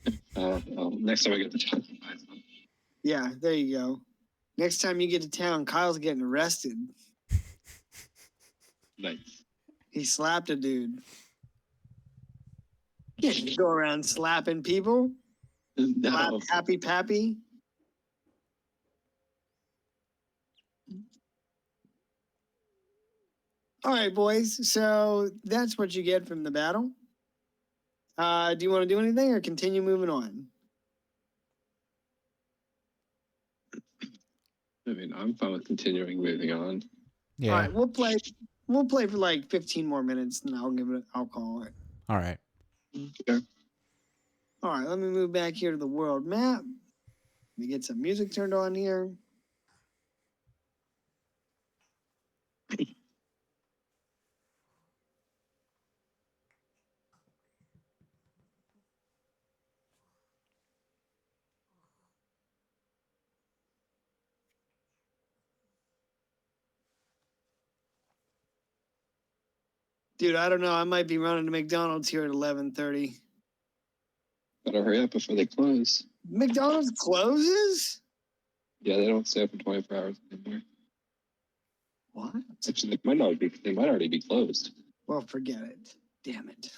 B: Next time I get the chance to buy some.
A: Yeah, there you go. Next time you get to town, Kyle's getting arrested.
B: Nice.
A: He slapped a dude. You go around slapping people. Slap
B: No.
A: Happy Pappy. All right, boys. So that's what you get from the battle. Do you want to do anything or continue moving on?
B: I mean, I'm fine with continuing moving on.
C: Yeah.
A: All right, we'll play. We'll play for like 15 more minutes, and I'll call it.
C: All right.
B: Sure.
A: All right, let me move back here to the world map. Let me get some music turned on here. Dude, I don't know. I might be running to McDonald's here at 11:30.
B: Better hurry up before they close.
A: McDonald's closes?
B: Yeah, they don't stay open 24 hours anymore.
A: What?
B: Actually, they might already be closed.
A: Well, forget it. Damn it.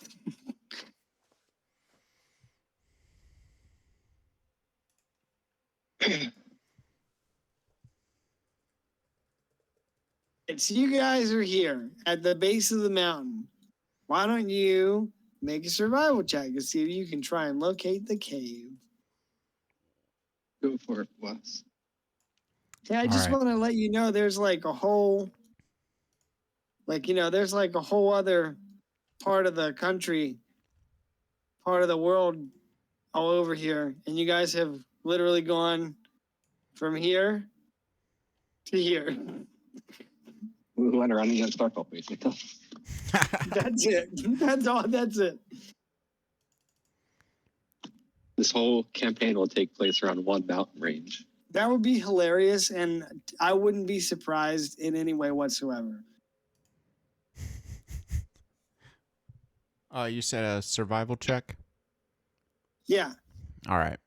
A: So you guys are here at the base of the mountain. Why don't you make a survival check to see if you can try and locate the cave?
B: Go for it, Wes.
A: Yeah, I just
C: All right.
A: want to let you know there's like a whole, there's like a whole other part of the country, part of the world all over here. And you guys have literally gone from here to here.
B: We went around in that circle, basically.
A: That's it. That's all. That's it.
B: This whole campaign will take place around one mountain range.
A: That would be hilarious, and I wouldn't be surprised in any way whatsoever.
C: You said a survival check?
A: Yeah.
C: All right.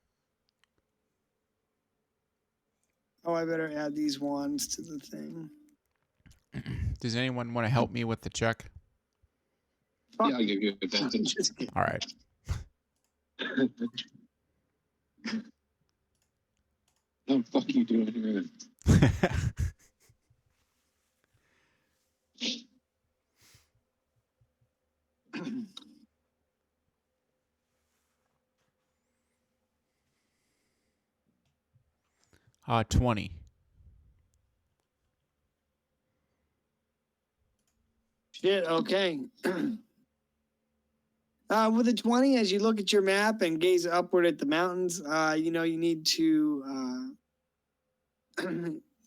A: Oh, I better add these ones to the thing.
C: Does anyone want to help me with the check?
B: Yeah, I'll give you advantage.
A: Just kidding.
C: All right.
B: What the fuck are you doing here?
C: 20.
A: Shit, okay. With a 20, as you look at your map and gaze upward at the mountains, you need to,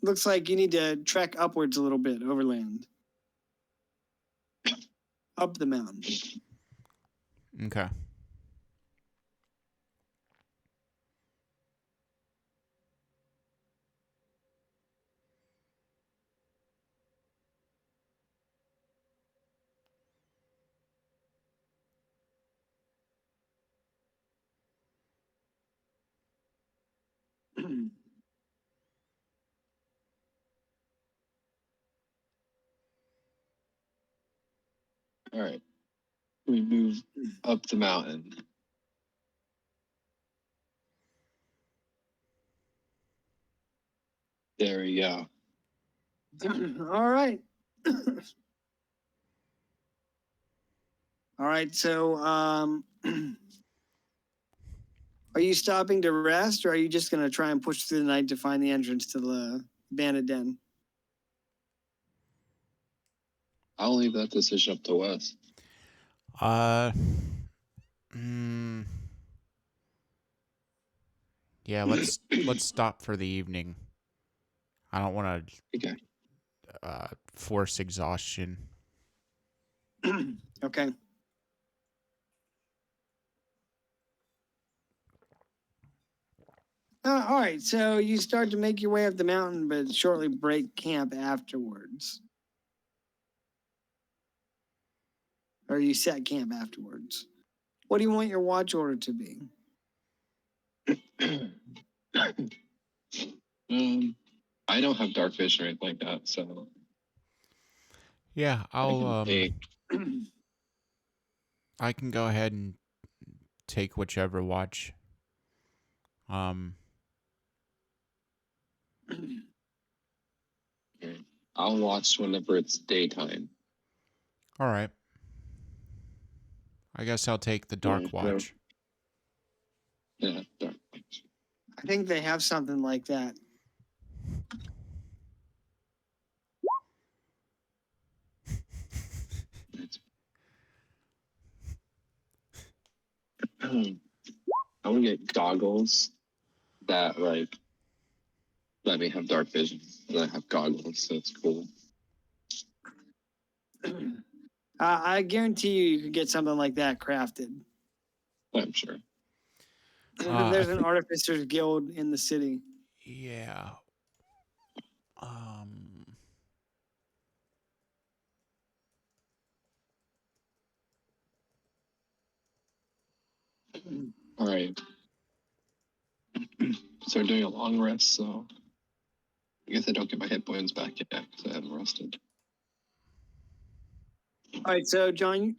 A: looks like you need to trek upwards a little bit, overland. Up the mountain.
C: Okay.
B: All right. We move up the mountain. There we go.
A: All right. All right, so are you stopping to rest, or are you just going to try and push through the night to find the entrance to the bandit den?
B: I'll leave that decision up to Wes.
C: Yeah, let's stop for the evening. I don't want
B: Okay.
C: to force exhaustion.
A: Okay. All right, so you start to make your way up the mountain, but shortly break camp afterwards. Or you set camp afterwards. What do you want your watch order to be?
B: I don't have dark vision or anything like that, so
C: Yeah, I'll
B: Hey.
C: I can go ahead and take whichever watch.
B: I'll watch whenever it's daytime.
C: All right. I guess I'll take the dark
B: Yeah,
C: watch.
B: Yeah, dark watch.
A: I think they have something like that.
B: I want to get goggles that like let me have dark vision. And I have goggles, so it's cool.
A: I guarantee you could get something like that crafted.
B: I'm sure.
A: There's an artificers guild in the city.
C: Yeah.
B: All right. So we're doing a long rest, so I guess I don't get my hit points back yet because I haven't rested.
A: All right, so John,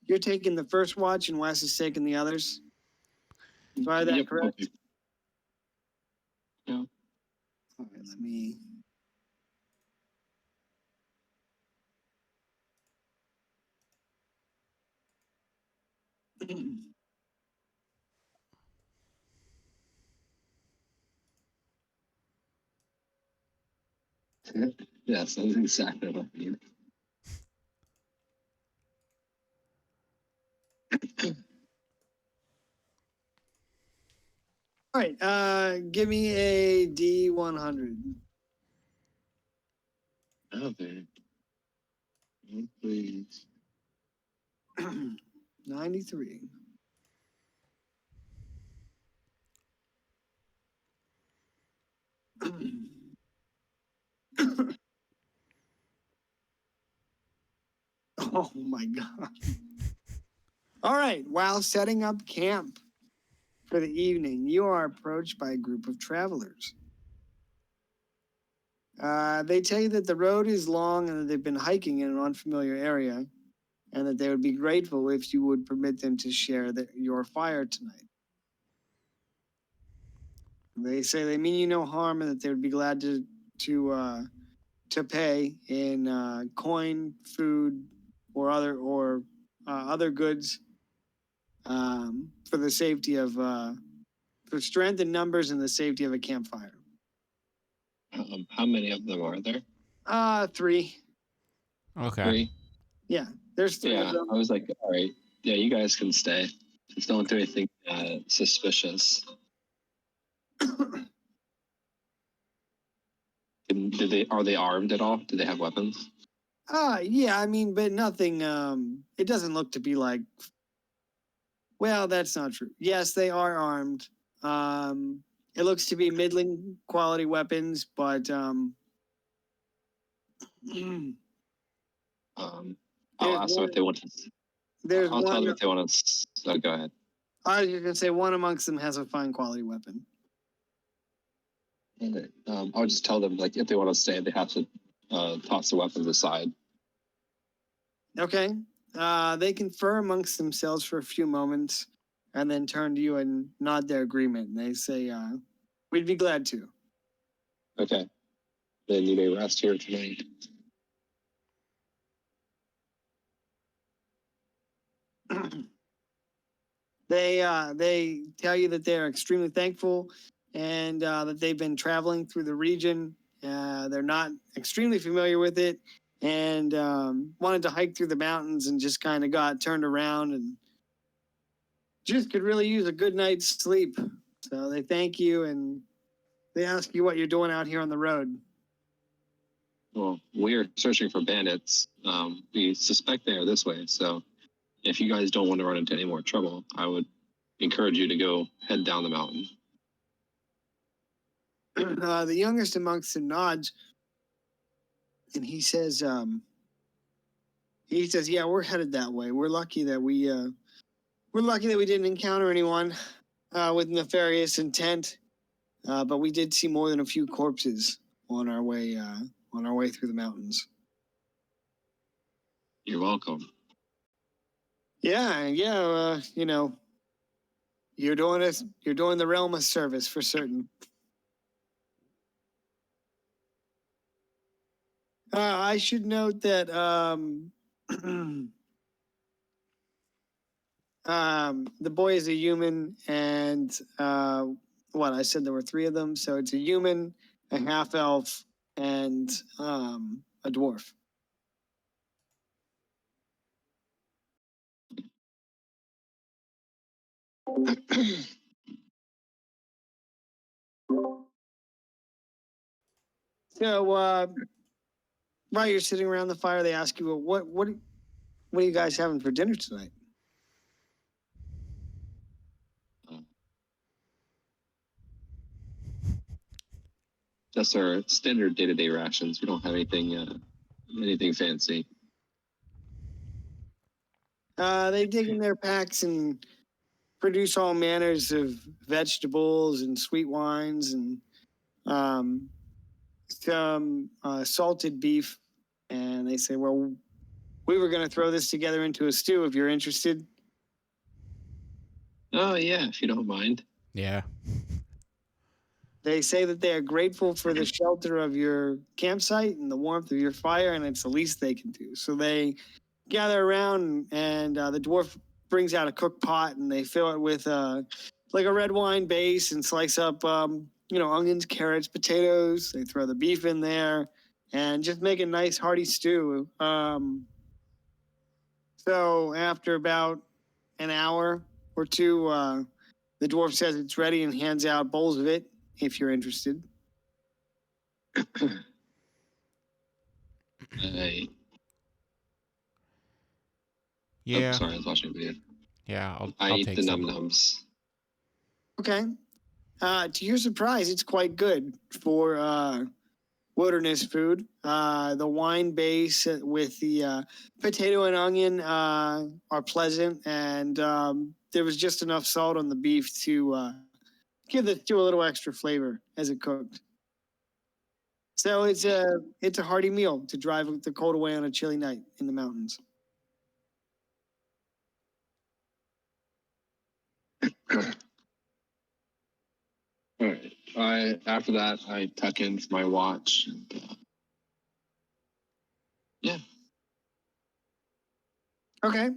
A: you're taking the first watch and Wes is taking the others. Is that
B: Yep,
A: correct?
B: okay. Yeah.
A: All right, let me.
B: Yes, that's exactly what I mean.
A: All right, give me a D100.
B: Okay. Oh, please.
A: 93. Oh my God. All right. While setting up camp for the evening, you are approached by a group of travelers. They tell you that the road is long and that they've been hiking in an unfamiliar area, and that they would be grateful if you would permit them to share your fire tonight. They say they mean you no harm and that they would be glad to pay in coin, food, or other goods for the safety of for strength in numbers and the safety of a campfire.
B: How many of them are there?
A: 3.
C: Okay.
B: 3.
A: Yeah, there's 3 of
B: Yeah,
A: them.
B: I was like, all right, yeah, you guys can stay. Just don't do anything suspicious. Are they armed at all? Do they have weapons?
A: Yeah, I mean, but nothing. It doesn't look to be like. Well, that's not true. Yes, they are armed. It looks to be middling quality weapons, but
B: I'll ask them if they want to. I'll tell them if they want to. Go ahead.
A: I was just gonna say one amongst them has a fine quality weapon.
B: I'll just tell them like if they want to stay, they have to toss the weapons aside.
A: Okay. They confer amongst themselves for a few moments, and then turn to you and nod their agreement. And they say, "We'd be glad to."
B: Okay. Then you may rest here tonight.
A: They tell you that they're extremely thankful and that they've been traveling through the region. They're not extremely familiar with it and wanted to hike through the mountains and just kind of got turned around and just could really use a good night's sleep. So they thank you and they ask you what you're doing out here on the road.
B: Well, we're searching for bandits. We suspect they are this way. So if you guys don't want to run into any more trouble, I would encourage you to go head down the mountain.
A: The youngest amongst them nods, and he says, "Yeah, we're headed that way. We're lucky that we didn't encounter anyone with nefarious intent, but we did see more than a few corpses on our way through the mountains."
B: You're welcome.
A: Yeah, you're doing the realm a service for certain. I should note that the boy is a human, and I said there were 3 of them, so it's a human, a half elf, and a dwarf. So while you're sitting around the fire, they ask you, well, what are you guys having for dinner tonight?
B: Just our standard day-to-day rations. We don't have anything fancy.
A: They dig in their packs and produce all manners of vegetables and sweet wines and some salted beef. And they say, well, we were going to throw this together into a stew if you're interested.
B: Oh, yeah, if you don't mind.
C: Yeah.
A: They say that they are grateful for the shelter of your campsite and the warmth of your fire, and it's the least they can do. So they gather around, and the dwarf brings out a cook pot, and they fill it with like a red wine base and slice up, onions, carrots, potatoes. They throw the beef in there and just make a nice hearty stew. So after about an hour or two, the dwarf says it's ready and hands out bowls of it if you're interested.
C: Yeah.
B: Oh, sorry, I was watching a video.
C: Yeah,
B: I
C: I'll
B: eat
C: take
B: the
C: some.
B: num-nums.
A: Okay. To your surprise, it's quite good for wilderness food. The wine base with the potato and onion are pleasant, and there was just enough salt on the beef to give the stew a little extra flavor as it cooked. So it's a hearty meal to drive the cold away on a chilly night in the mountains.
B: All right. After that I tuck in my watch. And, yeah.
A: Okay.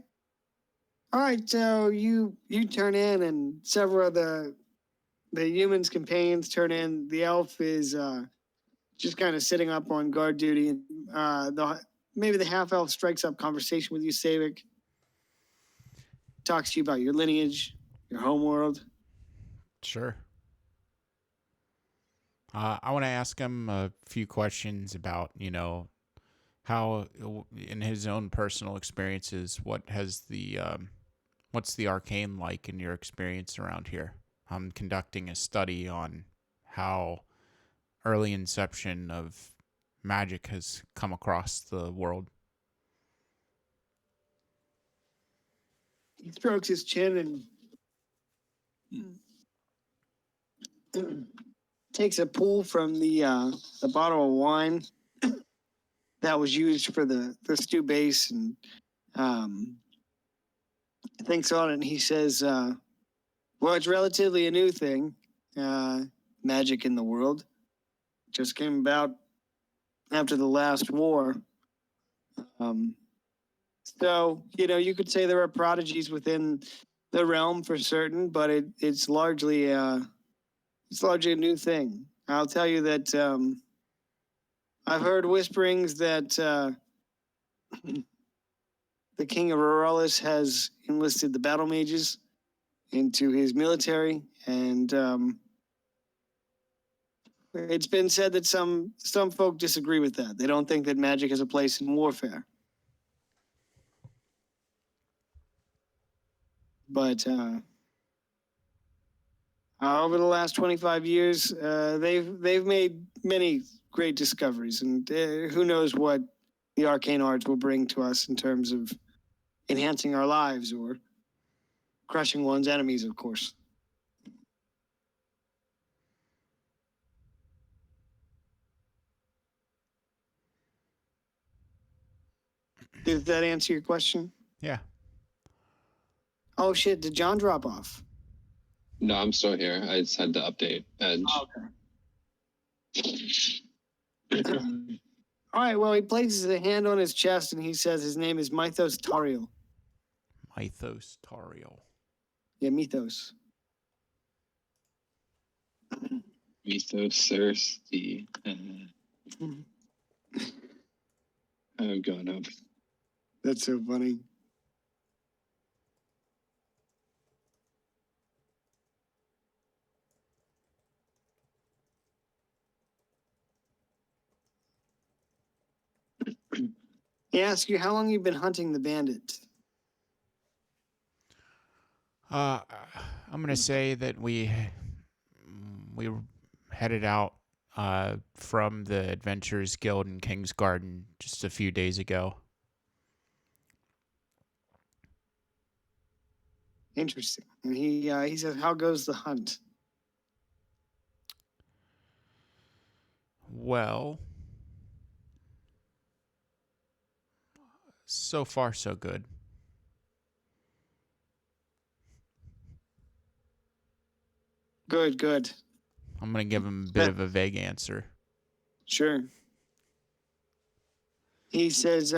A: All right. So you turn in, and several of the humans' companions turn in. The elf is just kind of sitting up on guard duty, and maybe the half elf strikes up conversation with you, Savik. Talks to you about your lineage, your homeworld.
C: Sure. I want to ask him a few questions about, how, in his own personal experiences, what's the arcane like in your experience around here? I'm conducting a study on how early inception of magic has come across the world.
A: He strokes his chin and takes a pull from the bottle of wine that was used for the stew base, and thinks on it. And he says, "Well, it's relatively a new thing. Magic in the world just came about after the last war. So you could say there are prodigies within the realm for certain, but it's largely a new thing. I'll tell you that I've heard whisperings that the king of Aurelis has enlisted the battle mages into his military, and it's been said that some folk disagree with that. They don't think that magic has a place in warfare. But over the last 25 years, they've made many great discoveries, and who knows what the arcane arts will bring to us in terms of enhancing our lives or crushing one's enemies, of course. Did that answer your question?
C: Yeah.
A: Oh shit! Did John drop off?
B: No, I'm still here. I just had to update Edge.
A: Oh, okay. All right. Well, he places a hand on his chest and he says his name is Mythos Tariel.
C: Mythos Tariel.
A: Yeah, Mythos.
B: Mythos thirsty. I'm going up.
A: That's so funny. He asks you how long you've been hunting the bandit.
C: I'm gonna say that we headed out from the Adventurers Guild in King's Garden just a few days ago.
A: Interesting. And he says, "How goes the hunt?"
C: Well, so far so good.
A: Good, good.
C: I'm gonna give him a bit of a vague answer.
A: Sure. He says,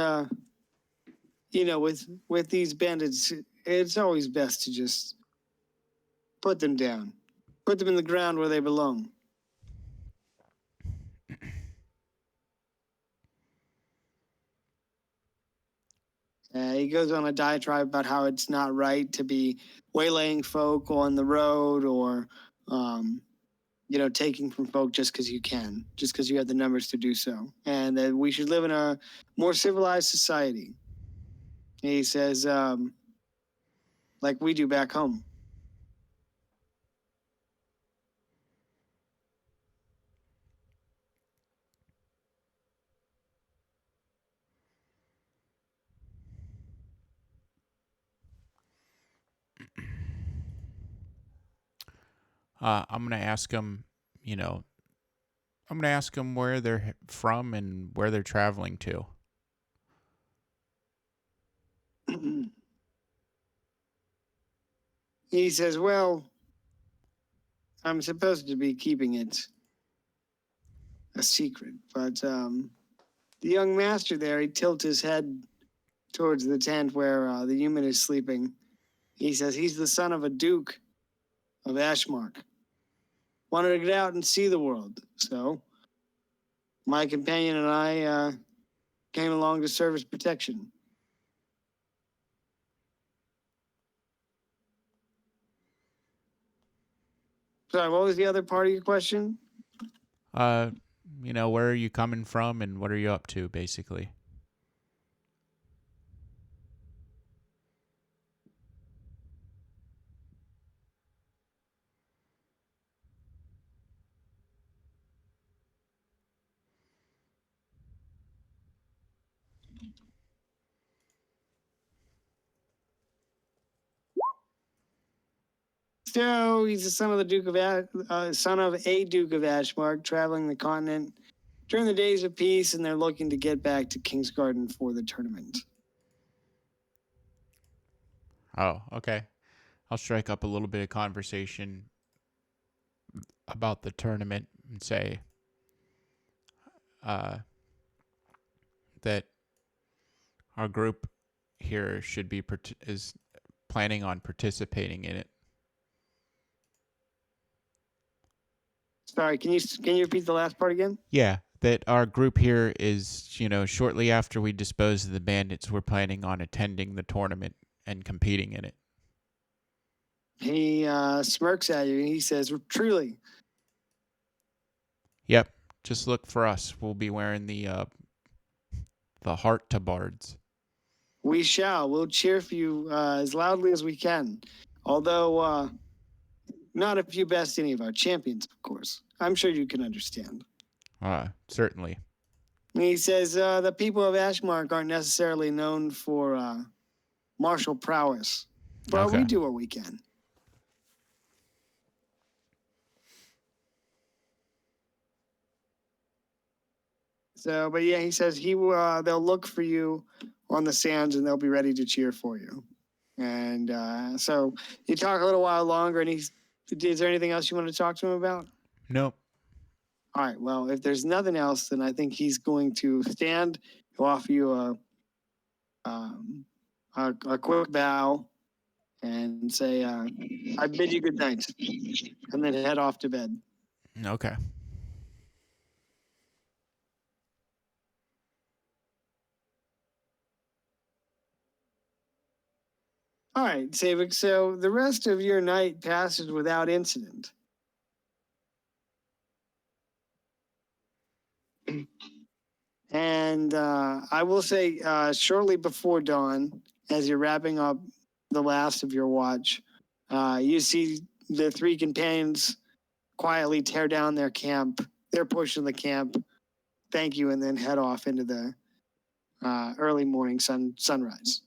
A: with these bandits, it's always best to just put them down. Put them in the ground where they belong. He goes on a diatribe about how it's not right to be waylaying folk on the road or, taking from folk just because you can, just because you have the numbers to do so. And that we should live in a more civilized society. He says, like we do back home.
C: I'm gonna ask them, you know, I'm gonna ask them where they're from and where they're traveling to.
A: He says, well, I'm supposed to be keeping it a secret, but the young master there, he tilts his head towards the tent where the human is sleeping. He says he's the son of a duke of Ashmark. Wanted to get out and see the world, so my companion and I came along to serve as protection. Sorry, what was the other part of your question?
C: Uh, where are you coming from and what are you up to, basically?
A: So he's the son of the son of a Duke of Ashmark, traveling the continent during the days of peace, and they're looking to get back to Kingsgarden for the tournament.
C: Oh, okay. I'll strike up a little bit of conversation about the tournament and say that our group here is planning on participating in it.
A: Sorry, can you repeat the last part again?
C: Yeah, that our group here is, shortly after we dispose of the bandits, we're planning on attending the tournament and competing in it.
A: He smirks at you and he says, truly.
C: Yep, just look for us. We'll be wearing the heart tabards.
A: We shall. We'll cheer for you as loudly as we can. Although not if you best any of our champions, of course. I'm sure you can understand.
C: Certainly.
A: He says the people of Ashmark aren't necessarily known for martial prowess, but
C: Okay.
A: we do what we can. So, but yeah, he says they'll look for you on the sands and they'll be ready to cheer for you. And so you talk a little while longer, and is there anything else you want to talk to him about?
C: Nope.
A: All right. Well, if there's nothing else, then I think he's going to stand, he'll offer you a quick bow, and say, "I bid you good night," and then head off to bed.
C: Okay.
A: All right, Savik. So the rest of your night passes without incident. And I will say, shortly before dawn, as you're wrapping up the last of your watch, you see the three companions quietly tear down their camp. They're pushing the camp. Thank you, and then head off into the early morning sunrise.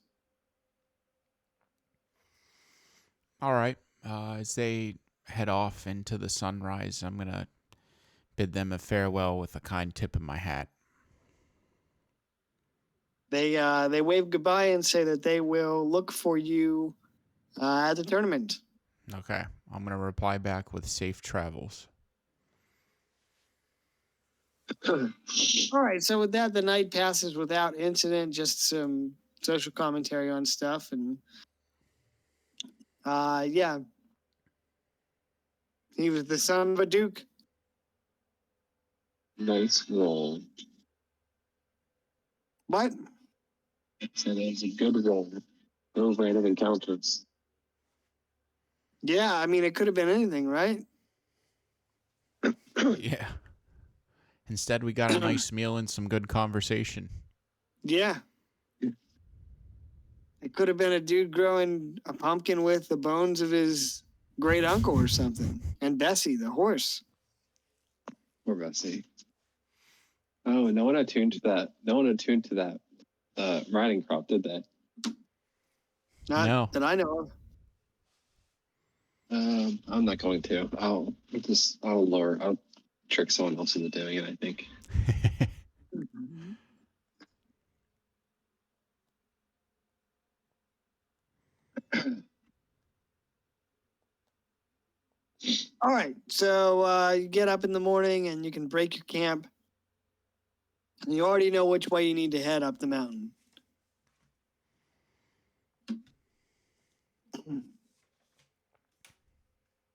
C: All right. As they head off into the sunrise, I'm going to bid them a farewell with a kind tip of my hat.
A: They wave goodbye and say that they will look for you at the tournament.
C: Okay. I'm going to reply back with safe travels.
A: All right. So with that, the night passes without incident. Just some social commentary on stuff, and yeah, he was the son of a duke.
B: Nice roll.
A: What?
B: So that was a good roll. No random encounters.
A: Yeah, I mean, it could have been anything, right?
C: Yeah. Instead, we got a nice meal and some good conversation.
A: Yeah. It could have been a dude growing a pumpkin with the bones of his great uncle or something. And Bessie, the horse.
B: Poor Bessie. Oh, no one attuned to that. No one attuned to that riding crop, did they?
A: Not
C: No.
A: that I know of.
B: I'm not going to. I'll trick someone else into doing it, I think.
A: All right, so you get up in the morning and you can break your camp. And you already know which way you need to head up the mountain.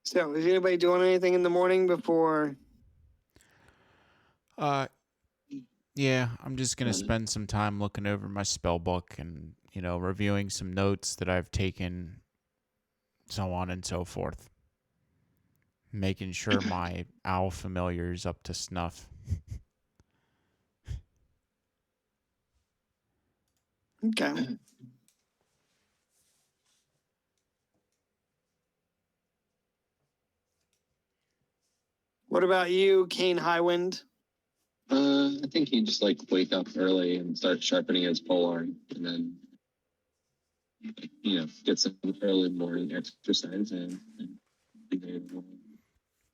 A: So, is anybody doing anything in the morning before?
C: Yeah, I'm just gonna spend some time looking over my spell book and, reviewing some notes that I've taken, so on and so forth. Making sure my owl familiar is up to snuff.
A: Okay. What about you, Kane Highwind?
B: I think he just wake up early and start sharpening his polearm, and then get some early morning exercise and be there in the morning.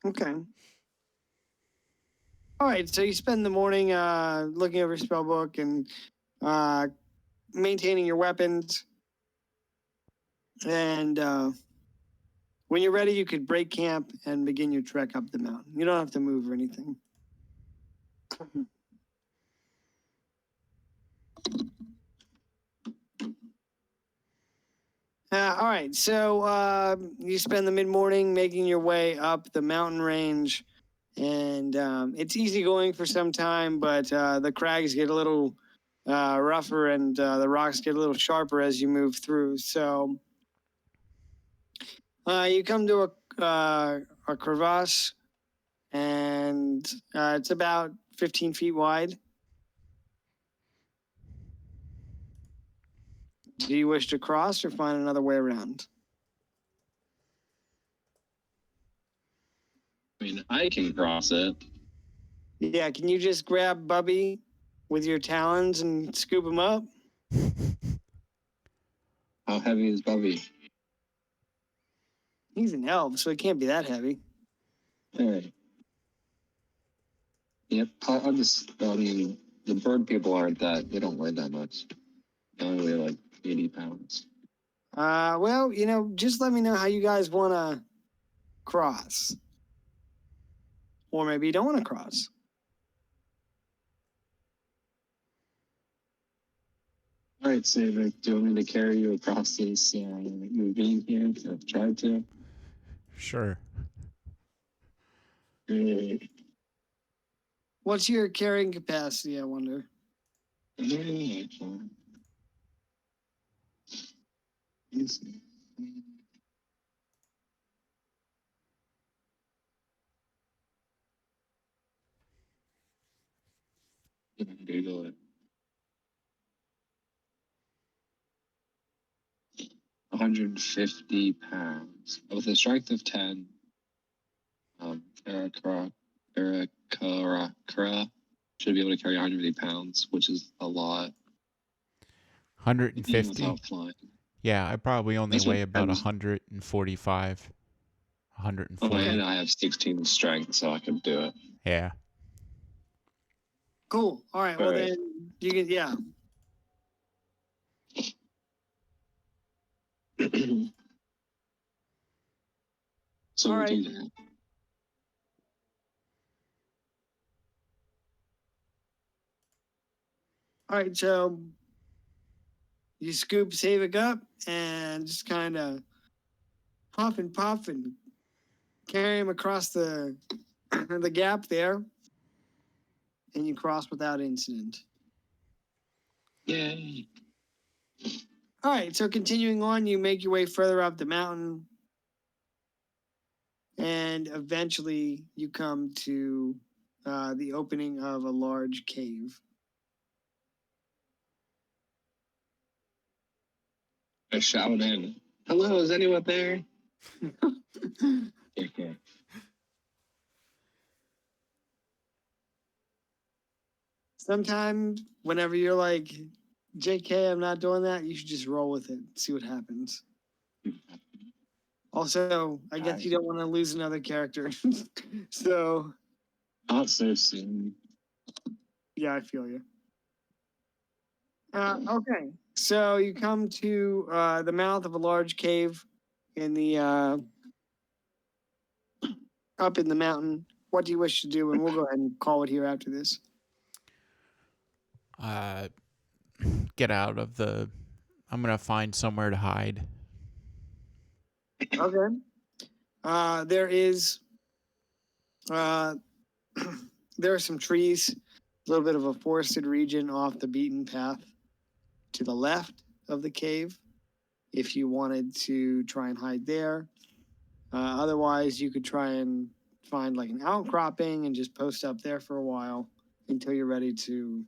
A: Okay. All right, so you spend the morning looking over your spell book and maintaining your weapons. And when you're ready, you could break camp and begin your trek up the mountain. You don't have to move or anything. All right, so you spend the mid-morning making your way up the mountain range, and it's easy going for some time, but the crags get a little rougher and the rocks get a little sharper as you move through. So you come to a crevasse, and it's about 15 feet wide. Do you wish to cross or find another way around?
B: I mean, I can cross it.
A: Yeah, can you just grab Bubby with your talons and scoop him up?
B: How heavy is Bubby?
A: He's an elf, so it can't be that heavy.
B: All right. Yep. I'll just. I mean, the bird people they don't weigh that much. They only weigh 80 pounds.
A: Well, just let me know how you guys want to cross. Or maybe you don't want to cross.
B: All right, Saber, do you want me to carry you across this ravine here? I've tried to.
C: Sure.
A: What's your carrying capacity, I wonder?
B: Google it. 150 pounds. With a strength of 10, Karakara should be able to carry 150 pounds, which is a lot.
C: 150?
B: Without flying.
C: Yeah, I probably only
B: That's what
C: weigh about
B: I was-
C: 145, 140.
B: And I have 16 strength, so I can do it.
C: Yeah.
A: Cool. All right. Well,
B: All right.
A: then you can, yeah.
B: So
A: All
B: we
A: right.
B: do that.
A: All right. So you scoop Savik up and just kind of puff and carry him across the the gap there, and you cross without incident.
B: Yay.
A: All right, so continuing on, you make your way further up the mountain, and eventually you come to the opening of a large cave.
B: I shout in, "Hello, is anyone there?" Okay.
A: Sometimes, whenever you're like, JK, I'm not doing that, you should just roll with it, see what happens. Also, I guess you don't want to lose another character. So,
B: Not so soon.
A: yeah, I feel you. Okay, so you come to the mouth of a large cave in the up in the mountain. What do you wish to do? And we'll go ahead and call it here after this.
C: Get out of the. I'm gonna find somewhere to hide.
A: Okay. There is there are some trees, a little bit of a forested region off the beaten path to the left of the cave. If you wanted to try and hide there, otherwise you could try and find like an outcropping and just post up there for a while until you're ready to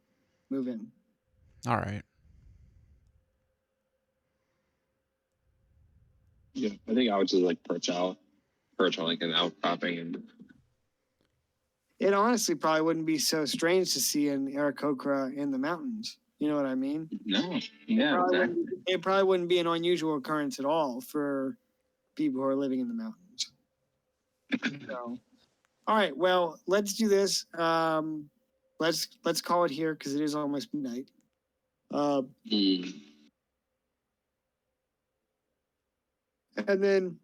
A: move in.
C: All right.
B: Yeah, I think I would just like perch on like an outcropping and.
A: It honestly probably wouldn't be so strange to see an Aarakocra in the mountains. You know what I mean?
B: No, yeah, exactly.
A: It probably wouldn't be an unusual occurrence at all for people who are living in the mountains. So, all right, well, let's do this. Let's call it here because it is almost midnight. And then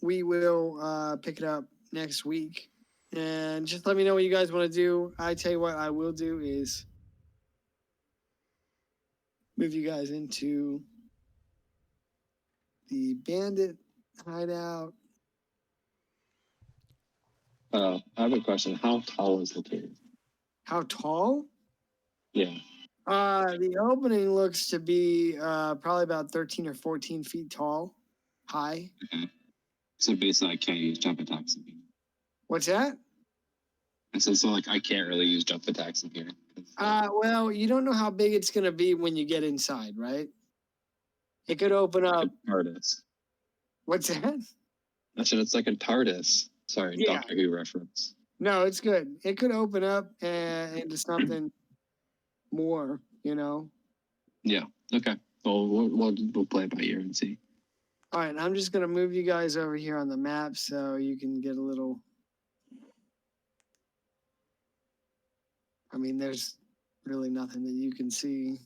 A: we will pick it up next week. And just let me know what you guys want to do. I tell you what I will do is move you guys into the bandit hideout.
B: I have a question. How tall is the cave?
A: How tall?
B: Yeah.
A: The opening looks to be probably about 13 or 14 feet tall, high.
B: Okay. So basically, I can't use jump attacks in here.
A: What's that?
B: I said, so like I can't really use jump attacks in here.
A: Well, you don't know how big it's going to be when you get inside, right? It could open up.
B: TARDIS.
A: What's that?
B: I said it's like a TARDIS. Sorry,
A: Yeah.
B: Doctor Who reference.
A: No, it's good. It could open up into something more, you know?
B: Yeah. Okay. Well, we'll play it by ear and see.
A: All right, I'm just going to move you guys over here on the map so you can get a little. I mean, there's really nothing that you can see.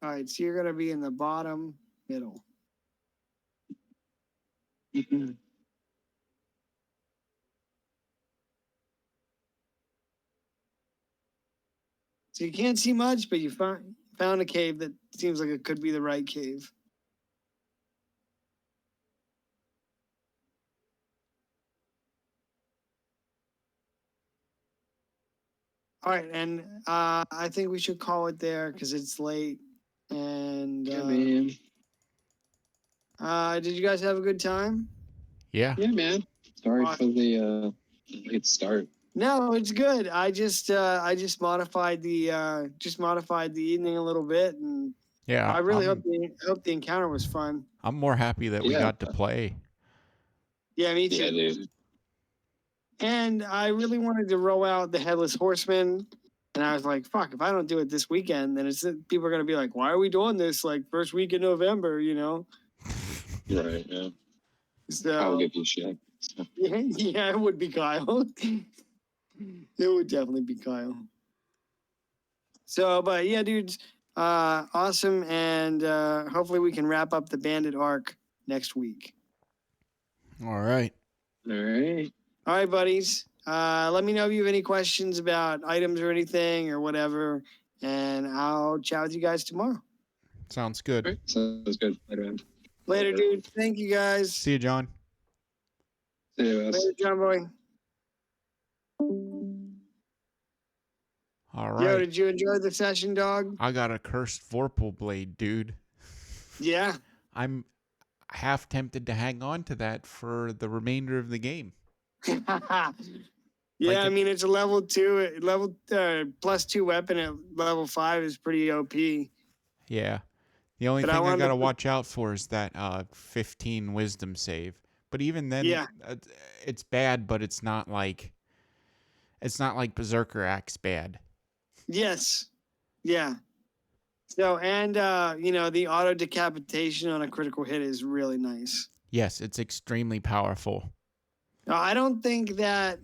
A: All right, so you're going to be in the bottom middle. So you can't see much, but you found a cave that seems like it could be the right cave. All right, and I think we should call it there because it's late. And
B: Yeah, man.
A: Did you guys have a good time?
C: Yeah.
B: Yeah, man. Sorry for the late start.
A: No, it's good. I just modified the evening a little bit, and
C: Yeah.
A: I really hope the encounter was fun.
C: I'm more happy that we got to play.
A: Yeah, me too.
B: Yeah, dude.
A: And I really wanted to roll out the Headless Horseman, and I was like, "Fuck! If I don't do it this weekend, then people are gonna be like, why are we doing this like first week in November?" You know?
B: Right. Yeah.
A: So
B: I'll give you shit. So.
A: yeah, it would be Kyle. It would definitely be Kyle. So, but yeah, dudes, awesome, and hopefully we can wrap up the Bandit arc next week.
C: All right.
B: All right.
A: All right, buddies. Let me know if you have any questions about items or anything or whatever, and I'll chat with you guys tomorrow.
C: Sounds good.
B: All right. Sounds good. Later, man.
A: Later, dude. Thank you, guys.
C: See you, John.
B: See you, guys.
A: Later, John Boy.
C: All right.
A: Yo, did you enjoy the session, dog?
C: I got a cursed Vorpal blade, dude.
A: Yeah.
C: I'm half tempted to hang on to that for the remainder of the game.
A: Yeah, I mean, it's a level 2, +2 weapon at level 5 is pretty OP.
C: Yeah. The only thing I got to watch out for is that 15 wisdom save. But even then,
A: Yeah.
C: it's bad, but it's not like Berserker Axe bad.
A: Yes. Yeah. So, and, the auto decapitation on a critical hit is really nice.
C: Yes, it's extremely powerful.
A: I don't think that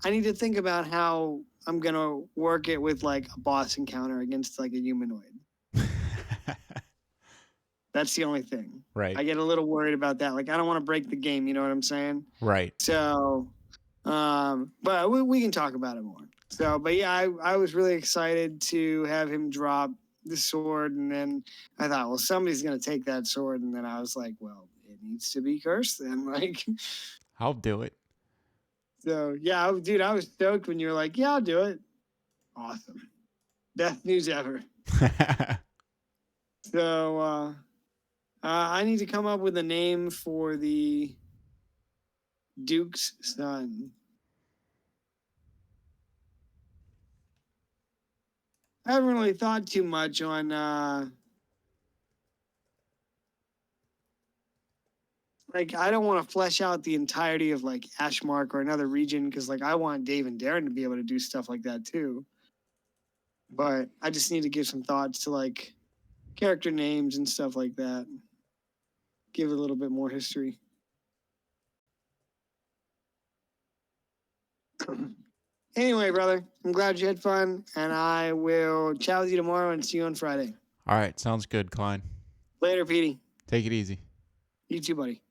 A: I need to think about how I'm going to work it with like a boss encounter against like a humanoid. That's the only thing.
C: Right.
A: I get a little worried about that. Like, I don't want to break the game. You know what I'm saying?
C: Right.
A: So, but we can talk about it more. So, but yeah, I was really excited to have him drop the sword. And then I thought, well, somebody's going to take that sword. And then I was like, well, it needs to be cursed then. Like,
C: I'll do it.
A: so yeah, dude, I was stoked when you were like, yeah, I'll do it. Awesome. Best news ever. So, I need to come up with a name for the Duke's son. I haven't really thought too much on like I don't want to flesh out the entirety of like Ashmark or another region because like I want Dave and Darren to be able to do stuff like that too. But I just need to give some thoughts to like character names and stuff like that. Give it a little bit more history. Anyway, brother, I'm glad you had fun, and I will chat with you tomorrow and see you on Friday.
C: All right, sounds good, Klein.
A: Later, Petey.
C: Take it easy.
A: You too, buddy.